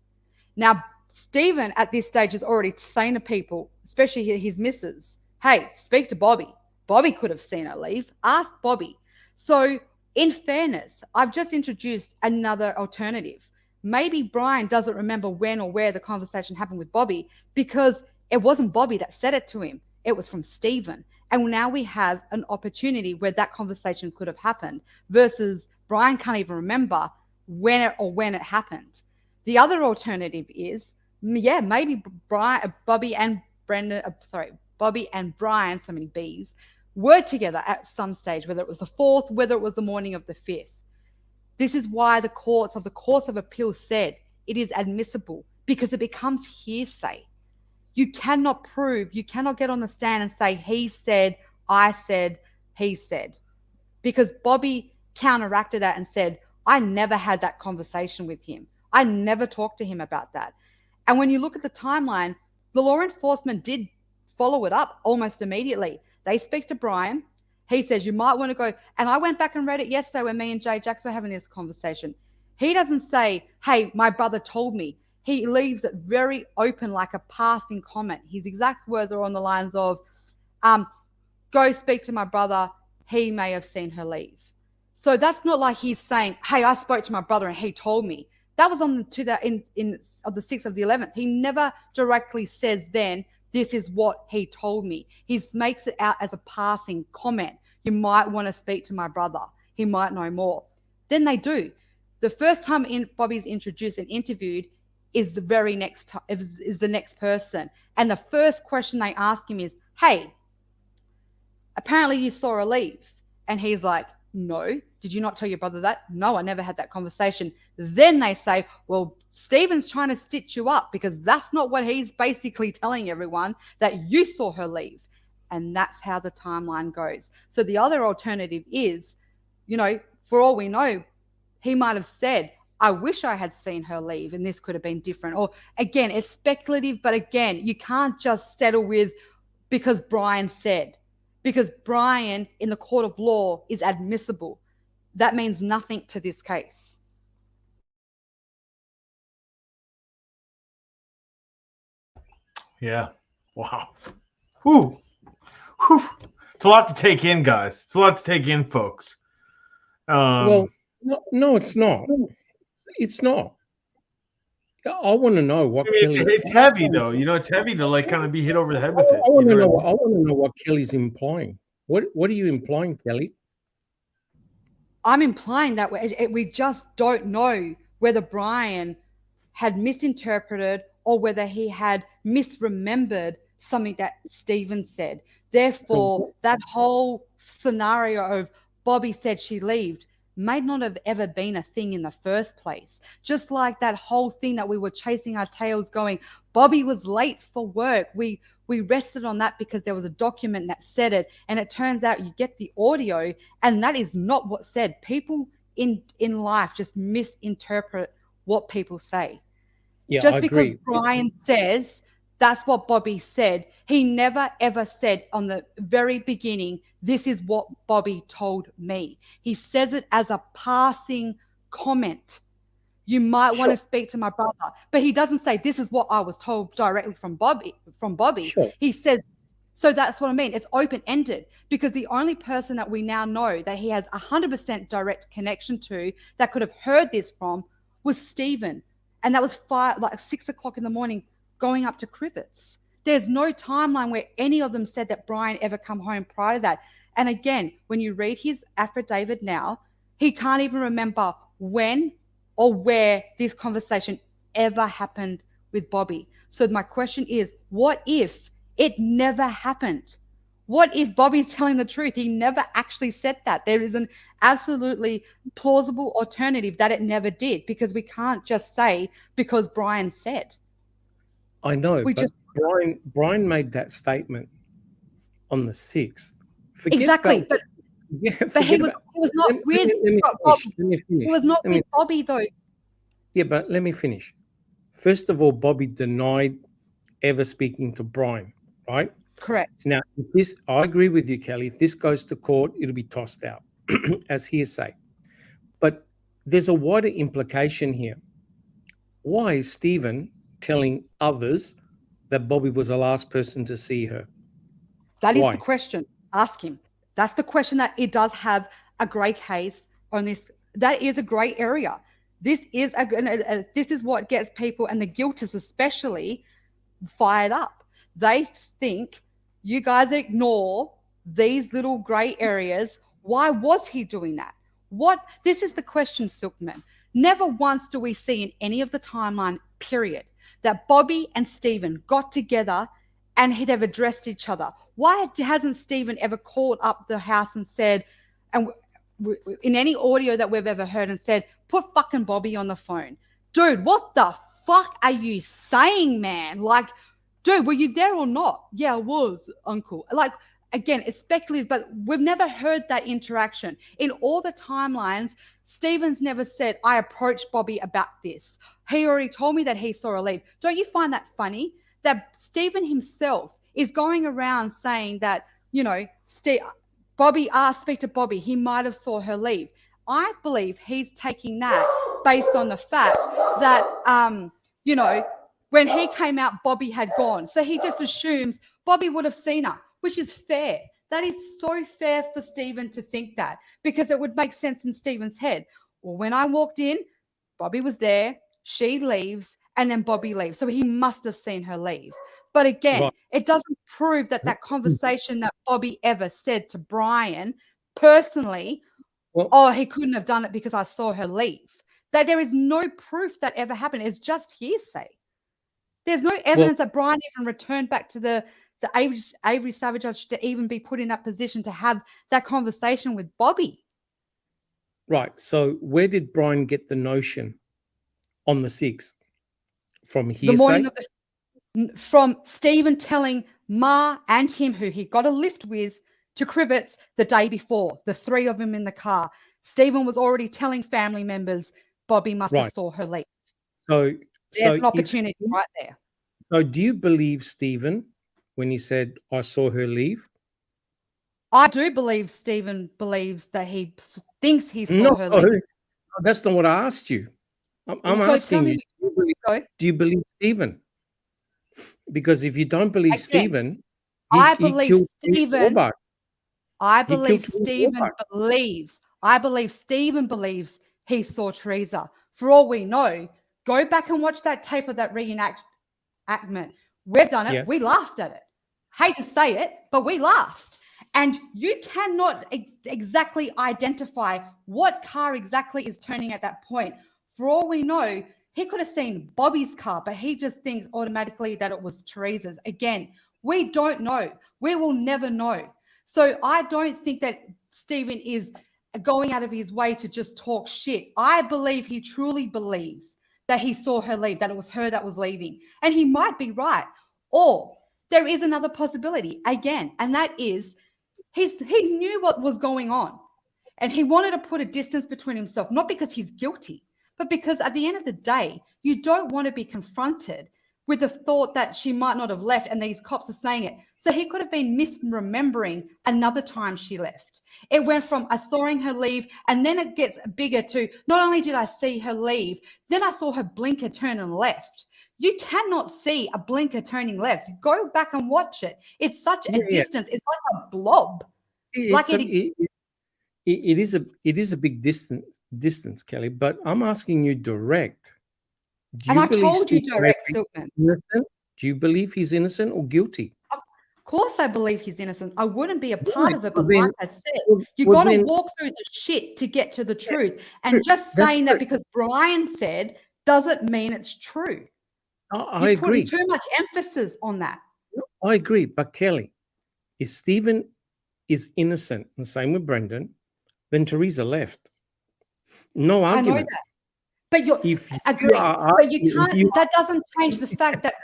Now, Stephen at this stage is already saying to people, especially his missus, hey, speak to Bobby. Bobby could have seen her leave. Ask Bobby. So in fairness, I've just introduced another alternative. Maybe Brian doesn't remember when or where the conversation happened with Bobby because it wasn't Bobby that said it to him. It was from Stephen. And now we have an opportunity where that conversation could have happened versus Brian can't even remember when it happened. The other alternative is, maybe Bobby and Brian, so many B's, were together at some stage, whether it was the 4th, whether it was the morning of the 5th. This is why the courts of appeal said it is admissible because it becomes hearsay. You cannot get on the stand and say, he said, I said, he said. Because Bobby counteracted that and said, I never had that conversation with him. I never talked to him about that. And when you look at the timeline, the law enforcement did follow it up almost immediately. They speak to Brian. He says, you might want to go. And I went back and read it yesterday when me and Jay Jax were having this conversation. He doesn't say, hey, my brother told me. He leaves it very open, like a passing comment. His exact words are on the lines of, go speak to my brother. He may have seen her leave. So that's not like he's saying, hey, I spoke to my brother and he told me. That was on the 6th of the 11th. He never directly says then, this is what he told me. He makes it out as a passing comment. You might want to speak to my brother. He might know more. Then they do. The first time Bobby's introduced and interviewed is the next person. And the first question they ask him is, hey, apparently you saw her leave. And he's like, No. Did you not tell your brother that? No, I never had that conversation. Then they say, well, Stephen's trying to stitch you up because that's not what he's basically telling everyone, that you saw her leave. And that's how the timeline goes. So the other alternative is, you know, for all we know, he might have said, I wish I had seen her leave and this could have been different. Or again, it's speculative, but again, you can't just settle with because Brian said. Because Brian in the court of law is admissible. That means nothing to this case. Yeah. Wow. Whew. Whew. It's a lot to take in, guys. It's a lot to take in, folks. Well, no, it's not. It's not. I want to know what Kelly. It's heavy, though. You know, it's heavy to like kind of be hit over the head with it. I want to know. I want to know what Kelly's implying. What are you implying, Kelly? I'm implying that we just don't know whether Brian had misinterpreted or whether he had misremembered something that Stephen said. Therefore, that whole scenario of Bobby said she left may not have ever been a thing in the first place. Just like that whole thing that we were chasing our tails going, Bobby was late for work. We rested on that because there was a document that said it, and it turns out you get the audio and that is not what's said. People in life just misinterpret what people say. Yeah, just I because agree. Brian says that's what Bobby said, he never ever said on the very beginning, this is what Bobby told me. He says it as a passing comment. You might want to speak to my brother, but he doesn't say this is what I was told directly from Bobby. Sure. He says, so that's what I mean. It's open-ended because the only person that we now know that he has 100% direct connection to that could have heard this from was Stephen. And that was 6 o'clock in the morning going up to Crivets. There's no timeline where any of them said that Brian ever come home prior to that. And again, when you read his affidavit now, he can't even remember when or where this conversation ever happened with Bobby. So my question is, what if it never happened? What if Bobby's telling the truth? He never actually said that. There is an absolutely plausible alternative that it never did, because we can't just say because Brian said. I know, but Brian made that statement on the 6th. Exactly, but he was not with Bobby. He was not with Bobby, though. Yeah, but let me finish. First of all, Bobby denied ever speaking to Brian, right? Correct. Now, I agree with you, Kelly. If this goes to court, it'll be tossed out as hearsay. But there's a wider implication here. Why is Stephen telling others that Bobby was the last person to see her? That is the question. Ask him. That's the question that it does have a grey case on this. That is a grey area. This is what gets people, and the guilters especially, fired up. They think you guys ignore these little grey areas. Why was he doing that? This is the question, Silkman. Never once do we see in any of the timeline, period, that Bobby and Stephen got together and have addressed each other. Why hasn't Stephen ever called up the house and said, and in any audio that we've ever heard, and said, put fucking Bobby on the phone? Dude, what the fuck are you saying, man? Like, dude, were you there or not? Yeah, I was, uncle. Like, again, it's speculative, but we've never heard that interaction. In all the timelines, Stephen's never said, I approached Bobby about this. He already told me that he saw her leave. Don't you find that funny? That Stephen himself is going around saying that, you know, Bobby asked, speak to Bobby, he might have saw her leave. I believe he's taking that based on the fact that, you know, when he came out, Bobby had gone. So he just assumes Bobby would have seen her, which is fair. That is so fair for Stephen to think that, because it would make sense in Stephen's head. Well, when I walked in, Bobby was there, she leaves, and then Bobby leaves. So he must have seen her leave. But again, it doesn't prove that conversation that Bobby ever said to Brian personally, he couldn't have done it because I saw her leave. That there is no proof that ever happened. It's just hearsay. There's no evidence that Brian even returned back to the Avery Savage to even be put in that position to have that conversation with Bobby. Right. So where did Brian get the notion on the 6th? From The hearsay? morning of from Stephen telling Ma and him, who he got a lift with, to Crivets the day before, the three of them in the car. Stephen was already telling family members Bobby must have Right. saw her leave. So There's an if- opportunity right there. So do you believe Stephen when he said, I saw her leave? I do believe Stephen believes that he thinks he saw No, her leave. that's not what I asked you. I'm Well, go asking tell you, me- go. do you believe Stephen? Because if you don't believe Again, Stephen, I he believe killed Stephen. Orbach. I He killed believe Tony Stephen Orbach. believes. I believe Stephen believes he saw Teresa. For all we know, go back and watch that tape of that reenactment. We've done it. Yes. We laughed at it. Hate to say it, but we laughed. And you cannot exactly identify what car exactly is turning at that point. For all we know, he could have seen Bobby's car, but he just thinks automatically that it was Teresa's. Again, we don't know. We will never know. So I don't think that Stephen is going out of his way to just talk shit. I believe he truly believes that he saw her leave, that it was her that was leaving. And he might be right. Or there is another possibility again, and that is he knew what was going on. And he wanted to put a distance between himself, not because he's guilty, but because at the end of the day, you don't want to be confronted with the thought that she might not have left and these cops are saying it. So he could have been misremembering another time she left. It went from I saw her leave, and then it gets bigger to not only did I see her leave, then I saw her blinker turn and left. You cannot see a blinker turning left. Go back and watch it. It's such a distance. It's like a blob. It is a big distance, Kelly. But I'm asking you direct. And I told you direct, Silkman. Innocent? Do you believe he's innocent or guilty? Of course I believe he's innocent. I wouldn't be a part of it, but then- like I said, you got to walk through the shit to get to the truth. And just saying that because Brian said doesn't mean it's true. I You're putting agree. too much emphasis on that. I agree. But Kelly, if Stephen is innocent, and same with Brendan, then Teresa left. No I know argument. that. But you If agree. are- But you if can't, you- that doesn't change the fact that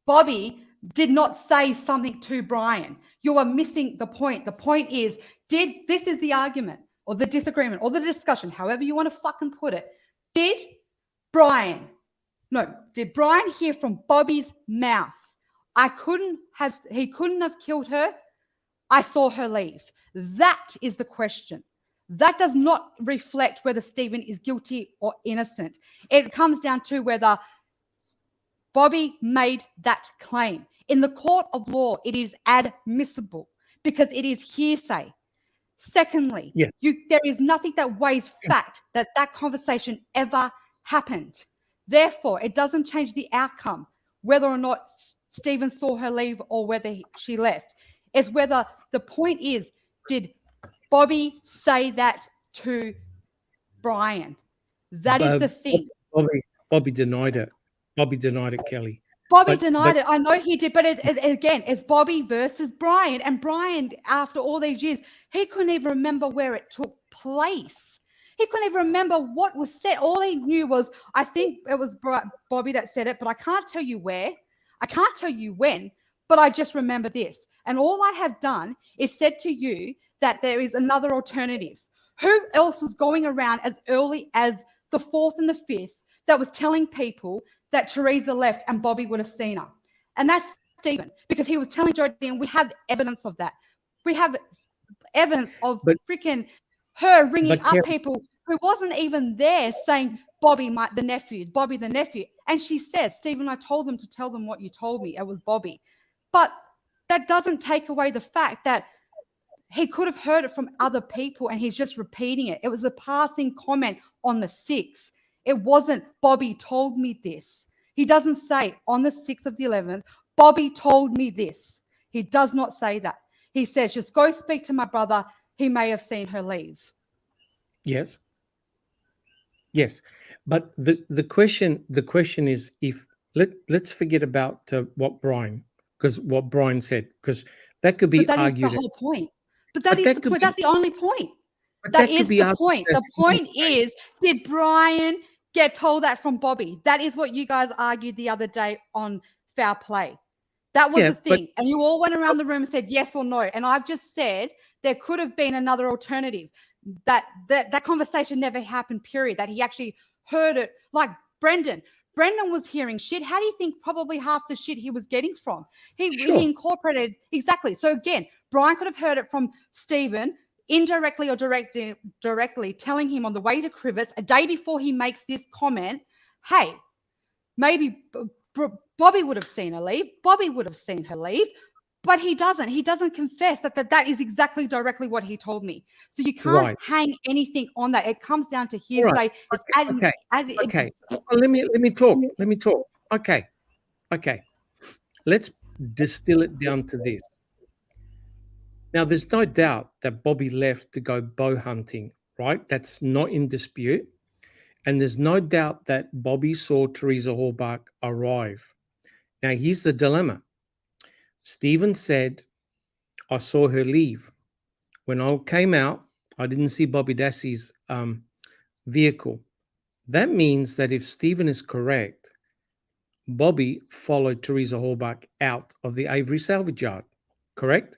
Bobby did not say something to Brian. You are missing the point. The point is, this is the argument or the disagreement or the discussion, however you want to fucking put it. Did Brian hear from Bobby's mouth, he couldn't have killed her? I saw her leave. That is the question. That does not reflect whether Stephen is guilty or innocent. It comes down to whether Bobby made that claim. In the court of law, it is admissible because it is hearsay. Secondly, Yes. there is nothing that weighs fact that conversation ever happened. Therefore, it doesn't change the outcome, whether or not Stephen saw her leave or whether she left. It's whether the point is, did Bobby say that to Brian? That is the thing. Bobby denied it. Bobby denied it, Kelly. Bobby But- denied but- it. I know he did, but again, it's Bobby versus Brian. And Brian, after all these years, he couldn't even remember where it took place. He couldn't even remember what was said. All he knew was, I think it was Bobby that said it, but I can't tell you where. I can't tell you when, but I just remember this. And all I have done is said to you that there is another alternative. Who else was going around as early as the 4th and the 5th that was telling people that Teresa left and Bobby would have seen her? And that's Stephen, because he was telling Jodie, and we have evidence of that. We have evidence of freaking her ringing but up people who wasn't even there saying, Bobby the nephew. And she says, Stephen, I told them to tell them what you told me. It was Bobby. But that doesn't take away the fact that he could have heard it from other people and he's just repeating it. It was a passing comment on the 6th. It wasn't Bobby told me this. He doesn't say on the 6th of the 11th, Bobby told me this. He does not say that. He says, just go speak to my brother. He may have seen her leave. Yes. But the question is, if let's forget about what Brian said, because that could be But that is argued. the whole point. But that But is that the could point. be- That's the only point. But That that could is be the other point. The person's point mistake. is, did Brian get told that from Bobby? That is what you guys argued the other day on Foul Play. That was Yeah, the thing. And you all went around the room and said yes or no. And I've just said there could have been another alternative. That conversation never happened, period. That he actually heard it. Like Brendan. Brendan was hearing shit. How do you think probably half the shit he was getting from? He Sure. incorporated exactly. So again, Brian could have heard it from Stephen indirectly or directly telling him on the way to Crivets a day before he makes this comment, hey, maybe Bobby would have seen her leave. Bobby would have seen her leave. But he doesn't. He doesn't confess that is exactly directly what he told me. So you can't Right. hang anything on that. It comes down to hearsay. Right. It's Okay. Well, let me talk. Okay. Let's distill it down to this. Now, there's no doubt that Bobby left to go bow hunting, right? That's not in dispute. And there's no doubt that Bobby saw Teresa Halbach arrive. Now, here's the dilemma. Stephen said, I saw her leave. When I came out, I didn't see Bobby Dassey's vehicle. That means that if Stephen is correct, Bobby followed Teresa Halbach out of the Avery salvage yard, correct?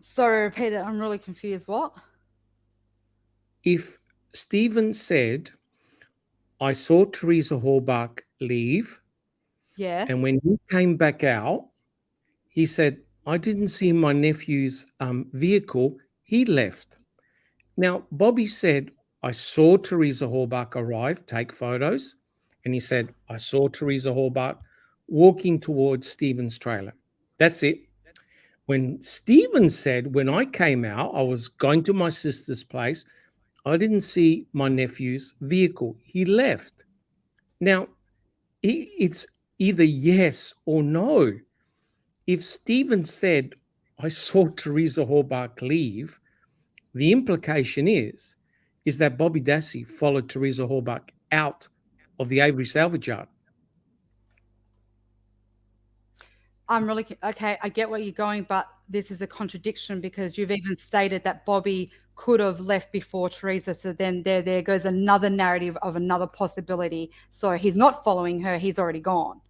Sorry, repeat it. I'm really confused. What? If Stephen said, I saw Teresa Halbach leave, Yeah. and when he came back out, he said, I didn't see my nephew's vehicle. He left. Now, Bobby said, I saw Teresa Halbach arrive, take photos. And he said, I saw Teresa Halbach walking towards Stephen's trailer. That's it. When Stephen said, when I came out, I was going to my sister's place, I didn't see my nephew's vehicle. He left. Now, it's either yes or no. If Stephen said, I saw Teresa Halbach leave, the implication is that Bobby Dassey followed Teresa Halbach out of the Avery salvage yard. I'm really okay. I get where you're going, but this is a contradiction because you've even stated that Bobby could have left before Teresa. So then there goes another narrative of another possibility. So he's not following her. He's already gone.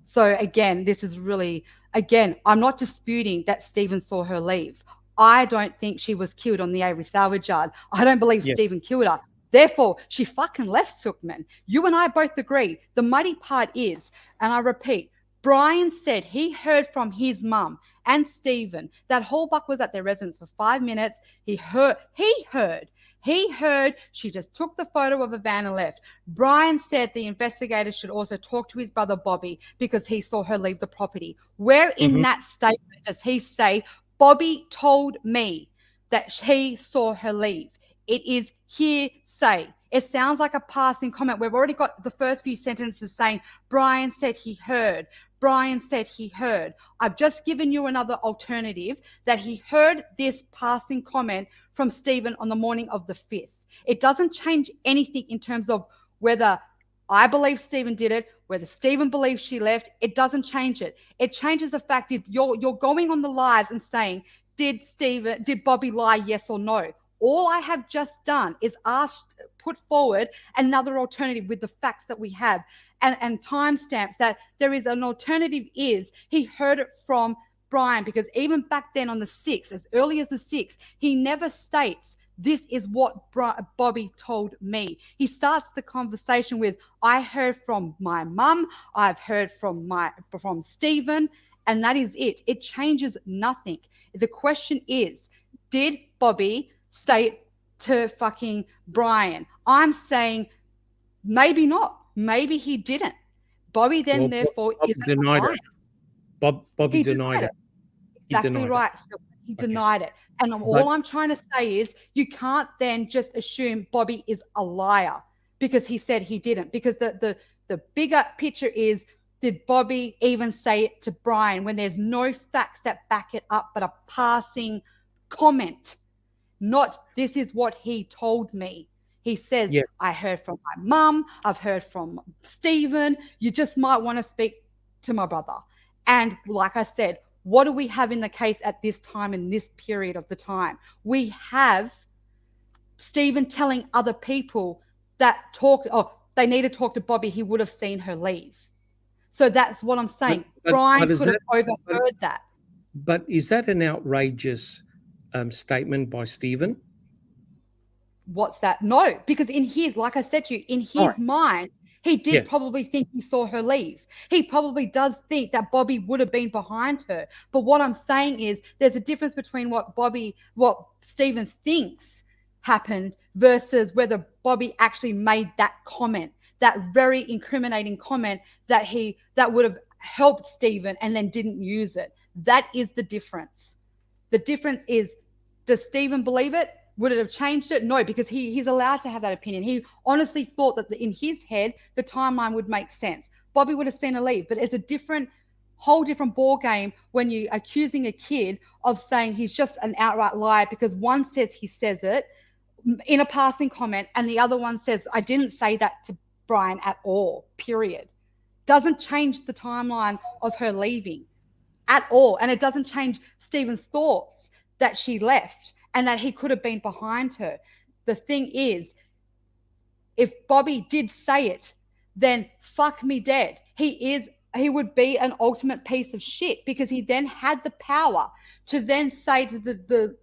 So again, this is really, again, I'm not disputing that Stephen saw her leave. I don't think she was killed on the Avery salvage yard. I don't believe Stephen killed her. Therefore, she fucking left Sookman. You and I both agree. The muddy part is, and I repeat, Brian said he heard from his mum and Stephen that Halbach was at their residence for 5 minutes. He heard she just took the photo of a van and left. Brian said the investigator should also talk to his brother Bobby because he saw her leave the property. Where in that statement does he say, Bobby told me that he saw her leave? It is hearsay. It sounds like a passing comment. We've already got the first few sentences saying, Brian said he heard. Brian said he heard. I've just given you another alternative that he heard this passing comment from Stephen on the morning of the 5th. It doesn't change anything in terms of whether I believe Stephen did it, whether Stephen believes she left. It doesn't change it. It changes the fact if you're going on the lives and saying, did Bobby lie, yes or no? All I have just done is put forward another alternative with the facts that we have and timestamps that there is an alternative is he heard it from Brian, because even back then on the 6th, as early as the 6th, he never states this is what Bobby told me. He starts the conversation with, I heard from my mum, I've heard from Stephen, and that is it. It changes nothing. The question is, did Bobby say to fucking Brian? I'm saying maybe not. Maybe he didn't. Bobby then therefore is denied it. Bobby denied it. Exactly right. So he denied it. And all I'm trying to say is you can't then just assume Bobby is a liar because he said he didn't. Because the bigger picture is, did Bobby even say it to Brian when there's no facts that back it up but a passing comment? Not, this is what he told me. He says, yes, I heard from my mum, I've heard from Stephen, you just might want to speak to my brother. And like I said, What do we have in the case at this time, in this period of the time? We have Stephen telling other people that they need to talk to Bobby. He would have seen her leave. So that's what I'm saying. Brian could have overheard that. But is that an outrageous statement by Stephen? What's that? No, because in his, like I said to you, in his mind, he did probably think he saw her leave. He probably does think that Bobby would have been behind her. But what I'm saying is there's a difference between what Stephen thinks happened versus whether Bobby actually made that comment, that very incriminating comment that would have helped Stephen and then didn't use it. That is the difference. The difference is, does Stephen believe it? Would it have changed it? No, because he's allowed to have that opinion. He honestly thought that in his head, the timeline would make sense. Bobby would have seen her leave, but it's a whole different ball game when you're accusing a kid of saying he's just an outright liar because one says he says it in a passing comment and the other one says, I didn't say that to Brian at all, period. Doesn't change the timeline of her leaving at all. And it doesn't change Stephen's thoughts that she left and that he could have been behind her. The thing is, if Bobby did say it, then fuck me dead. He would be an ultimate piece of shit because he then had the power to then say to the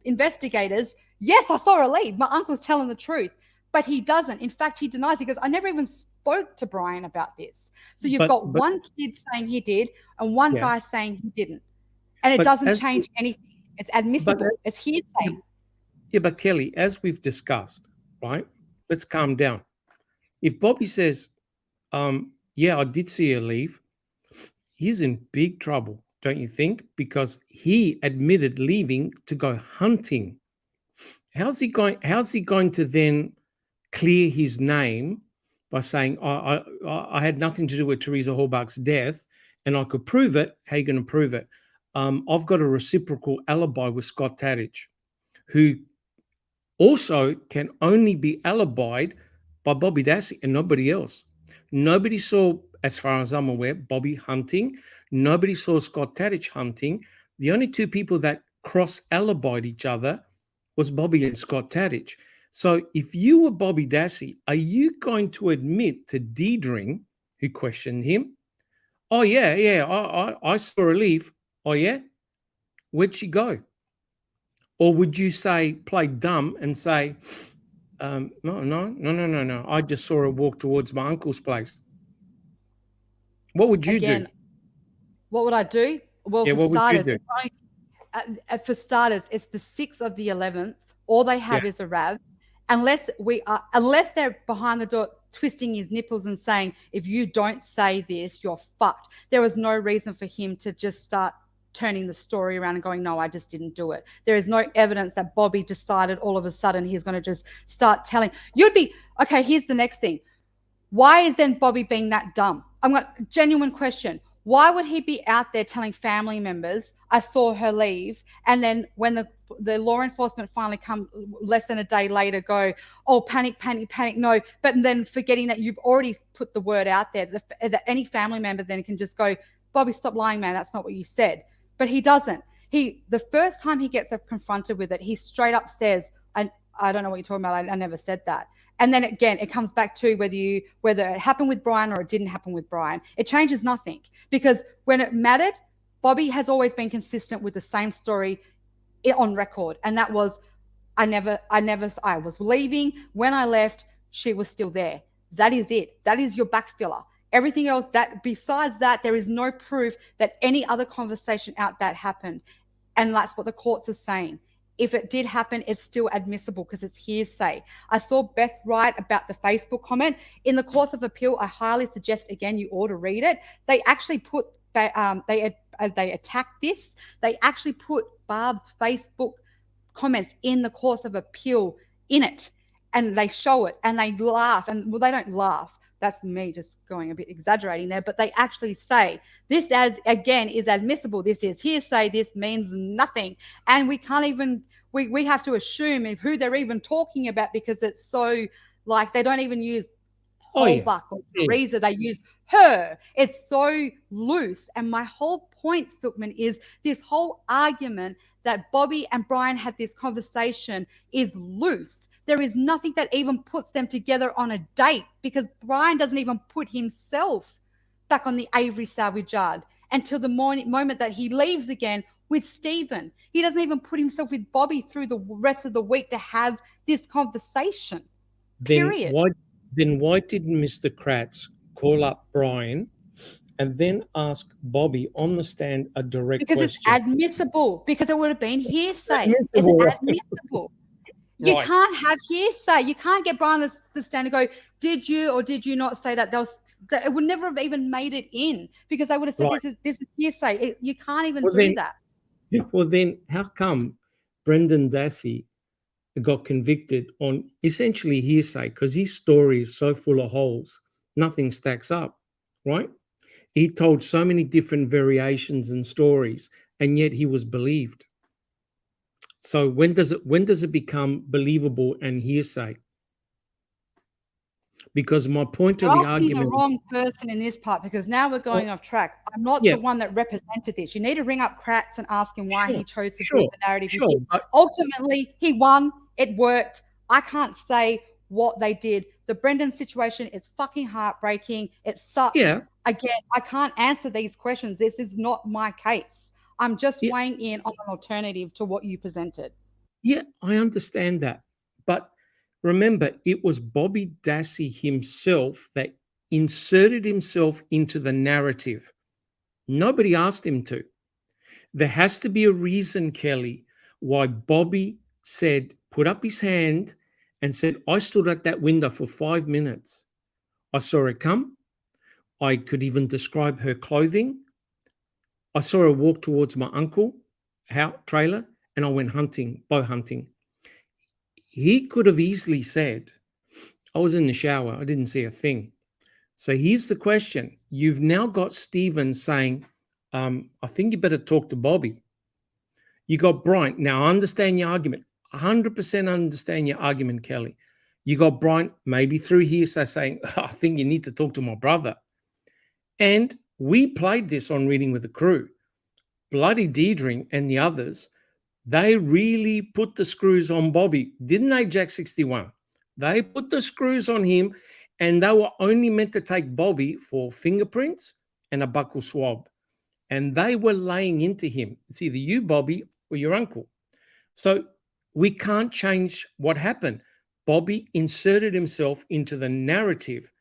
investigators, yes, I saw her leave. My uncle's telling the truth. But he doesn't. In fact, he denies. He goes, I never even spoke to Brian about this. So you've got one kid saying he did and one guy saying he didn't. And it doesn't change anything. It's admissible. It's hearsay. Yeah, but Kelly, as we've discussed, right? Let's calm down. If Bobby says, yeah, I did see her leave, he's in big trouble, don't you think? Because he admitted leaving to go hunting. How's he going to then clear his name by saying, I had nothing to do with Teresa Halbach's death and I could prove it? How are you going to prove it? I've got a reciprocal alibi with Scott Tadich, who also can only be alibied by Bobby Dassey and nobody else. Nobody saw, as far as I'm aware, Bobby hunting. Nobody saw Scott Tadich hunting. The only two people that cross-alibied each other was Bobby and Scott Tadich. So if you were Bobby Dassey, are you going to admit to Deidre, who questioned him, oh, yeah, I saw her leave. Oh, yeah? Where'd she go? Or would you play dumb and say, no. I just saw her walk towards my uncle's place. What would you do? What would I do? Well, for starters, it's the 6th of the 11th. All they have is a RAV. Unless they're behind the door twisting his nipples and saying, if you don't say this, you're fucked. There was no reason for him to just start turning the story around and going, no, I just didn't do it. There is no evidence that Bobby decided all of a sudden he's going to just start telling. Okay, here's the next thing. Why is then Bobby being that dumb? I've got a genuine question. Why would he be out there telling family members, I saw her leave, and then when the law enforcement finally come less than a day later go, oh, panic, no, but then forgetting that you've already put the word out there, that any family member then can just go, Bobby, stop lying, man, that's not what you said. But he doesn't. The first time he gets confronted with it, he straight up says, I don't know what you're talking about, I never said that. And then again, it comes back to whether it happened with Brian or it didn't happen with Brian. It changes nothing because when it mattered, Bobby has always been consistent with the same story on record. And that was, I was leaving. When I left, she was still there. That is it. That is your backfiller. Everything else besides that, there is no proof that any other conversation out that happened. And that's what the courts are saying. If it did happen, it's still admissible because it's hearsay. I saw Beth write about the Facebook comment. In the course of appeal, I highly suggest, again, you ought to read it. They actually put, they attacked this. They actually put Barb's Facebook comments in the course of appeal in it. And they show it and they laugh. And well, they don't laugh. That's me just going a bit exaggerating there. But they actually say this, as again, is admissible. This is hearsay. This means nothing. And we can't even, we have to assume who they're even talking about because it's so like they don't even use Holbach or Teresa. They use her. It's so loose. And my whole point, Stookman, is this whole argument that Bobby and Brian had this conversation is loose. There is nothing that even puts them together on a date, because Brian doesn't even put himself back on the Avery salvage yard until the moment that he leaves again with Stephen. He doesn't even put himself with Bobby through the rest of the week to have this conversation. Period. Then why didn't Mr. Kratz call up Brian and then ask Bobby on the stand a direct because question? It's admissible, because it would have been hearsay. Admissible. It's admissible. You Right. can't have hearsay. You can't get Brian on the stand and go, did you or did you not say that? It would never have even made it in, because they would have said, Right. this is hearsay. You can't even Well, do then- that. Well, then how come Brendan Dassey got convicted on essentially hearsay? Because his story is so full of holes, nothing stacks up, right? He told so many different variations and stories, and yet he was believed. So when does it become believable and hearsay? Because my point You're of the asking the argument, wrong person in this part, because now we're going off track. I'm not Yeah. the one that represented this. You need to ring up Kratz and ask him why he chose to Sure, build the narrative. he sure, did. but Ultimately, he won. It worked. I can't say what they did. The Brendan situation is fucking heartbreaking. It sucks. yeah, Again, I can't answer these questions. This is not my case. I'm just Yeah. weighing in on an alternative to what you presented. yeah, I understand that. But remember, it was Bobby Dassey himself that inserted himself into the narrative. Nobody asked him to. There has to be a reason, Kelly, why Bobby put up his hand and said, I stood at that window for 5 minutes. I saw her come. I could even describe her clothing. I saw her walk towards my uncle house trailer, and I went hunting, bow hunting. He could have easily said, I was in the shower, I didn't see a thing. So here's the question. You've now got Stephen saying, I think you better talk to Bobby. You got Brian. Now, I understand your argument. 100% understand your argument, Kelly. You got Brian, maybe through hearsay, saying, I think you need to talk to my brother. And we played this on Reading with the Crew. Bloody Deirdre and the others, they really put the screws on Bobby, didn't they, Jack 61? They put the screws on him, and they were only meant to take Bobby for fingerprints and a buccal swab. And they were laying into him. It's either you, Bobby, or your uncle. So we can't change what happened. Bobby inserted himself into the narrative.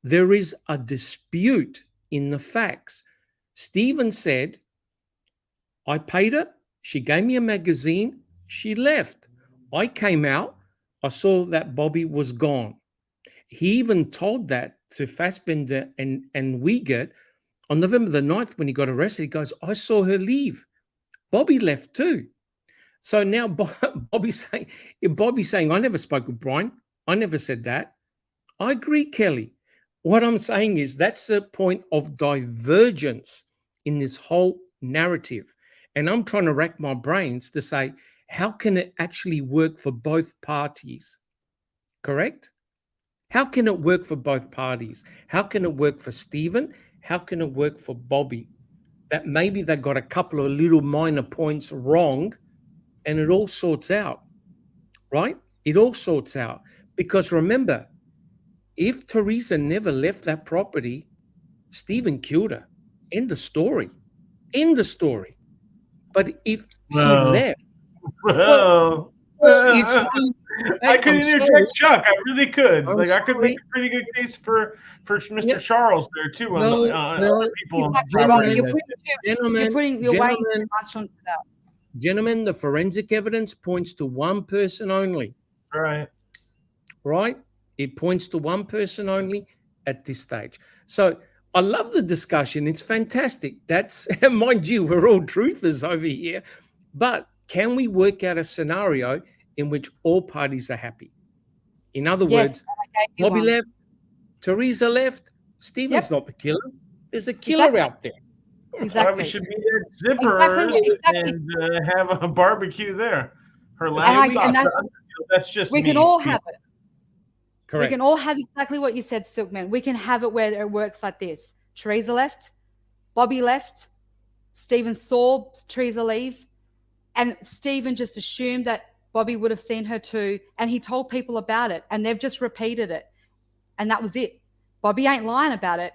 There is a dispute in the facts. Stephen said, I paid her. She gave me a magazine. She left. I came out. I saw that Bobby was gone. He even told that to Fassbender and Wiegert on November the 9th when he got arrested. He goes, I saw her leave. Bobby left too. So now Bobby's saying, I never spoke with Brian. I never said that. I agree, Kelly. What I'm saying is that's the point of divergence in this whole narrative. And I'm trying to rack my brains to say, how can it actually work for both parties? Correct? How can it work for both parties? How can it work for Stephen? How can it work for Bobby? That maybe they got a couple of little minor points wrong and it all sorts out, right? It all sorts out. Because remember, if Teresa never left that property, Stephen killed her. End of story. End of story. But if she left, Well, it's I could interject Chuck. I really could. I'm Like I could sorry. make a pretty good case for Mr. Yeah. Charles there too. No, Other people on the Exactly right. property You're that- putting your weight too much onto that. Gentlemen, the forensic evidence points to one person only, Right. right? It points to one person only at this stage. So I love the discussion. It's fantastic. That's, mind you, we're all truthers over here. But can we work out a scenario in which all parties are happy? In other Yes, words, and I gave you Bobby one. left, Teresa left, Stephen's Yep. not the killer. There's a killer Exactly. out there. Probably Exactly. should be at Zippers Exactly. and have a barbecue there. Her And last that's that's just we can me all speaking. have it. Correct. We can all have exactly what you said, Silkman. We can have it where it works like this. Teresa left, Bobby left, Stephen saw Teresa leave, and Stephen just assumed that Bobby would have seen her too, and he told people about it, and they've just repeated it, and that was it. Bobby ain't lying about it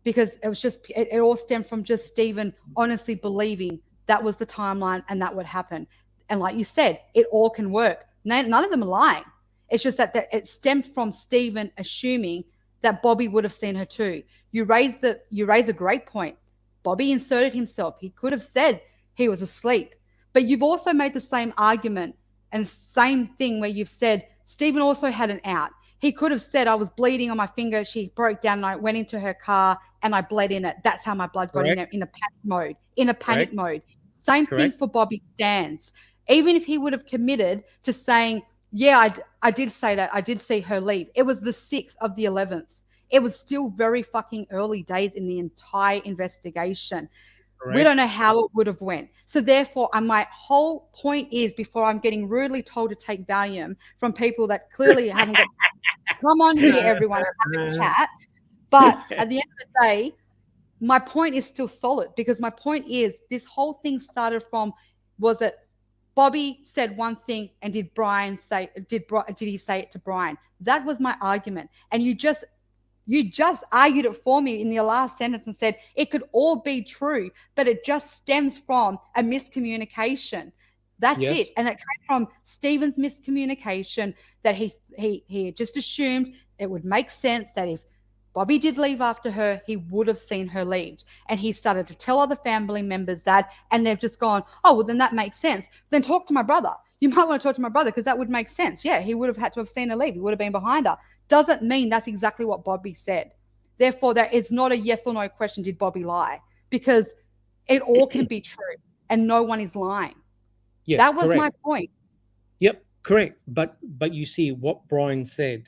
because it was just, it all stemmed from just Stephen honestly believing that was the timeline and that would happen. And like you said, it all can work. None of them are lying. It's just that it stemmed from Stephen assuming that Bobby would have seen her too. You raise a great point. Bobby inserted himself. He could have said he was asleep, but you've also made the same argument and same thing where you've said Stephen also had an out. He could have said, I was bleeding on my finger. She broke down and I went into her car and I bled in it. That's how my blood got in there in a panic mode. Same thing for Bobby Stans. Even if he would have committed to saying, yeah, I did say that. I did see her leave. It was the 6th of the 11th. It was still very fucking early days in the entire investigation. Correct. We don't know how it would have went. So therefore, my whole point is, before I'm getting rudely told to take Valium from people that clearly haven't got come on here, everyone, have a chat. But at the end of the day, my point is still solid, because my point is this whole thing started from, was it Bobby said one thing and did he say it to Brian? That was my argument. And you just argued it for me in your last sentence and said it could all be true, but it just stems from a miscommunication. That's it. And it came from Stephen's miscommunication, that he just assumed it would make sense that if Bobby did leave after her, he would have seen her leave. And he started to tell other family members that, and they've just gone, oh, well, then that makes sense. Then talk to my brother. You might want to talk to my brother because that would make sense. Yeah, he would have had to have seen her leave. He would have been behind her. Doesn't mean that's exactly what Bobby said. Therefore, there is not a yes or no question, did Bobby lie? Because it all can be true and no one is lying. Yes, that was my point. Yep, correct. But you see what Brian said,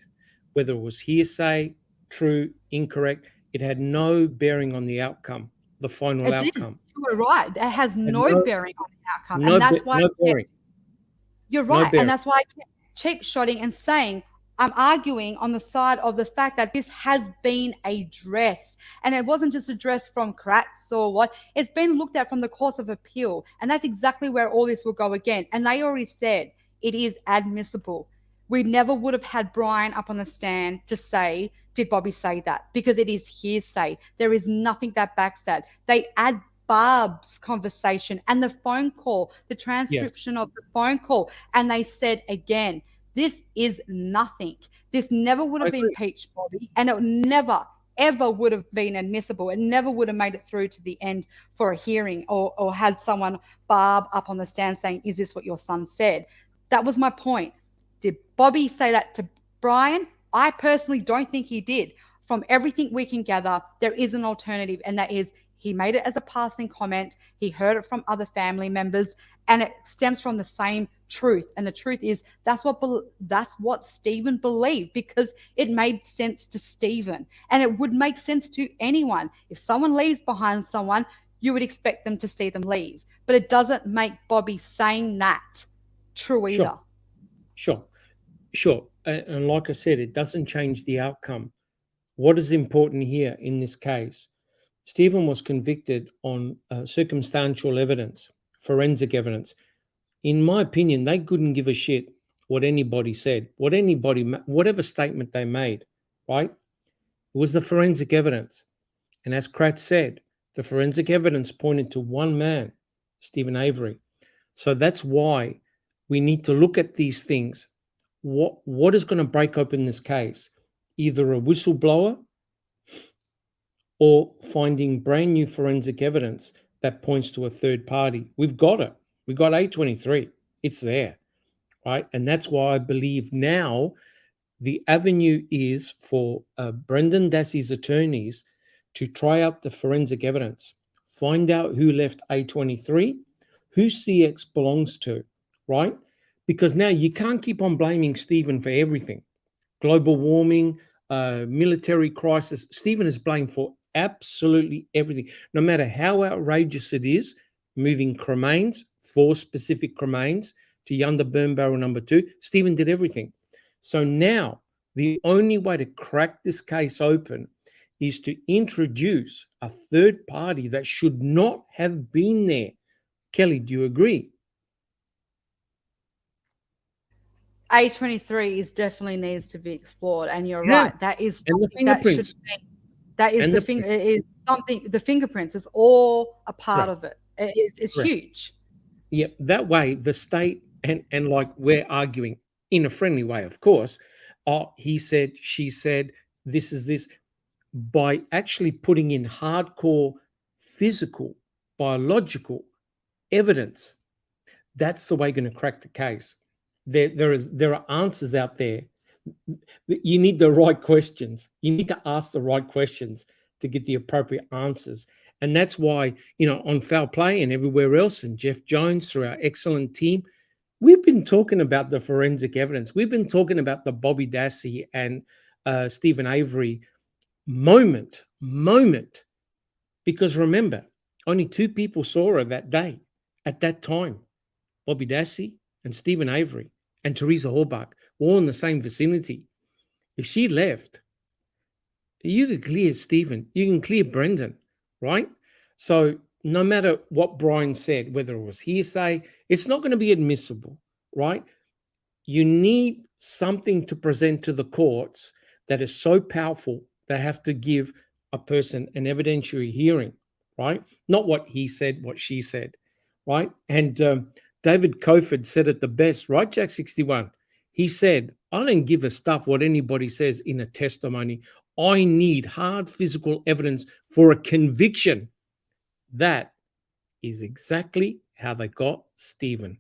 whether it was hearsay, true, incorrect, it had no bearing on the outcome, the final outcome. You were right. It has no bearing on the outcome. And that's why you're right. And that's why I kept cheap shotting and saying, I'm arguing on the side of the fact that this has been addressed. And it wasn't just addressed from Kratz or what. It's been looked at from the course of appeal. And that's exactly where all this will go again. And they already said it is admissible. We never would have had Brian up on the stand to say, did Bobby say that? Because it is hearsay. There is nothing that backs that. They add Barb's conversation and the phone call, the transcription of the phone call. And they said again, this is nothing. This never would have impeached Bobby, and it never, ever would have been admissible. It never would have made it through to the end for a hearing or had someone, Barb, up on the stand saying, is this what your son said? That was my point. Did Bobby say that to Brian? I personally don't think he did. From everything we can gather, there is an alternative, and that is he made it as a passing comment. He heard it from other family members, and it stems from the same truth. And the truth is that's what Stephen believed, because it made sense to Stephen, and it would make sense to anyone. If someone leaves behind someone, you would expect them to see them leave, but it doesn't make Bobby saying that true either. Sure. And like I said, it doesn't change the outcome. What is important here in this case, Stephen was convicted on circumstantial evidence, forensic evidence. In my opinion, they couldn't give a shit what anybody said, whatever statement they made, right? It was the forensic evidence. And as Kratz said, the forensic evidence pointed to one man, Steven Avery. So that's why we need to look at these things. What is going to break open this case? Either a whistleblower or finding brand new forensic evidence that points to a third party. We've got it. We got A23. It's there, right? And that's why I believe now the avenue is for Brendan Dassey's attorneys to try out the forensic evidence, find out who left A23, who CX belongs to, right? Because now you can't keep on blaming Stephen for everything. Global warming, military crisis. Stephen is blamed for absolutely everything. No matter how outrageous it is, moving cremains, 4 specific cremains to Yunda burn barrel number 2, Stephen did everything. So now The only way to crack this case open is to introduce a third party that should not have been there. Kelly, do you agree? A23 is definitely needs to be explored, and you're Yeah. right. That is And the something that fingerprints. that is And the the finger. It is something. The fingerprints is all a part Correct. of it. It's Correct. huge. Yeah, that way the state and like we're arguing in a friendly way, of course. Oh, he said, she said, this is this. By actually putting in hardcore physical, biological evidence, that's the way you're going to crack the case. There are answers out there. You need the right questions. You need to ask the right questions to get the appropriate answers. And that's why, on Foul Play and everywhere else, and Jeff Jones through our excellent team, we've been talking about the forensic evidence. We've been talking about the Bobby Dassey and Stephen Avery moment. Because remember, only two people saw her that day, at that time. Bobby Dassey and Stephen Avery and Teresa Horbach were all in the same vicinity. If she left, you could clear Stephen, you can clear Brendan, right? So no matter what Brian said, whether it was hearsay, it's not going to be admissible, right? You need something to present to the courts that is so powerful they have to give a person an evidentiary hearing, right? Not what he said, what she said, right? And David Kofod said it the best, right, Jack 61? He said, I don't give a stuff what anybody says in a testimony. I need hard physical evidence for a conviction. That is exactly how they got Stephen,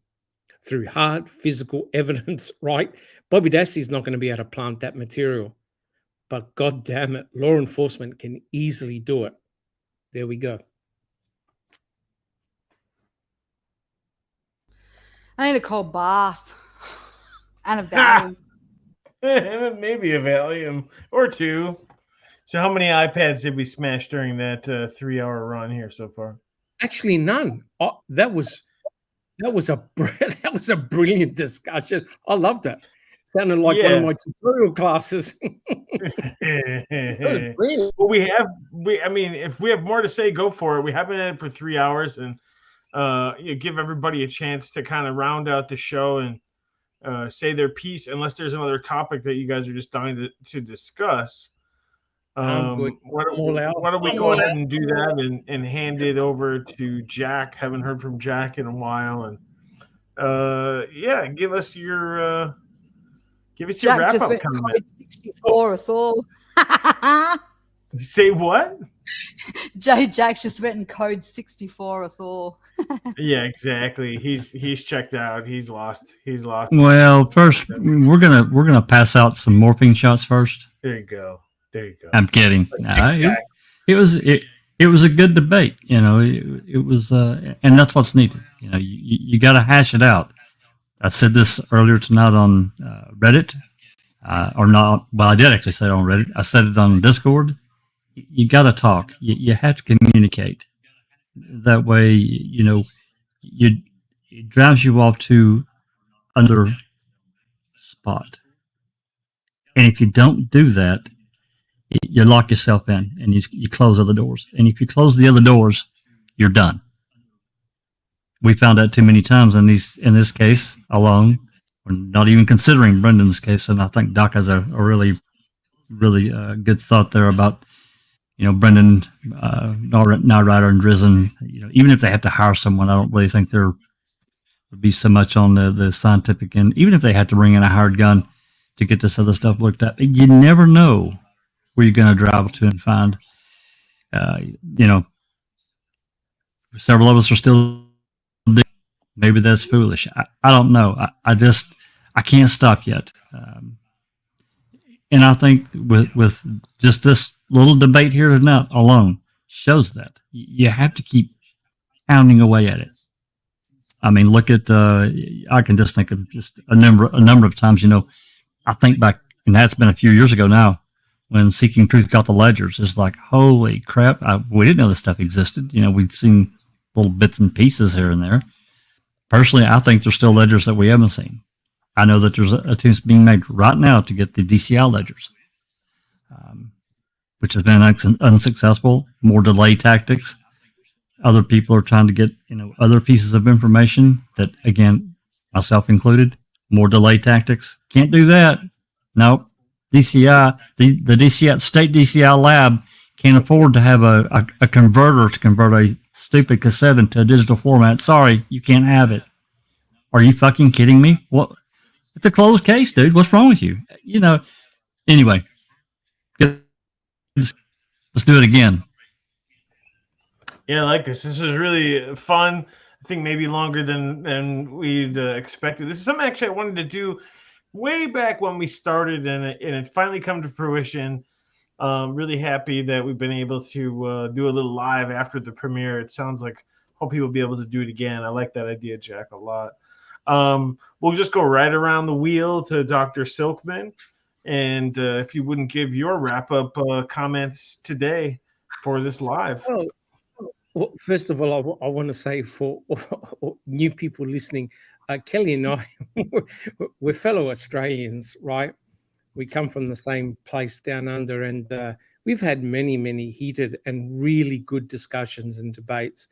through hard physical evidence, right? Bobby Dassey's not going to be able to plant that material, but God damn it, law enforcement can easily do it. There we go. I need a cold bath and a Valium. Maybe a Valium or two. So how many iPads did we smash during that 3-hour run here so far? Actually, none. Oh, that was a brilliant discussion. I loved that. Sounded like one of my tutorial classes. Well, if we have more to say, go for it. We have been at it for 3 hours, and give everybody a chance to kind of round out the show and say their piece, unless there's another topic that you guys are just dying to discuss. Why don't we go ahead and do that and hand it over to Jack? Haven't heard from Jack in a while, and give us your Jack wrap just up went comment. code 64 us all. Say what? Jack just went in code 64 us all. Yeah, exactly. He's checked out. He's lost. Well, first we're gonna pass out some morphine shots first. There you go. I'm kidding. No, it was a good debate. It was, and that's what's needed. You got to hash it out. I said this earlier tonight on Reddit, or not. Well, I did actually say it on Reddit. I said it on Discord. You got to talk. You have to communicate. That way, it drives you off to another spot. And if you don't do that, you lock yourself in and you close other doors. And if you close the other doors, you're done. We found out too many times in this case alone. We're not even considering Brendan's case, and I think Doc has a really, really good thought there about Brendan, Nyrider, and Drizzen. Even if they had to hire someone, I don't really think there would be so much on the scientific end. Even if they had to bring in a hired gun to get this other stuff looked at, you never know where you're going to drive to and find. Several of us are still. Maybe that's foolish. I don't know. I can't stop yet. And I think with just this little debate here tonight alone shows that you have to keep pounding away at it. I mean, look at I can just think of just a number of times. I think back, and that's been a few years ago now, when Seeking Truth got the ledgers. It's like, holy crap! We didn't know this stuff existed. We'd seen little bits and pieces here and there. Personally, I think there's still ledgers that we haven't seen. I know that there's attempts being made right now to get the DCI ledgers, which has been unsuccessful. More delay tactics. Other people are trying to get, other pieces of information that, again, myself included, more delay tactics. Can't do that. Nope. DCI, the DCI, state DCI lab can't afford to have a converter to convert a stupid cassette into a digital format. Sorry, you can't have it. Are you fucking kidding me? What? It's a closed case, dude. What's wrong with you? Anyway, let's do it again. Yeah, I like this. This was really fun. I think maybe longer than we'd expected. This is something actually I wanted to do way back when we started, and it's finally come to fruition. Really happy that we've been able to do a little live after the premiere. It sounds like hope people will be able to do it again. I like that idea, Jack, a lot. We'll just go right around the wheel to Dr. Silkman, and if you wouldn't give your wrap-up comments today for this live. Well, first of all, I want to say for new people listening, Kelly and I, we're fellow Australians, right? We come from the same place down under, and we've had many, many heated and really good discussions and debates.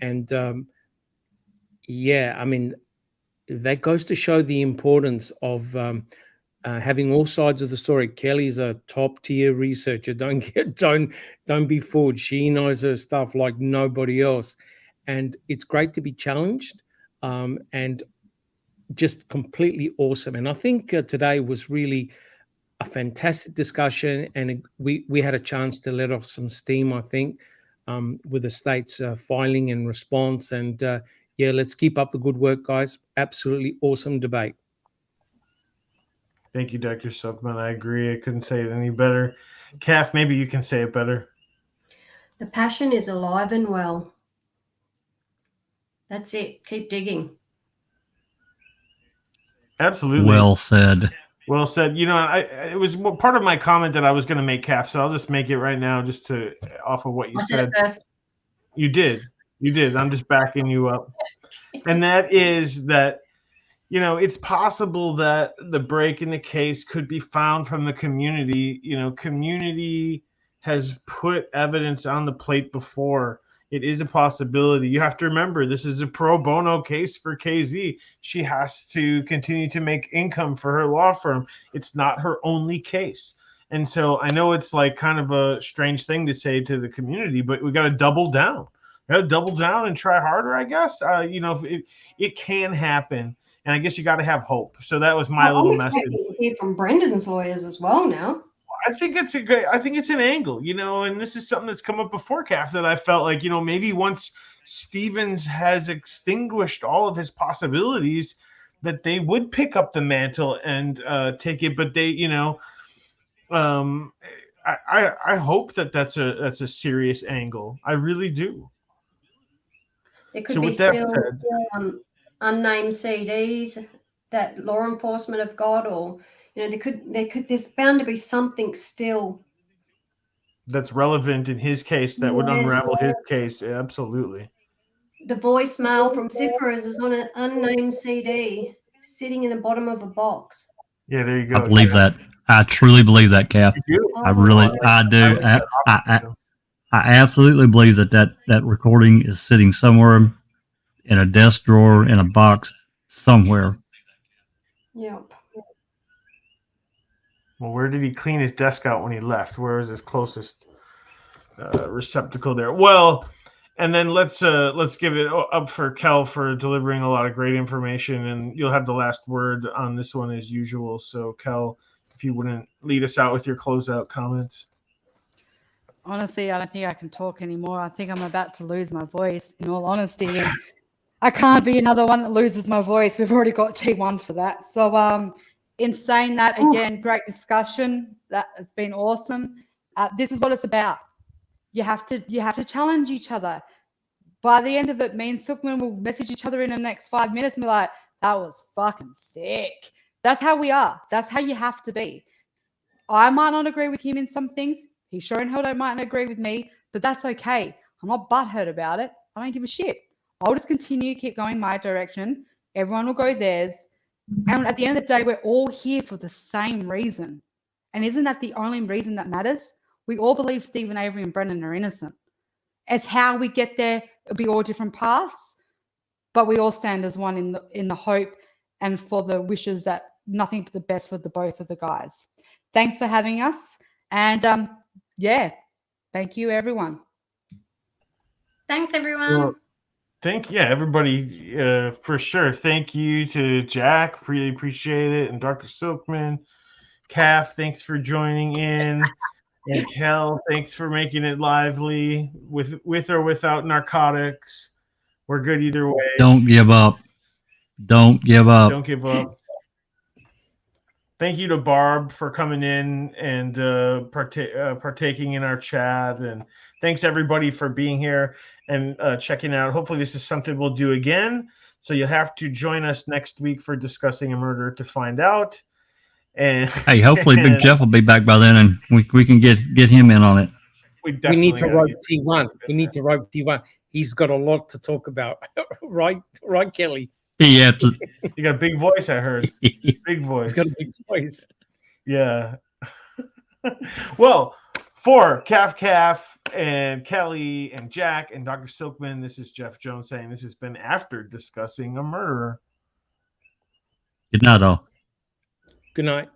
And I mean, that goes to show the importance of having all sides of the story. Kelly's a top tier researcher. Don't be fooled. She knows her stuff like nobody else, and it's great to be challenged and just completely awesome. And I think today was really a fantastic discussion, and we had a chance to let off some steam, I think, with the state's filing and response. And let's keep up the good work, guys. Absolutely awesome debate. Thank you, Dr. Silkman. I agree. I couldn't say it any better. Kath, maybe you can say it better. The passion is alive and well. That's it. Keep digging. Absolutely. Well said. Well said. It was part of my comment that I was going to make, Kath, so I'll just make it right now just to off of what you said. You did. I'm just backing you up. And that is that, it's possible that the break in the case could be found from the community. Community has put evidence on the plate before. It is a possibility. You have to remember, this is a pro bono case for KZ. She has to continue to make income for her law firm. It's not her only case. And so I know it's like kind of a strange thing to say to the community, but we got to double down. We got to double down and try harder, I guess. It can happen. And I guess you got to have hope. So that was my little message. To hear from Brendan's lawyers as well now. I think it's an angle, and this is something that's come up before, Kath, that I felt like, maybe once Stevens has extinguished all of his possibilities, that they would pick up the mantle and take it. But they, I hope that's a serious angle. I really do. There could be still unnamed CDs that law enforcement have got, or there's bound to be something still that's relevant in his case that would unravel his case. Absolutely. The voicemail from Zippers is on an unnamed CD sitting in the bottom of a box. Yeah, there you go. I believe that. I truly believe that, Kath. I do. I absolutely believe that recording is sitting somewhere in a desk drawer, in a box, somewhere. Yep. Well, where did he clean his desk out when he left? Where is his closest receptacle there? Well, and then let's give it up for Kel for delivering a lot of great information, and you'll have the last word on this one as usual. So, Kel, if you wouldn't lead us out with your closeout comments. Honestly, I don't think I can talk anymore. I think I'm about to lose my voice, in all honesty. And I can't be another one that loses my voice. We've already got T1 for that. So in saying that, again, great discussion. It's been awesome. This is what it's about. You have to challenge each other. By the end of it, me and Silkman will message each other in the next 5 minutes and be like, that was fucking sick. That's how we are. That's how you have to be. I might not agree with him in some things. He sure and hell might not agree with me, but that's okay. I'm not butthurt about it. I don't give a shit. I'll just continue, keep going my direction. Everyone will go theirs. And at the end of the day, we're all here for the same reason. And isn't that the only reason that matters? We all believe Stephen Avery and Brennan are innocent. As how we get there, it'll be all different paths, but we all stand as one in the hope and for the wishes that nothing but the best for the both of the guys. Thanks for having us. And yeah, thank you, everyone. Thanks, everyone. Well, everybody, for sure. Thank you to Jack. Really appreciate it. And Dr. Silkman. Calf, thanks for joining in. And Kel, thanks for making it lively with or without narcotics. We're good either way. Don't give up. Don't give up. Don't give up. Thank you to Barb for coming in and partaking in our chat. And thanks everybody for being here and checking out. Hopefully this is something we'll do again. So you'll have to join us next week for Discussing a Murder to find out. And hey, hopefully Big Jeff will be back by then, and we can get him in on it. We need to rope T1. We need to rope T1. He's got a lot to talk about, right, Kelly? Yeah, you got a big voice. I heard big voice. He's got a big voice. Yeah. Well, for Calf and Kelly and Jack and Dr. Silkman, this is Jeff Jones saying this has been After Discussing a Murder. Good night, all. Good night.